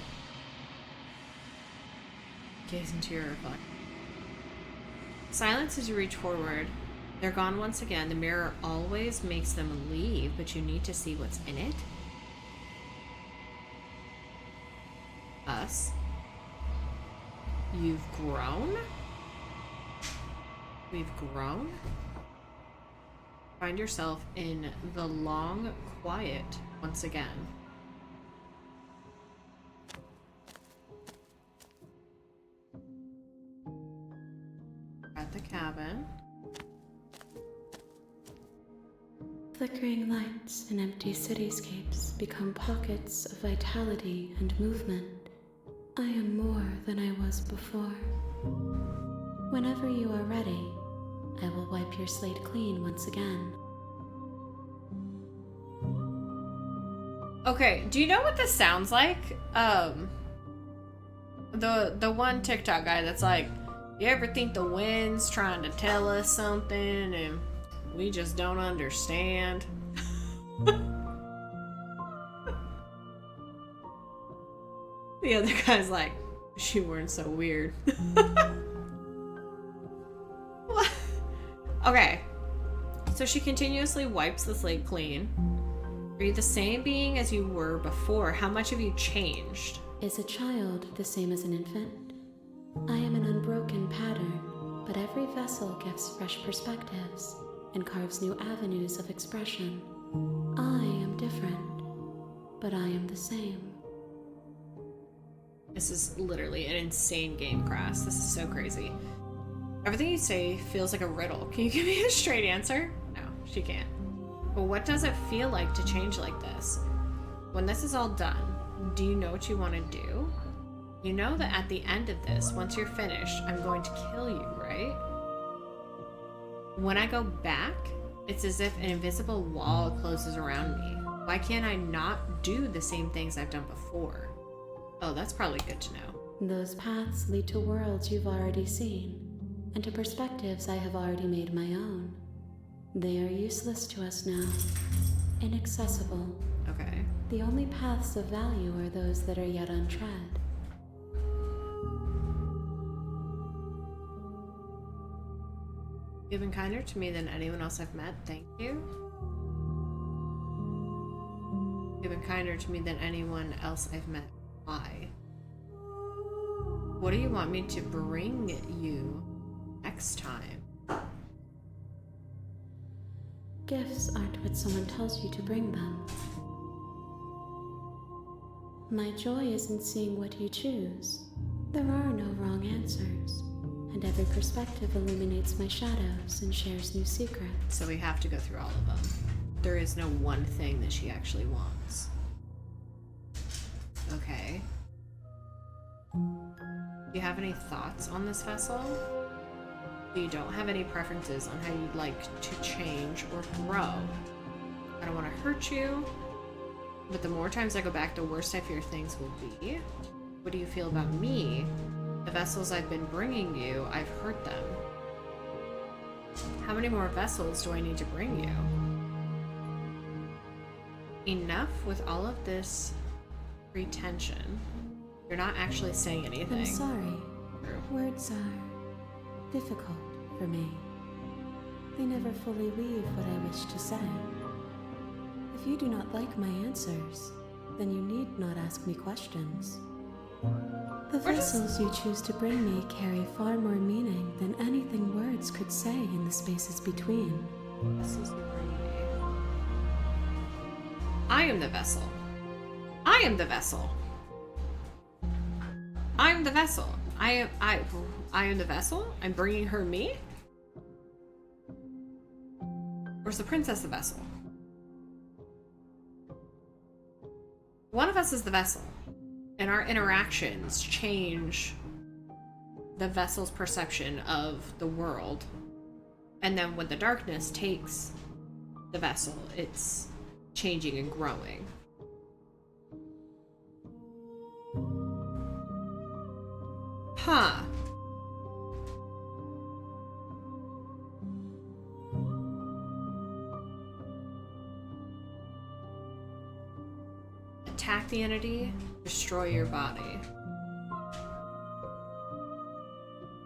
Gaze into your reflection. Silence as you reach forward. They're gone once again. The mirror always makes them leave, but you need to see what's in it. Us. You've grown? We've grown? Find yourself in the long quiet once again. At the cabin. Flickering lights and empty cityscapes become pockets of vitality and movement. I am more than I was before. Whenever you are ready, I will wipe your slate clean once again. Okay, do you know what this sounds like? The one TikTok guy that's like, you ever think the wind's trying to tell us something and we just don't understand? The other guy's like, she weren't so weird. What? Okay, so she continuously wipes the slate clean. Are you the same being as you were before? How much have you changed? Is a child the same as an infant? I am an unbroken pattern, but every vessel gives fresh perspectives and carves new avenues of expression. I am different, but I am the same. This is literally an insane game, Crass. This is so crazy. Everything you say feels like a riddle. Can you give me a straight answer? No, she can't. But what does it feel like to change like this? When this is all done, do you know what you want to do? You know that at the end of this, once you're finished, I'm going to kill you, right? When I go back, it's as if an invisible wall closes around me. Why can't I not do the same things I've done before? Oh, that's probably good to know. Those paths lead to worlds you've already seen, and to perspectives I have already made my own. They are useless to us now. Inaccessible. Okay. The only paths of value are those that are yet untread. You've been kinder to me than anyone else I've met. Thank you. You've been kinder to me than anyone else I've met. Why? What do you want me to bring you next time? Gifts aren't what someone tells you to bring them. My joy is in seeing what you choose. There are no wrong answers, and every perspective illuminates my shadows and shares new secrets. So we have to go through all of them. There is no one thing that she actually wants. Okay. Do you have any thoughts on this vessel? You don't have any preferences on how you'd like to change or grow. I don't want to hurt you, but the more times I go back, the worse I fear things will be. What do you feel about me? The vessels I've been bringing you, I've hurt them. How many more vessels do I need to bring you? Enough with all of this pretension. You're not actually saying anything. I'm sorry. Words are difficult for me. They never fully weave what I wish to say. If you do not like my answers, then you need not ask me questions. The vessels you choose to bring me carry far more meaning than anything words could say in the spaces between. Vessels you bring me. I am the vessel. I am the vessel. I am the vessel. I am the vessel? I'm bringing her me? Or is the princess the vessel? One of us is the vessel, and our interactions change the vessel's perception of the world. And then when the darkness takes the vessel, it's changing and growing. Huh. Attack the entity, destroy your body.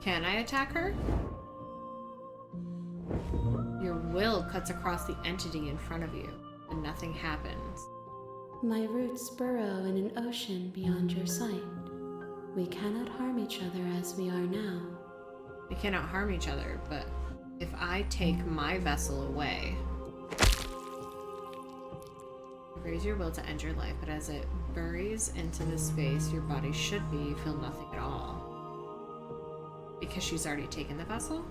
Can I attack her? Your will cuts across the entity in front of you, and nothing happens. My roots burrow in an ocean beyond your sight. We cannot harm each other as we are now. We cannot harm each other, but if I take my vessel away, raise your will to end your life, but as it buries into the space your body should be, you feel nothing at all. Because she's already taken the vessel?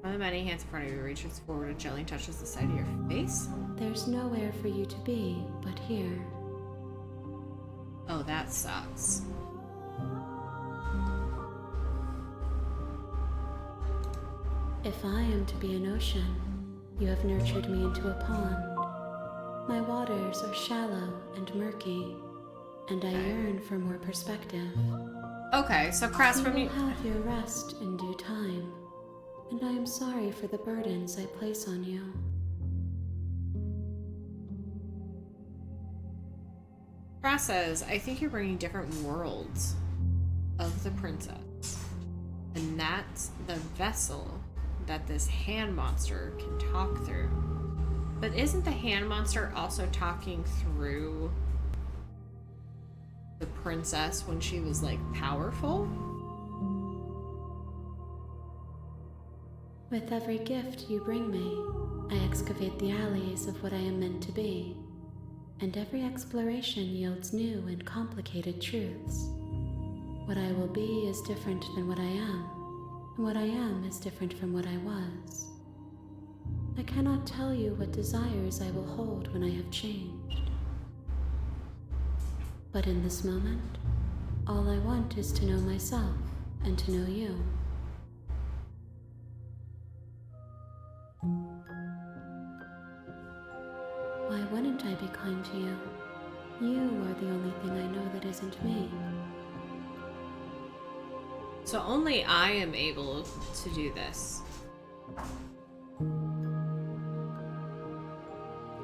One of the many hands in front of you reaches forward and gently touches the side of your face. There's nowhere for you to be but here. Oh, that sucks. If I am to be an ocean, you have nurtured me into a pond. My waters are shallow and murky, and I yearn for more perspective. Okay, so Crass from you. You will have your rest in due time, and I am sorry for the burdens I place on you. Crass says, I think you're bringing different worlds of the princess, and that's the vessel that this hand monster can talk through. But isn't the hand monster also talking through the princess when she was like powerful? With every gift you bring me, I excavate the alleys of what I am meant to be, and every exploration yields new and complicated truths. What I will be is different than what I am, and what I am is different from what I was. I cannot tell you what desires I will hold when I have changed. But in this moment, all I want is to know myself and to know you. Why wouldn't I be kind to you? You are the only thing I know that isn't me. So only I am able to do this.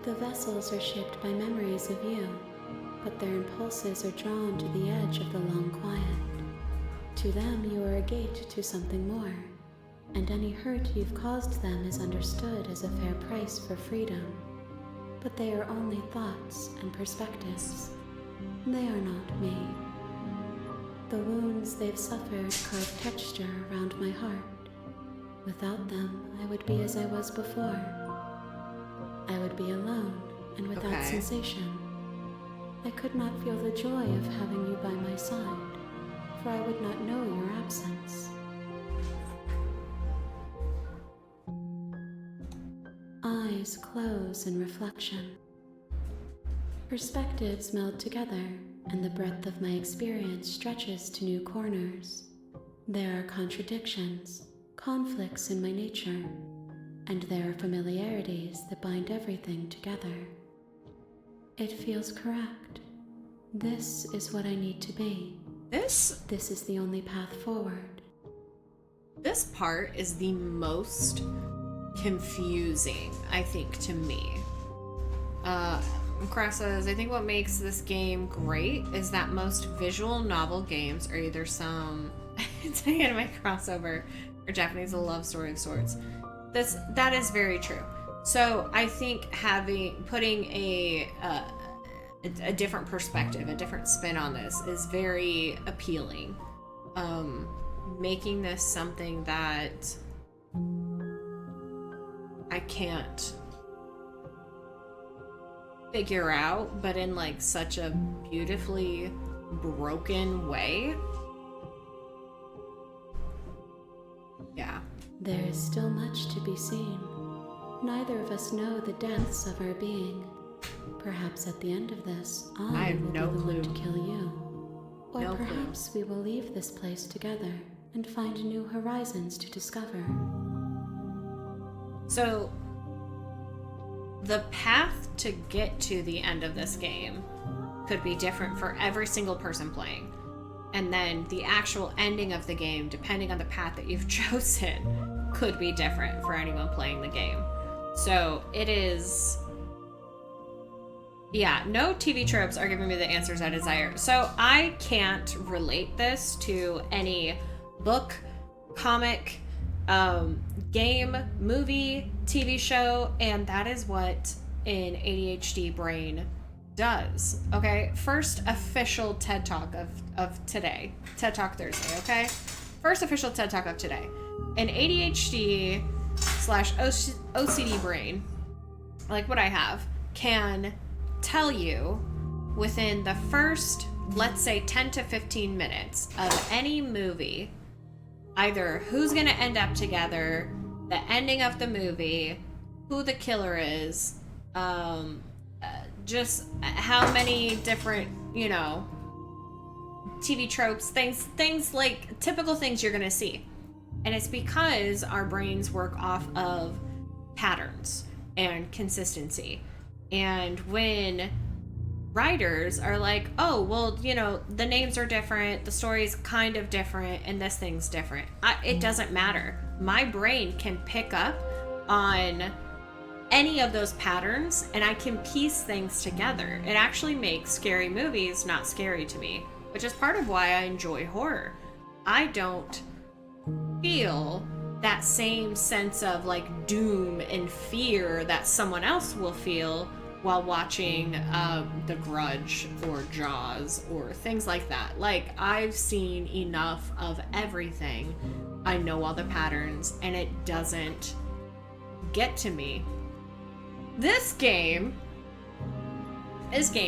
The vessels are shaped by memories of you, but their impulses are drawn to the edge of the long quiet. To them, you are a gate to something more, and any hurt you've caused them is understood as a fair price for freedom. But they are only thoughts and perspectives. They are not me. The wounds they've suffered carve texture around my heart. Without them, I would be as I was before. I would be alone and without sensation. I could not feel the joy of having you by my side, for I would not know your absence. Eyes close in reflection. Perspectives meld together, and the breadth of my experience stretches to new corners. There are contradictions, conflicts in my nature, and there are familiarities that bind everything together. It feels correct. This is what I need to be, This is the only path forward. This part is the most confusing, I think, to me. Cross says, I think what makes this game great is that most visual novel games are either some it's an anime crossover or Japanese love story of sorts. That is very true. So I think putting a different perspective, a different spin on this is very appealing. Making this something that I can't figure out, but in like such a beautifully broken way. Yeah. There is still much to be seen. Neither of us know the depths of our being. Perhaps at the end of this, I have will no be the one clue. to kill you. Or No clue. perhaps we will leave this place together and find new horizons to discover. So, the path to get to the end of this game could be different for every single person playing. And then the actual ending of the game, depending on the path that you've chosen, could be different for anyone playing the game. So, it is... Yeah, no TV tropes are giving me the answers I desire. So, I can't relate this to any book, comic, game, movie, TV show, and that is what an ADHD brain does. Okay, first official TED Talk of today. TED Talk Thursday, okay? First official TED Talk of today. An ADHD / OCD brain, like what I have, can tell you within the first, let's say 10 to 15 minutes of any movie, either who's going to end up together, the ending of the movie, who the killer is, just how many different, TV tropes, things like typical things you're going to see. And it's because our brains work off of patterns and consistency. And when writers are like, oh, well, the names are different, the story's kind of different, and this thing's different. It doesn't matter. My brain can pick up on any of those patterns, and I can piece things together. It actually makes scary movies not scary to me, which is part of why I enjoy horror. I don't feel that same sense of like doom and fear that someone else will feel while watching The Grudge or Jaws or things like that. Like, I've seen enough of everything. I know all the patterns, and it doesn't get to me. This game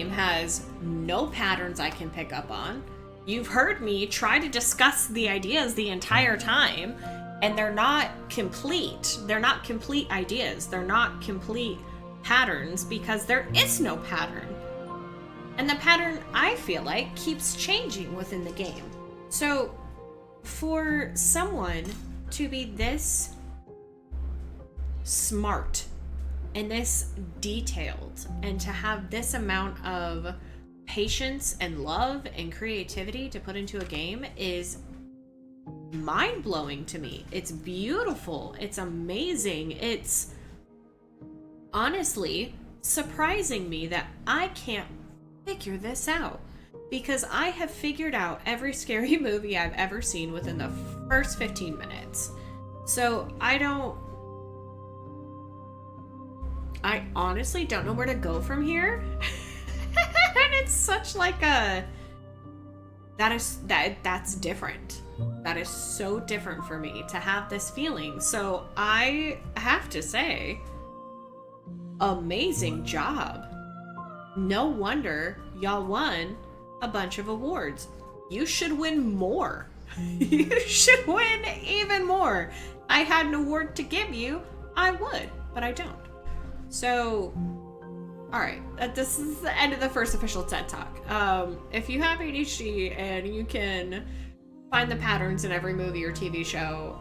has no patterns I can pick up on. You've heard me try to discuss the ideas the entire time, and they're not complete. They're not complete ideas. They're not complete patterns because there is no pattern. And the pattern, I feel like, keeps changing within the game. So for someone to be this smart and this detailed and to have this amount of patience and love and creativity to put into a game is mind-blowing to me. It's beautiful. It's amazing. It's honestly surprising me that I can't figure this out, because I have figured out every scary movie I've ever seen within the first 15 minutes. So I honestly don't know where to go from here. And it's such like that's different. That is so different for me to have this feeling. So I have to say, amazing job. No wonder y'all won a bunch of awards. You should win more. You should win even more. I had an award to give you, I would, but I don't. So, alright, this is the end of the first official TED Talk. If you have ADHD and you can find the patterns in every movie or TV show,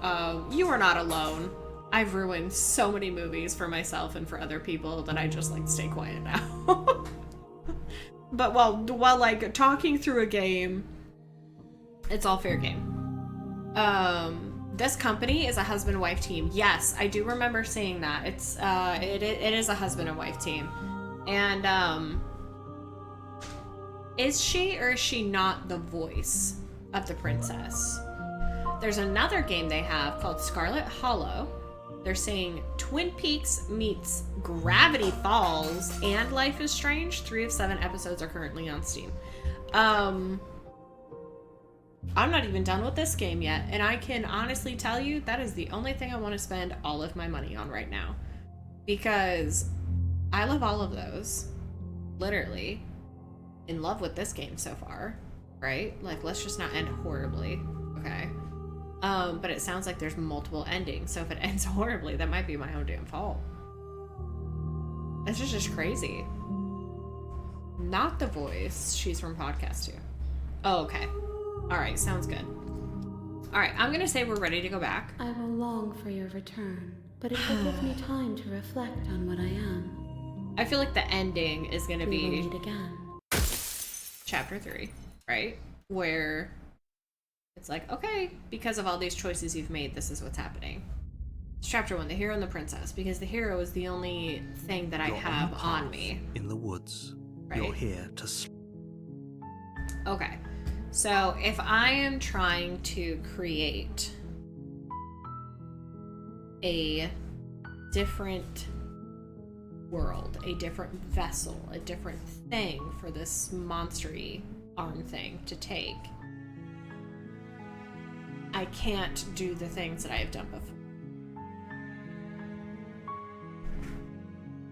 you are not alone. I've ruined so many movies for myself and for other people that I just like stay quiet now. But while like talking through a game It's all fair game. This company is a husband and wife team. Yes, I do remember seeing that. It is a husband and wife team. And is she or is she not the voice of the princess? There's another game they have called Scarlet Hollow. They're saying Twin Peaks meets Gravity Falls and Life is Strange. 3 of 7 episodes are currently on Steam. I'm not even done with this game yet, and I can honestly tell you that is the only thing I want to spend all of my money on right now. Because I love all of those. Literally. In love with this game so far. Right? Like, let's just not end horribly. Okay. But it sounds like there's multiple endings, so if it ends horribly, that might be my own damn fault. It's just crazy. Not the voice. She's from Podcast 2. Oh, okay. Alright, sounds good. Alright, I'm gonna say we're ready to go back. I will long for your return, but it will give me time to reflect on what I am. I feel like the ending is gonna We will be meet again. Chapter 3, right? Where it's like, okay, because of all these choices you've made, this is what's happening. It's Chapter 1, the hero and the princess, because the hero is the only thing that I have on me. In the woods. Right? You're here to Okay. So if I am trying to create a different world, a different vessel, a different thing for this monstery arm thing to take, I can't do the things that I have done before.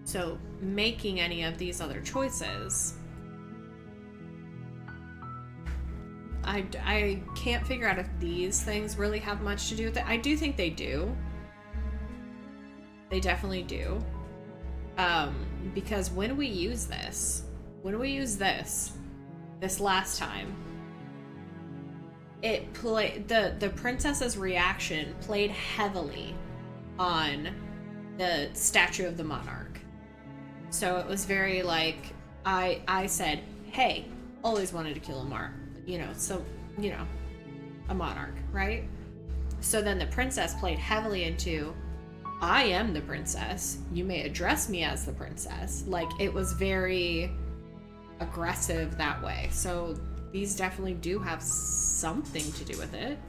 So making any of these other choices, I can't figure out if these things really have much to do with it. I do think they do. They definitely do. Because when we use this last time, it played, the princess's reaction played heavily on the statue of the monarch. So it was very like, I said, hey, always wanted to kill a monarch, right? So then the princess played heavily into, I am the princess. You may address me as the princess. Like, it was very aggressive that way. So these definitely do have something to do with it.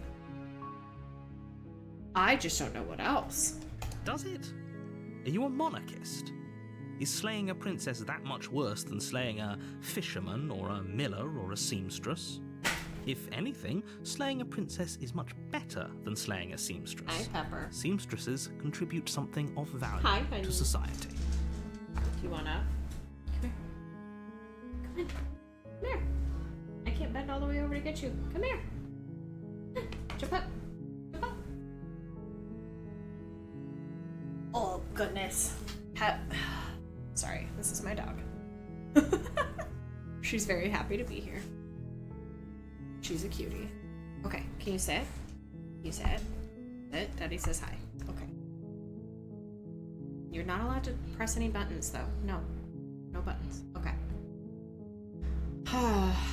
I just don't know what else. Does it? Are you a monarchist? Is slaying a princess that much worse than slaying a fisherman or a miller or a seamstress? If anything, slaying a princess is much better than slaying a seamstress. Hi, Pepper. Seamstresses contribute something of value Hi, to society. Do you wanna? Come here. Come here. I can't bend all the way over to get you. Come here. Jump up. Jump up. Oh, goodness. Sorry, this is my dog. She's very happy to be here. She's a cutie. Okay, can you sit? You sit. Sit. Daddy says hi. Okay. You're not allowed to press any buttons, though. No. No buttons. Okay.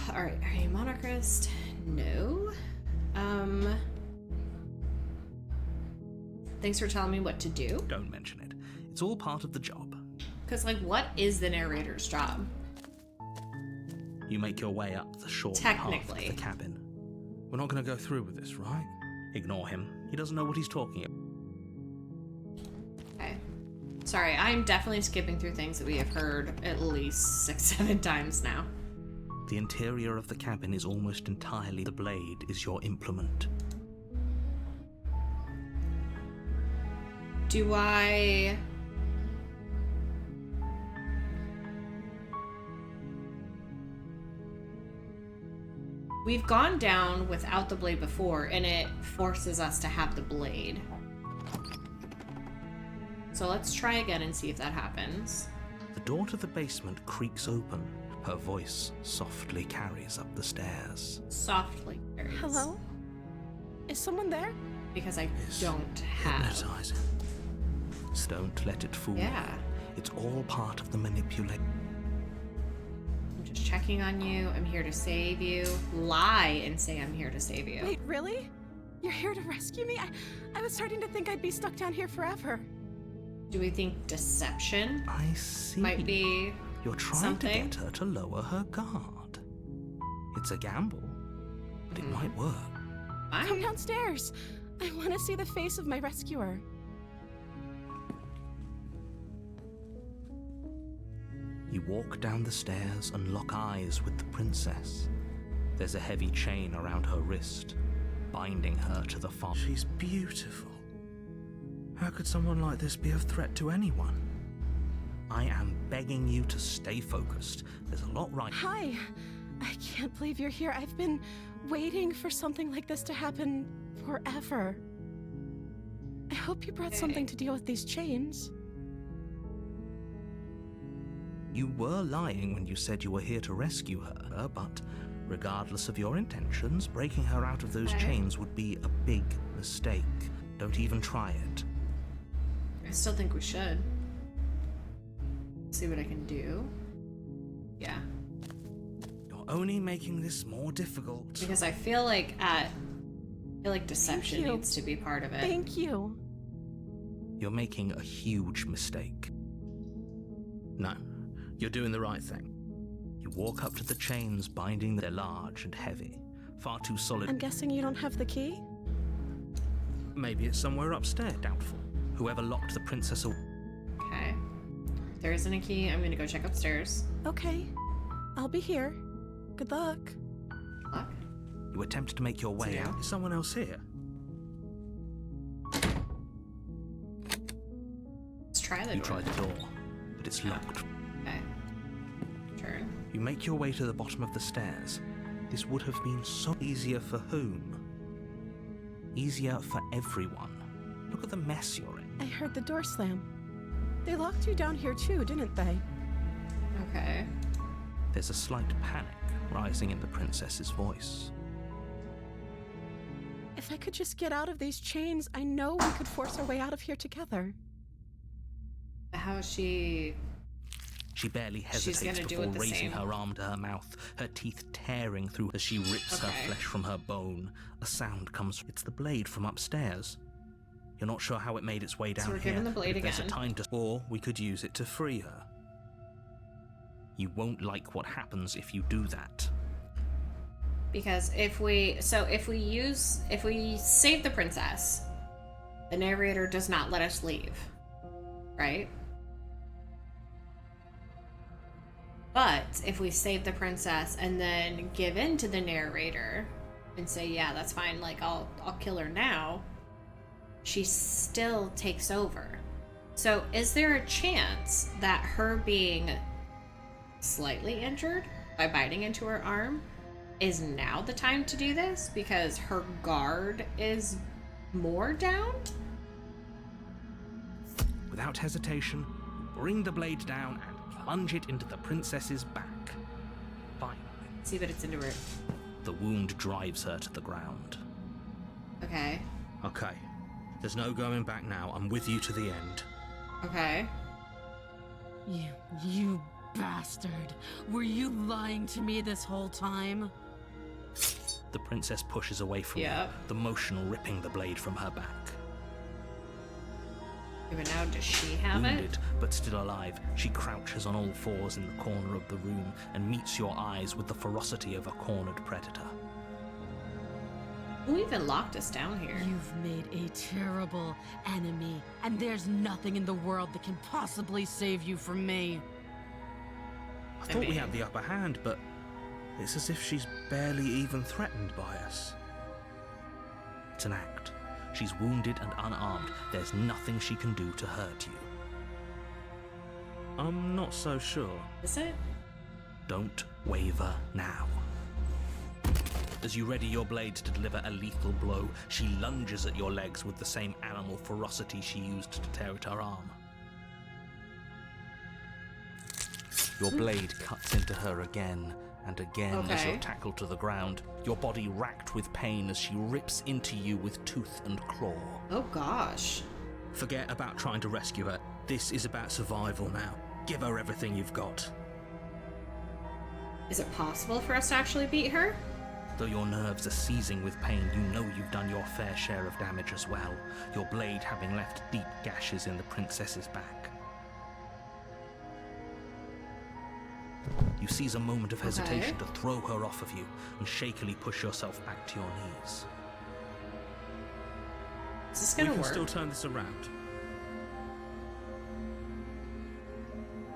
Alright, are you a monarchist? No. Thanks for telling me what to do. Don't mention it. It's all part of the job. Because, like, what is the narrator's job? You make your way up the short path of the cabin. We're not going to go through with this, right? Ignore him. He doesn't know what he's talking about. Okay. Sorry, I'm definitely skipping through things that we have heard at least 6-7 times now. The interior of the cabin is almost entirely the blade is your implement. Do I... We've gone down without the blade before, and it forces us to have the blade. So let's try again and see if that happens. The door to the basement creaks open. Her voice softly carries up the stairs. Softly carries. Hello? Is someone there? Because I don't have... Hypnotizing. Don't let it fool you. It's all part of the manipulation. I'm just checking. checking on you. I'm here to save you. Lie and say I'm here to save you. Wait, really? You're here to rescue me? I was starting to think I'd be stuck down here forever. Do we think deception I see. might be You're trying something? to get her to lower her guard. It's a gamble, but it might work. Come downstairs. I want to see the face of my rescuer. You walk down the stairs and lock eyes with the princess. There's a heavy chain around her wrist, binding her to the farm. She's beautiful. How could someone like this be of threat to anyone? I am begging you to stay focused. There's a lot right. Hi. I can't believe you're here. I've been waiting for something like this to happen forever. I hope you brought something to deal with these chains. You were lying when you said you were here to rescue her, but regardless of your intentions, breaking her out of those chains would be a big mistake. Don't even try it. I still think we should. See what I can do. Yeah. You're only making this more difficult. Because I feel like deception needs to be part of it. Thank you. You're making a huge mistake. No, you're doing the right thing. You walk up to the chains binding. They're large and heavy, far too solid. I'm guessing you don't have the key? Maybe it's somewhere upstairs. Doubtful. Whoever locked the princess away. Okay. If there isn't a key, I'm gonna go check upstairs. Okay. I'll be here. Good luck. Luck? You attempt to make your way out. Is someone else here? Let's try the door. You try the door, but it's locked. Okay. Turn. You make your way to the bottom of the stairs. This would have been so easier for whom? Easier for everyone. Look at the mess you're in. I heard the door slam. They locked you down here too, didn't they? Okay. There's a slight panic rising in the princess's voice. If I could just get out of these chains, I know we could force our way out of here together. How is she... She barely hesitates before raising her arm to her mouth, her teeth tearing through as she rips her flesh from her bone. A sound comes. It's the blade from upstairs. You're not sure how it made its way down we're here. given the blade There's a again. time to... Or we could use it to free her. You won't like what happens if you do that. Because if we save the princess, the narrator does not let us leave, right? But if we save the princess and then give in to the narrator and say, yeah, that's fine, like I'll kill her now, she still takes over. So is there a chance that her being slightly injured by biting into her arm is now the time to do this because her guard is more down? Without hesitation, bring the blade down and plunge it into the princess's back. Finally. See, but it's into her. The wound drives her to the ground. Okay. Okay. There's no going back now. I'm with you to the end. Okay. You bastard. Were you lying to me this whole time? The princess pushes away from you, the motion ripping the blade from her back. Even now, does she have Wounded, but still alive, she crouches on all fours in the corner of the room and meets your eyes with the ferocity of a cornered predator. Who even locked us down here? You've made a terrible enemy, and there's nothing in the world that can possibly save you from me. I thought we had the upper hand, but it's as if she's barely even threatened by us. It's an act. She's wounded and unarmed. There's nothing she can do to hurt you. I'm not so sure. Is it? Don't waver now. As you ready your blade to deliver a lethal blow, she lunges at your legs with the same animal ferocity she used to tear at her arm. Your blade cuts into her again and again as you're tackled to the ground, your body racked with pain as she rips into you with tooth and claw. Oh gosh. Forget about trying to rescue her. This is about survival now. Give her everything you've got. Is it possible for us to actually beat her? Though your nerves are seizing with pain, you know you've done your fair share of damage as well, your blade having left deep gashes in the princess's back. You seize a moment of hesitation to throw her off of you and shakily push yourself back to your knees. Is this gonna work? We can still turn this around.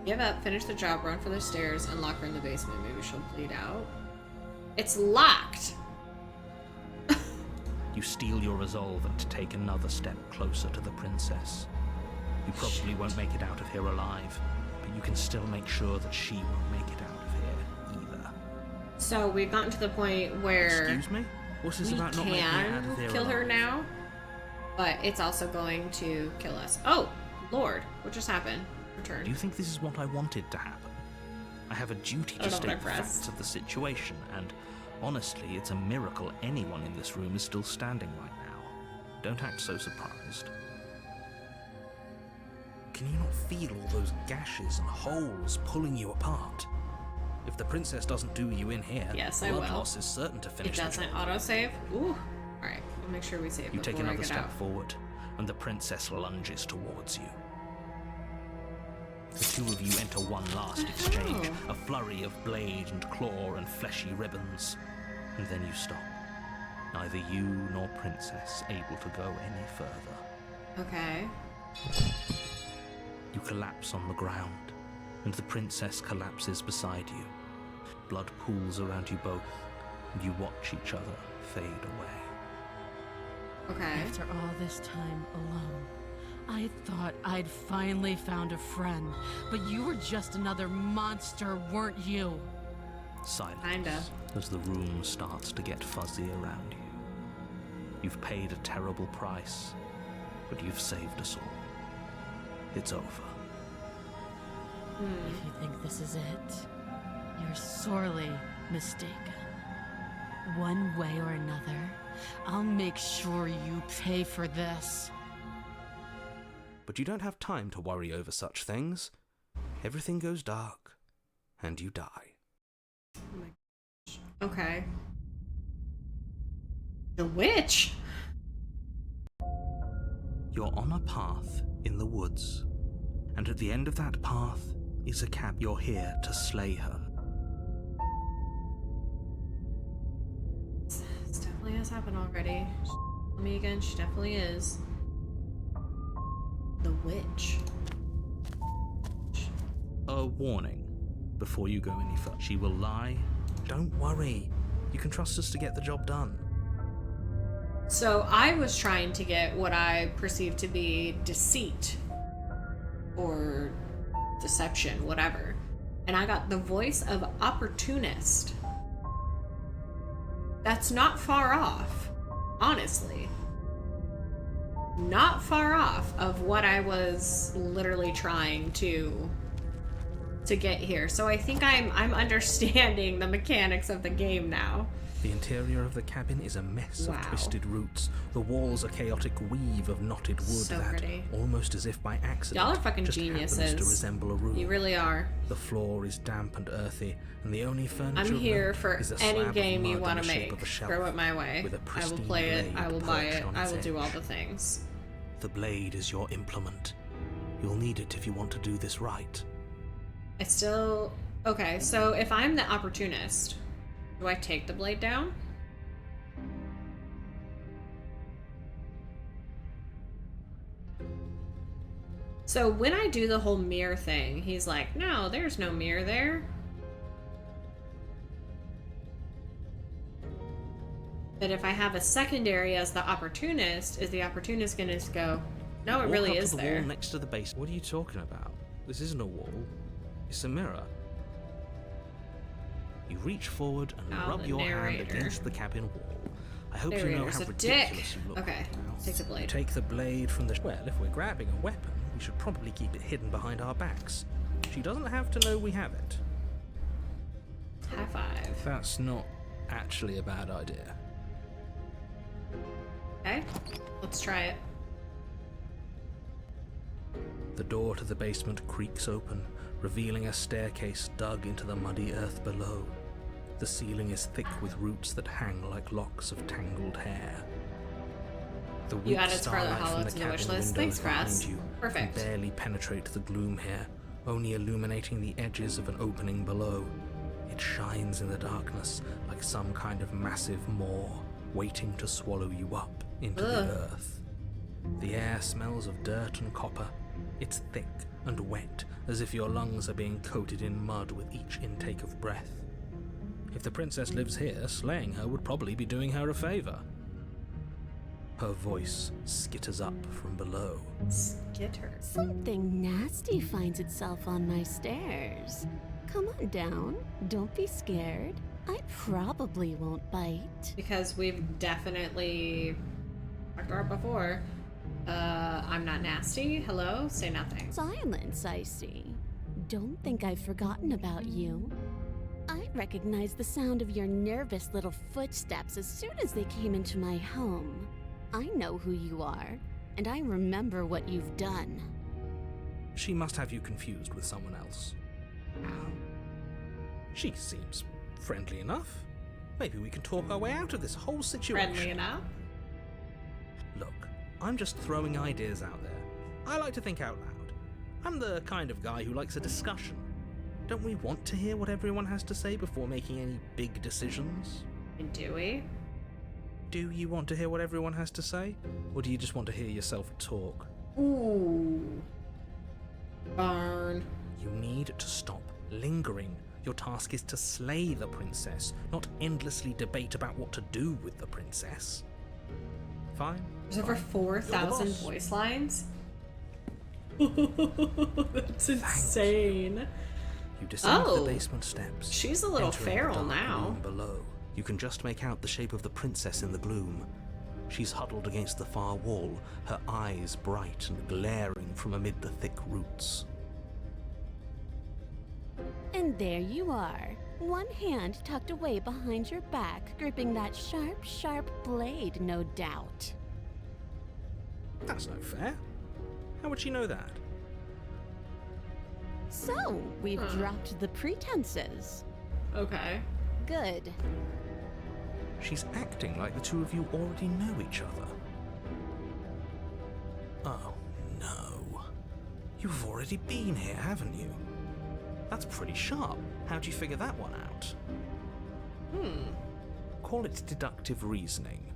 Give up, finish the job, run for the stairs, and lock her in the basement. Maybe she'll bleed out. It's locked! You steel your resolve and take another step closer to the princess. You probably won't make it out of here alive, but you can still make sure that she won't make it out of here either. So we've gotten to the point where Excuse me? What's this we about not making it out of here can kill her alive? now, but it's also going to kill us. Oh, Lord, what just happened? Return. Do you think this is what I wanted to happen? I have a duty to state the facts of the situation, and honestly, it's a miracle anyone in this room is still standing right now. Don't act so surprised. Can you not feel all those gashes and holes pulling you apart? If the princess doesn't do you in here, yes, I blood will. loss is certain to finish It doesn't autosave? Ooh. Alright, we'll make sure we save You take before I another get step out. forward, and the princess lunges towards you. The two of you enter one last exchange, a flurry of blade and claw and fleshy ribbons, and then you stop. Neither you nor princess able to go any further. Okay. You collapse on the ground, and the princess collapses beside you. Blood pools around you both, and you watch each other fade away. Okay. After all this time alone, I thought I'd finally found a friend, but you were just another monster, weren't you? Silence. Kinda. As the room starts to get fuzzy around you. You've paid a terrible price, but you've saved us all. It's over. If you think this is it, you're sorely mistaken. One way or another, I'll make sure you pay for this. But you don't have time to worry over such things. Everything goes dark, and you die. Oh my gosh. Okay. The witch! You're on a path in the woods, and at the end of that path is a cabin. You're here to slay her. This definitely has happened already. Tell me again, she definitely is. The witch. A warning before you go any further. She will lie. Don't worry. You can trust us to get the job done. So I was trying to get what I perceived to be deceit or deception, whatever. And I got the voice of opportunist. That's not far off, honestly. Not far off of what I was literally trying to get here. So I think I'm understanding the mechanics of the game now. The interior of the cabin is a mess of twisted roots. The walls a chaotic weave of knotted wood So that, pretty. almost as if by accident, Y'all are fucking just geniuses. happens to resemble a room. You really are. The floor is damp and earthy, and the only furniture I'm here left for is a any slab of game you mud want in to the shape make. of a shelf Throw it my way. with a I will pristine play it. I blade will buy perched it. on I its will do all edge. the things. The blade is your implement. You'll need it if you want to do this right. I still... Okay, so if I'm the opportunist, do I take the blade down? So when I do the whole mirror thing, he's like, no, there's no mirror there. But if I have a secondary as the opportunist, is the opportunist going to go, no, it Walk really up is to the there. wall next to the base. What are you talking about? This isn't a wall. It's a mirror. You reach forward and Oh, rub the your hand narrator. against the cabin wall. I hope you know Narrator's how a ridiculous dick. you look. Okay, now. take the blade. You take the blade from the... Well, if we're grabbing a weapon, we should probably keep it hidden behind our backs. She doesn't have to know we have it. High five. That's not actually a bad idea. Okay, let's try it. The door to the basement creaks open, revealing a staircase dug into the muddy earth below. The ceiling is thick with roots that hang like locks of tangled hair. The weak added Scarlet starlight Hollow from the to the wish cabin list. windows Thanks, Grass. behind you Perfect. can barely penetrate the gloom here, only illuminating the edges of an opening below. It shines in the darkness like some kind of massive maw, waiting to swallow you up into the earth. The air smells of dirt and copper. It's thick and wet, as if your lungs are being coated in mud with each intake of breath. If the princess lives here, slaying her would probably be doing her a favor. Her voice skitters up from below. Skitter. Something nasty finds itself on my stairs. Come on down. Don't be scared. I probably won't bite. Because we've definitely talked about it before. I'm not nasty. Hello? Say nothing. Silence, I see. Don't think I've forgotten about you. I recognized the sound of your nervous little footsteps as soon as they came into my home. I know who you are, and I remember what you've done. She must have you confused with someone else. Ow. She seems friendly enough. Maybe we can talk our way out of this whole situation. Friendly enough? Look, I'm just throwing ideas out there. I like to think out loud. I'm the kind of guy who likes a discussion. Don't we want to hear what everyone has to say before making any big decisions? And do we? Do you want to hear what everyone has to say? Or do you just want to hear yourself talk? Ooh. Barn. You need to stop lingering. Your task is to slay the princess, not endlessly debate about what to do with the princess. Fine. There's over 4,000 voice lines? That's insane. You descend the basement steps. She's a little entering feral the dark now. room below. You can just make out the shape of the princess in the gloom. She's huddled against the far wall, her eyes bright and glaring from amid the thick roots. And there you are, one hand tucked away behind your back, gripping that sharp, sharp blade, no doubt. That's no fair. How would she know that? So, we've dropped the pretenses. Okay. Good. She's acting like the two of you already know each other. Oh, no. You've already been here, haven't you? That's pretty sharp. How'd you figure that one out? Call it deductive reasoning.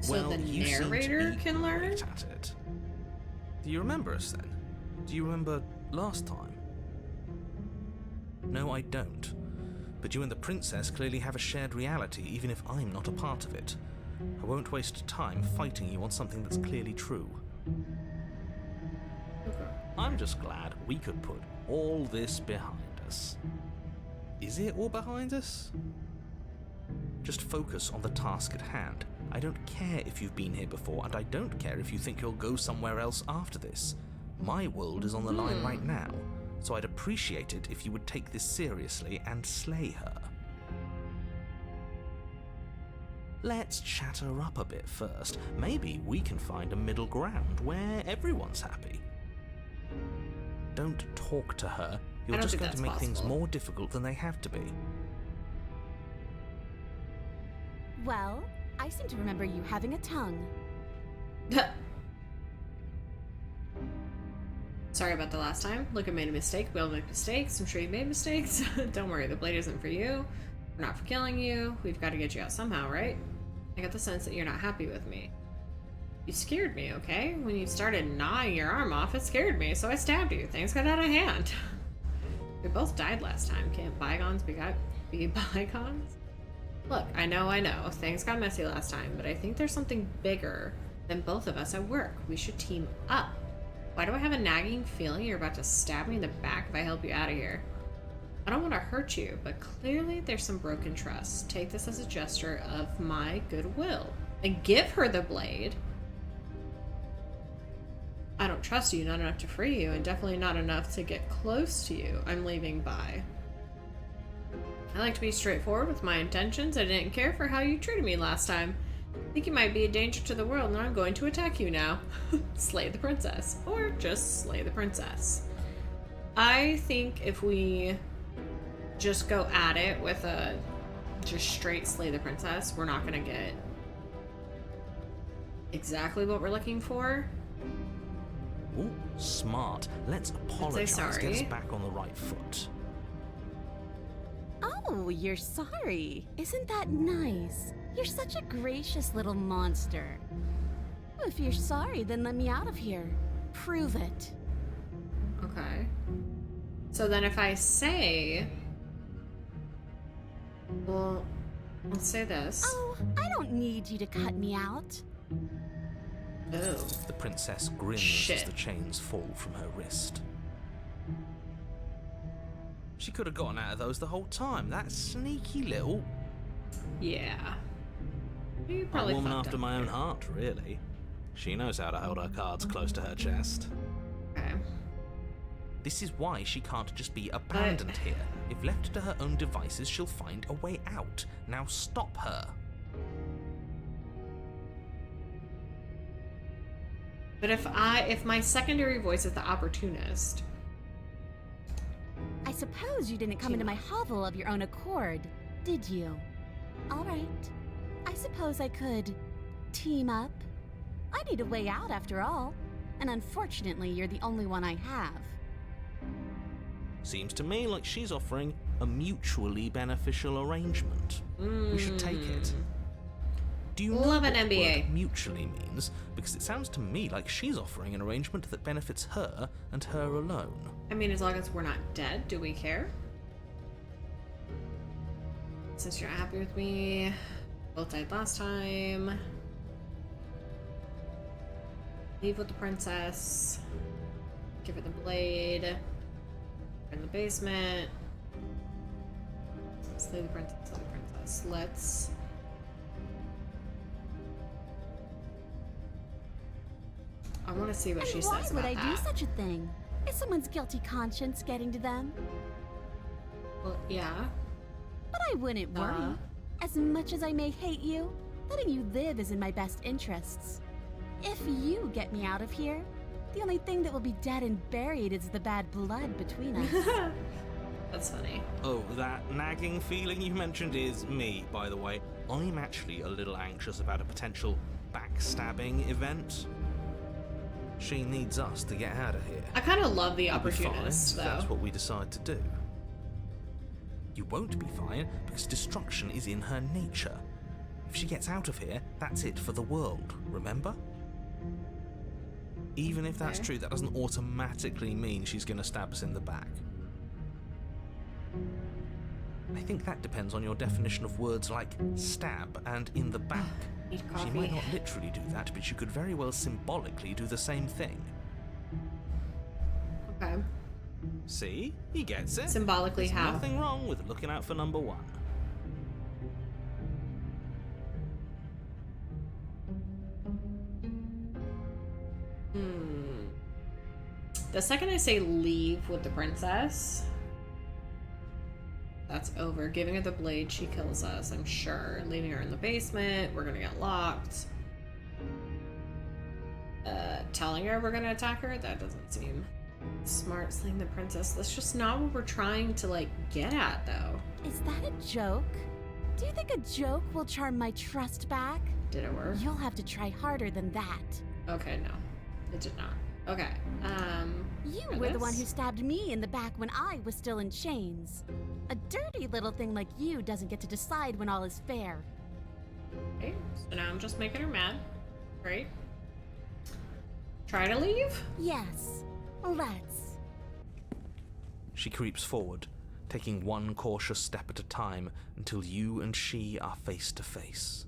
So well, the you seem to narrator be can learn? great at it. Do you remember us then? Do you remember last time? No, I don't. But you and the princess clearly have a shared reality, even if I'm not a part of it. I won't waste time fighting you on something that's clearly true. I'm just glad we could put all this behind us. Is it all behind us? Just focus on the task at hand. I don't care if you've been here before, and I don't care if you think you'll go somewhere else after this. My world is on the line right now, so I'd appreciate it if you would take this seriously and slay her. Let's chat her up a bit first. Maybe we can find a middle ground where everyone's happy. Don't talk to her. You're just going to make things more difficult than they have to be. Well, I seem to remember you having a tongue. Sorry about the last time. Look, I made a mistake. We all make mistakes. I'm sure you made mistakes. Don't worry, the blade isn't for you. We're not for killing you. We've got to get you out somehow, right? I got the sense that you're not happy with me. You scared me, okay? When you started gnawing your arm off, it scared me, so I stabbed you. Things got out of hand. We both died last time. Can't bygones be bygones? Look, I know. Things got messy last time, but I think there's something bigger than both of us at work. We should team up. Why do I have a nagging feeling you're about to stab me in the back if I help you out of here? I don't want to hurt you, but clearly there's some broken trust. Take this as a gesture of my goodwill and give her the blade. I don't trust you, not enough to free you, and definitely not enough to get close to you. I'm leaving by. I like to be straightforward with my intentions. I didn't care for how you treated me last time. I think you might be a danger to the world, and I'm going to attack you now. Slay the princess. Or just slay the princess. I think if we just go at it with a just straight slay the princess, we're not gonna get exactly what we're looking for. Ooh, smart. Let's apologize. sorry. Get us back on the right foot. Oh, you're sorry. Isn't that nice? You're such a gracious little monster. If you're sorry, then let me out of here. Prove it. Okay. So then if I say... Well, let's say this. Oh, I don't need you to cut me out. Oh. The princess grins as the chains fall from her wrist. She could have gotten out of those the whole time. That sneaky little... Yeah. You A probably woman fucked after up my own here. heart, really. She knows how to hold her cards close to her chest. Okay. This is why she can't just be abandoned here. If left to her own devices, she'll find a way out. Now stop her. But if my secondary voice is the opportunist... I suppose you didn't come into my hovel of your own accord, did you? All right. I suppose I could team up. I need a way out after all, and unfortunately you're the only one I have. Seems to me like she's offering a mutually beneficial arrangement. We should take it. Do you know Love what an MBA. word mutually means? Because it sounds to me like she's offering an arrangement that benefits her and her alone. I mean, as long as we're not dead, do we care? Since you're not happy with me, both died last time. Leave with the princess. Give her the blade. In the basement. Slay the princess, slay the princess. Let's... I want to see what she Why says would about I that. do such a thing? Is someone's guilty conscience getting to them? Well, yeah. But I wouldn't worry. As much as I may hate you, letting you live is in my best interests. If you get me out of here, the only thing that will be dead and buried is the bad blood between us. That's funny. Oh, that nagging feeling you mentioned is me, by the way. I'm actually a little anxious about a potential backstabbing event. She needs us to get out of here. I kind of love the We'll be fine opportunist, if though. that's what we decide to do. You won't be fine because destruction is in her nature. If she gets out of here, that's it for the world, remember? Even if that's true, that doesn't automatically mean she's going to stab us in the back. I think that depends on your definition of words like stab and in the back. Need She coffee. might not literally do that, but she could very well symbolically do the same thing. Okay. See? He gets it. Symbolically There's how? nothing wrong with looking out for number one. The second I say leave with the princess, that's over. Giving her the blade, she kills us, I'm sure. Leaving her in the basement, we're gonna get locked. Telling her we're gonna attack her, that doesn't seem smart. Slaying the princess, that's just not what we're trying to, like, get at, though. Is that a joke? Do you think a joke will charm my trust back? Did it work? You'll have to try harder than that. Okay, no. It did not. Okay, You were the one who stabbed me in the back when I was still in chains. A dirty little thing like you doesn't get to decide when all is fair. Okay, so now I'm just making her mad. Great. Try to leave? Yes, let's. She creeps forward, taking one cautious step at a time until you and she are face to face.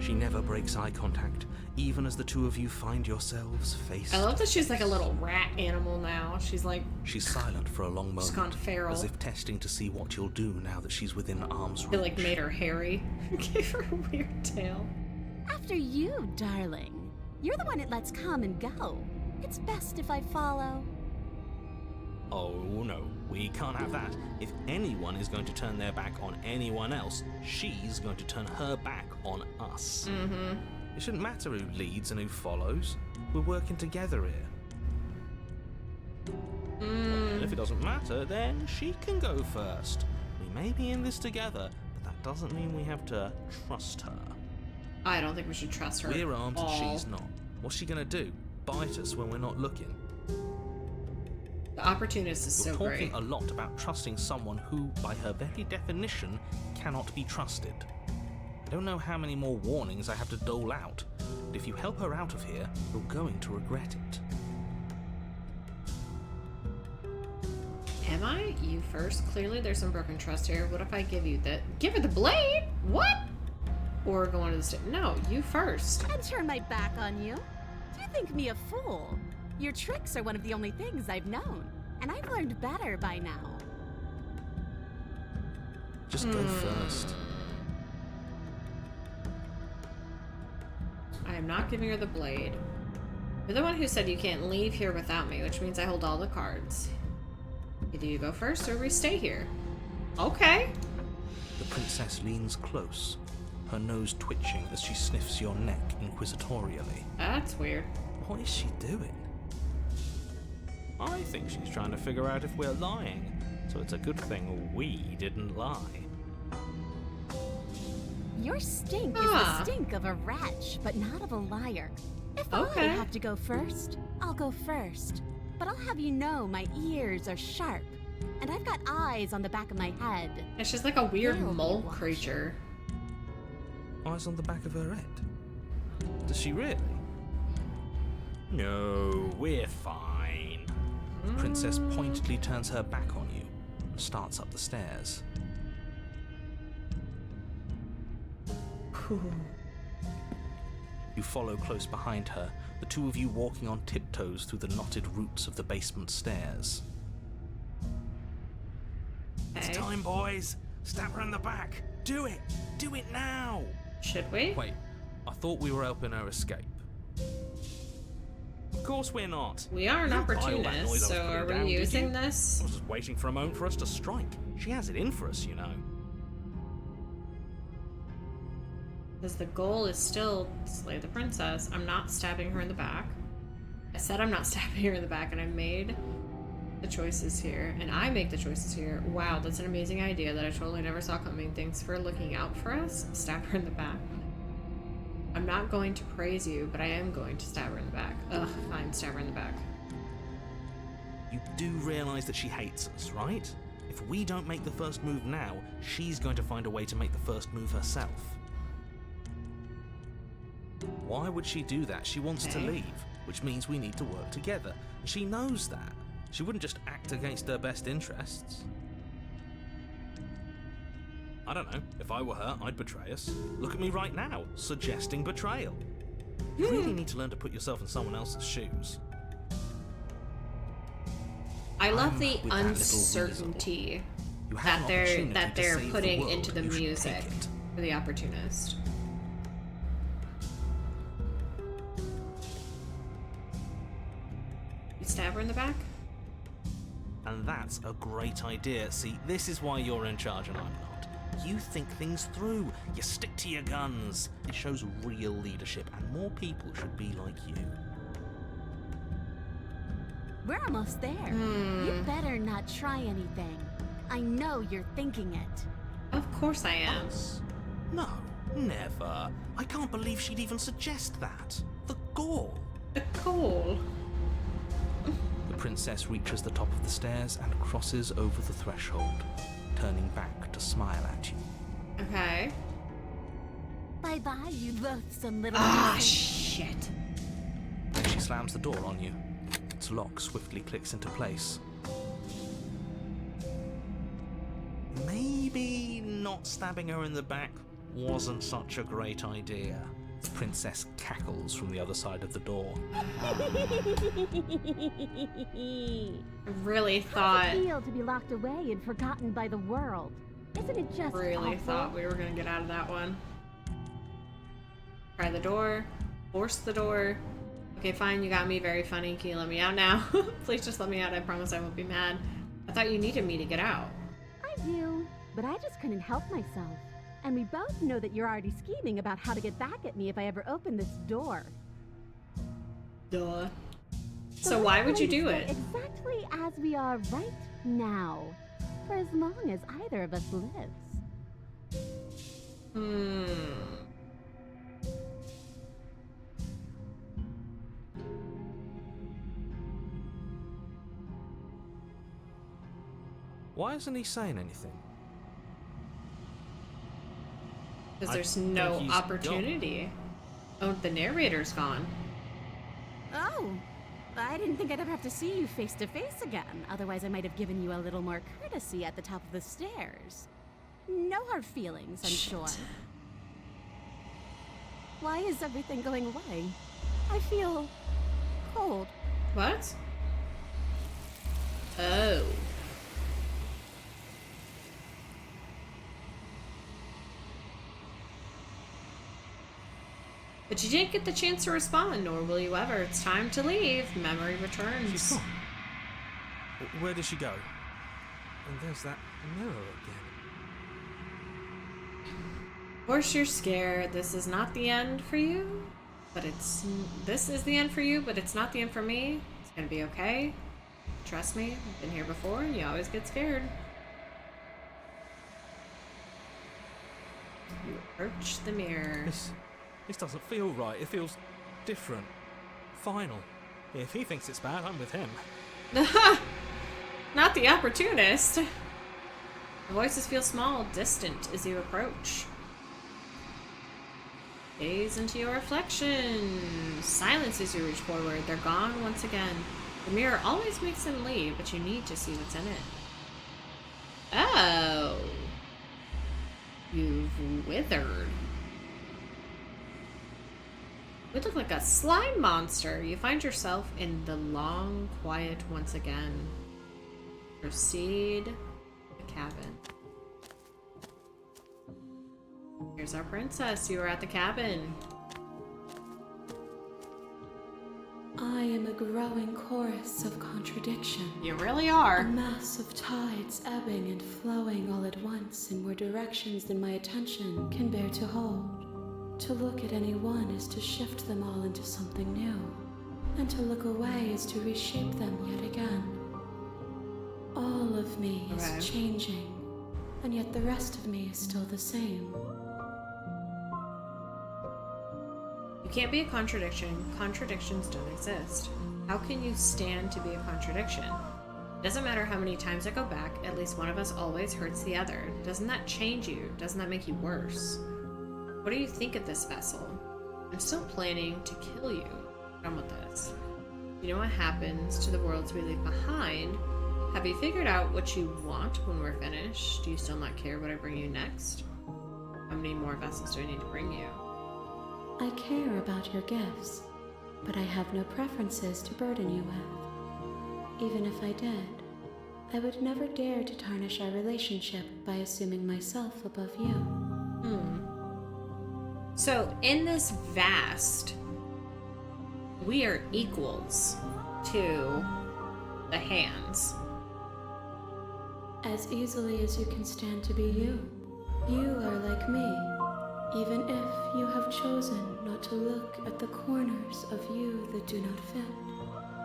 She never breaks eye contact, even as the two of you find yourselves face. I love that she's like a little rat animal now. She's like... She's silent for a long moment, She's gone feral. as if testing to see what you'll do now that she's within arm's reach. It like made her hairy. Gave her a weird tail. After you, darling. You're the one that lets come and go. It's best if I follow. Oh no, we can't have that. If anyone is going to turn their back on anyone else, she's going to turn her back on us. Mm-hmm. It shouldn't matter who leads and who follows. We're working together here. Well, if it doesn't matter, then she can go first. We may be in this together, but that doesn't mean we have to trust her. I don't think we should trust her. We're armed at all. and she's not. What's she gonna do? Bite us when we're not looking? The opportunist is You're so talking great. a lot about trusting someone who, by her very definition, cannot be trusted. I don't know how many more warnings I have to dole out, but if you help her out of here, you're going to regret it. Am I? You first? Clearly there's some broken trust here. What if I give you the... Give her the blade? What? Or go on to the No, you first. And turn my back on you? Do you think me a fool? Your tricks are one of the only things I've known, and I've learned better by now. Just go first. I am not giving her the blade. You're the one who said you can't leave here without me, which means I hold all the cards. Either you go first or we stay here. Okay. The princess leans close, her nose twitching as she sniffs your neck inquisitorially. That's weird. What is she doing? I think she's trying to figure out if we're lying, so it's a good thing we didn't lie. Your stink is the stink of a wretch, but not of a liar. If I have to go first, I'll go first. But I'll have you know my ears are sharp, and I've got eyes on the back of my head. And she's like a weird mole creature. Eyes on the back of her head? Does she really? No, we're fine. The princess pointedly turns her back on you and starts up the stairs. You follow close behind her, the two of you walking on tiptoes through the knotted roots of the basement stairs. It's time, boys! Stab her in the back! Do it! Do it now! Should we? Wait, I thought we were helping her escape. Of course we're not. We are an opportunist, so are we using this? I was just waiting for a moment for us to strike. She has it in for us, you know. Because the goal is still to slay the princess. I'm not stabbing her in the back. I said I'm not stabbing her in the back, and I made the choices here. And I make the choices here. Wow, that's an amazing idea that I totally never saw coming. Thanks for looking out for us. Stab her in the back. I'm not going to praise you, but I am going to stab her in the back. Ugh, fine, stab her in the back. You do realize that she hates us, right? If we don't make the first move now, she's going to find a way to make the first move herself. Why would she do that? She wants to leave, which means we need to work together. She knows that. She wouldn't just act against her best interests. I don't know. If I were her, I'd betray us. Look at me right now, suggesting betrayal. You really need to learn to put yourself in someone else's shoes. I love the uncertainty that they're putting into the music for the opportunist. You stab her in the back? And that's a great idea. See, this is why you're in charge and I'm not. You think things through. You stick to your guns. It shows real leadership, and more people should be like you. We're almost there. You better not try anything. I know you're thinking it. Of course I am. No, never. I can't believe she'd even suggest that. The gall. The gall. The princess reaches the top of the stairs and crosses over the threshold, turning back to smile at you. Okay. Bye-bye, you loathsome little... shit. Then she slams the door on you. Its lock swiftly clicks into place. Maybe not stabbing her in the back wasn't such a great idea. The princess cackles from the other side of the door. I really thought... How does it feel to be locked away and forgotten by the world? Isn't it just really awful? thought we were gonna get out of that one. Try the door. Force the door. Okay, fine, you got me. Very funny. Can you let me out now? Please just let me out. I promise I won't be mad. I thought you needed me to get out. I do, but I just couldn't help myself. And we both know that you're already scheming about how to get back at me if I ever open this door. Duh. So why would you do it? Exactly as we are right now, for as long as either of us lives. Why isn't he saying anything? Because there's no opportunity. Oh, the narrator's gone. Oh, I didn't think I'd ever have to see you face to face again. Otherwise, I might have given you a little more courtesy at the top of the stairs. No hard feelings, I'm sure. Why is everything going away? I feel cold. What? Oh. But you didn't get the chance to respond, nor will you ever. It's time to leave. Memory returns. She's gone. Where did she go? And there's that mirror again. Of course you're scared. This is not the end for you, but this is the end for you, but it's not the end for me. It's gonna be okay. Trust me, I've been here before, and you always get scared. You approach the mirror. This doesn't feel right. It feels different. Final. If he thinks it's bad, I'm with him. Not the opportunist. The voices feel small, distant as you approach. Gaze into your reflection. Silence as you reach forward. They're gone once again. The mirror always makes them leave, but you need to see what's in it. Oh. You've withered. You look like a slime monster. You find yourself in the long quiet once again. Proceed to the cabin. Here's our princess. You are at the cabin. I am a growing chorus of contradiction. You really are. A mass of tides ebbing and flowing all at once in more directions than my attention can bear to hold. To look at any one is to shift them all into something new, and to look away is to reshape them yet again. All of me is changing, and yet the rest of me is still the same. You can't be a contradiction. Contradictions don't exist. How can you stand to be a contradiction? It doesn't matter how many times I go back, at least one of us always hurts the other. Doesn't that change you? Doesn't that make you worse? What do you think of this vessel? I'm still planning to kill you. Done with this. You know what happens to the worlds we leave behind? Have you figured out what you want when we're finished? Do you still not care what I bring you next? How many more vessels do I need to bring you? I care about your gifts, but I have no preferences to burden you with. Even if I did, I would never dare to tarnish our relationship by assuming myself above you. So, in this vast, we are equals to the hands. As easily as you can stand to be you. You are like me, even if you have chosen not to look at the corners of you that do not fit.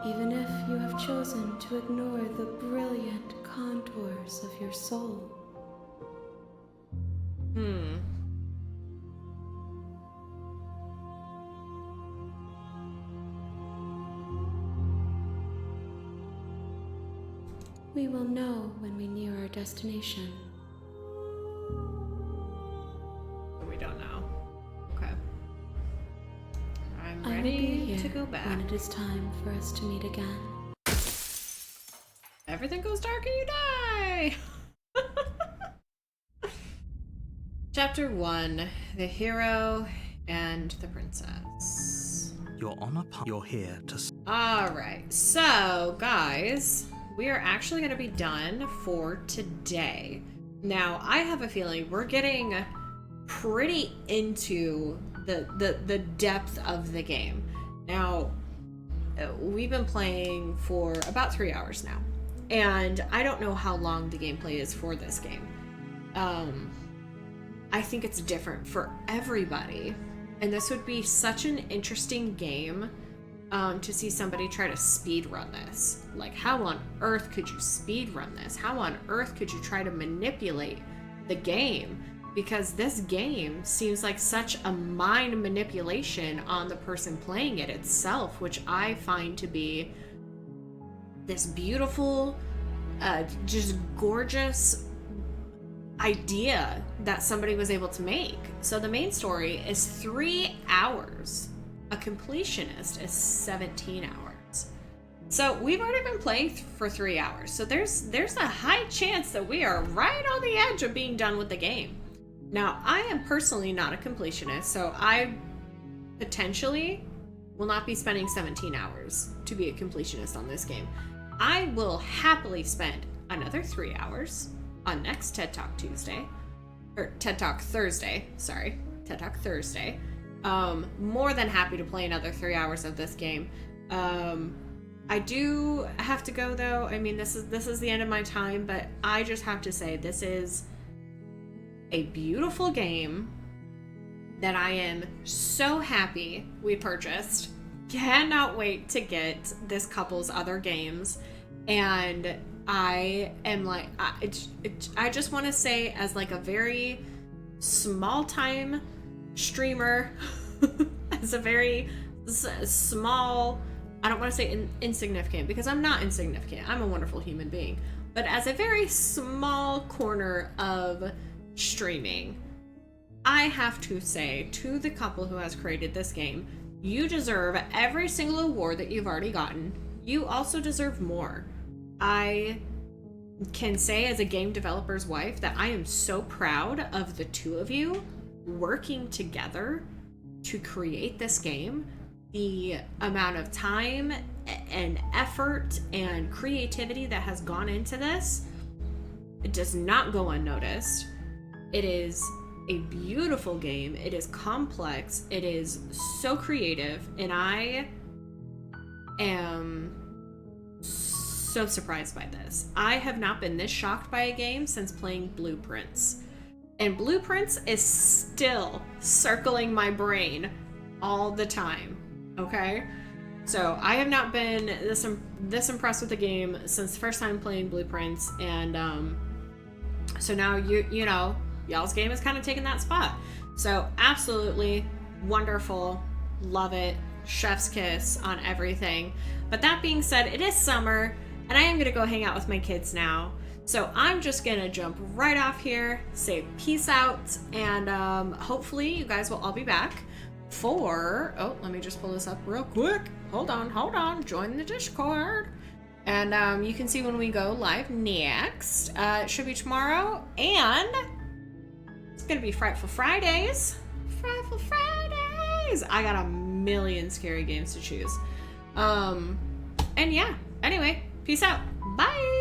Even if you have chosen to ignore the brilliant contours of your soul. We will know when we near our destination. We don't know. Okay. I'm I will be ready here to go back. when it is time for us to meet again. Everything goes dark and you die! Chapter 1. The Hero and the Princess. You're on a path. You're here to... Alright, so guys, we are actually going to be done for today. Now, I have a feeling we're getting pretty into the depth of the game. Now, we've been playing for about 3 hours now, and I don't know how long the gameplay is for this game. I think it's different for everybody, and this would be such an interesting game to see somebody try to speed run this. Like, how on earth could you speed run this? How on earth could you try to manipulate the game? Because this game seems like such a mind manipulation on the person playing it itself, which I find to be this beautiful, just gorgeous idea that somebody was able to make. So the main story is 3 hours. A completionist is 17 hours. So we've already been playing for 3 hours. So there's a high chance that we are right on the edge of being done with the game. Now, I am personally not a completionist, so I potentially will not be spending 17 hours to be a completionist on this game. I will happily spend another 3 hours on next TED Talk Tuesday, or TED Talk Thursday, sorry, TED Talk Thursday. More than happy to play another 3 hours of this game. I do have to go though. I mean, this is the end of my time, but I just have to say this is a beautiful game that I am so happy we purchased. Cannot wait to get this couple's other games, and I am like, I just want to say, as like a very small time streamer, as a very small, I don't want to say insignificant, because I'm not insignificant, I'm a wonderful human being, but as a very small corner of streaming, I have to say to the couple who has created this game, you deserve every single award that you've already gotten. You also deserve more. I can say as a game developer's wife that I am so proud of the two of you working together to create this game. The amount of time and effort and creativity that has gone into this, it does not go unnoticed. It is a beautiful game. It is complex. It is so creative, and I am so surprised by this. I have not been this shocked by a game since playing Blueprints. And Blueprints is still circling my brain all the time, okay? So I have not been this impressed with the game since the first time playing Blueprints, and so now you know, y'all's game is kind of taking that spot. So absolutely wonderful, love it, chef's kiss on everything. But that being said, it is summer, and I am gonna go hang out with my kids now. So I'm just gonna jump right off here, say peace out, and hopefully you guys will all be back for, oh, let me just pull this up real quick. Hold on, join the Discord. And you can see when we go live next. It should be tomorrow, and it's gonna be Frightful Fridays. Frightful Fridays! I got a million scary games to choose. And yeah, anyway, peace out. Bye!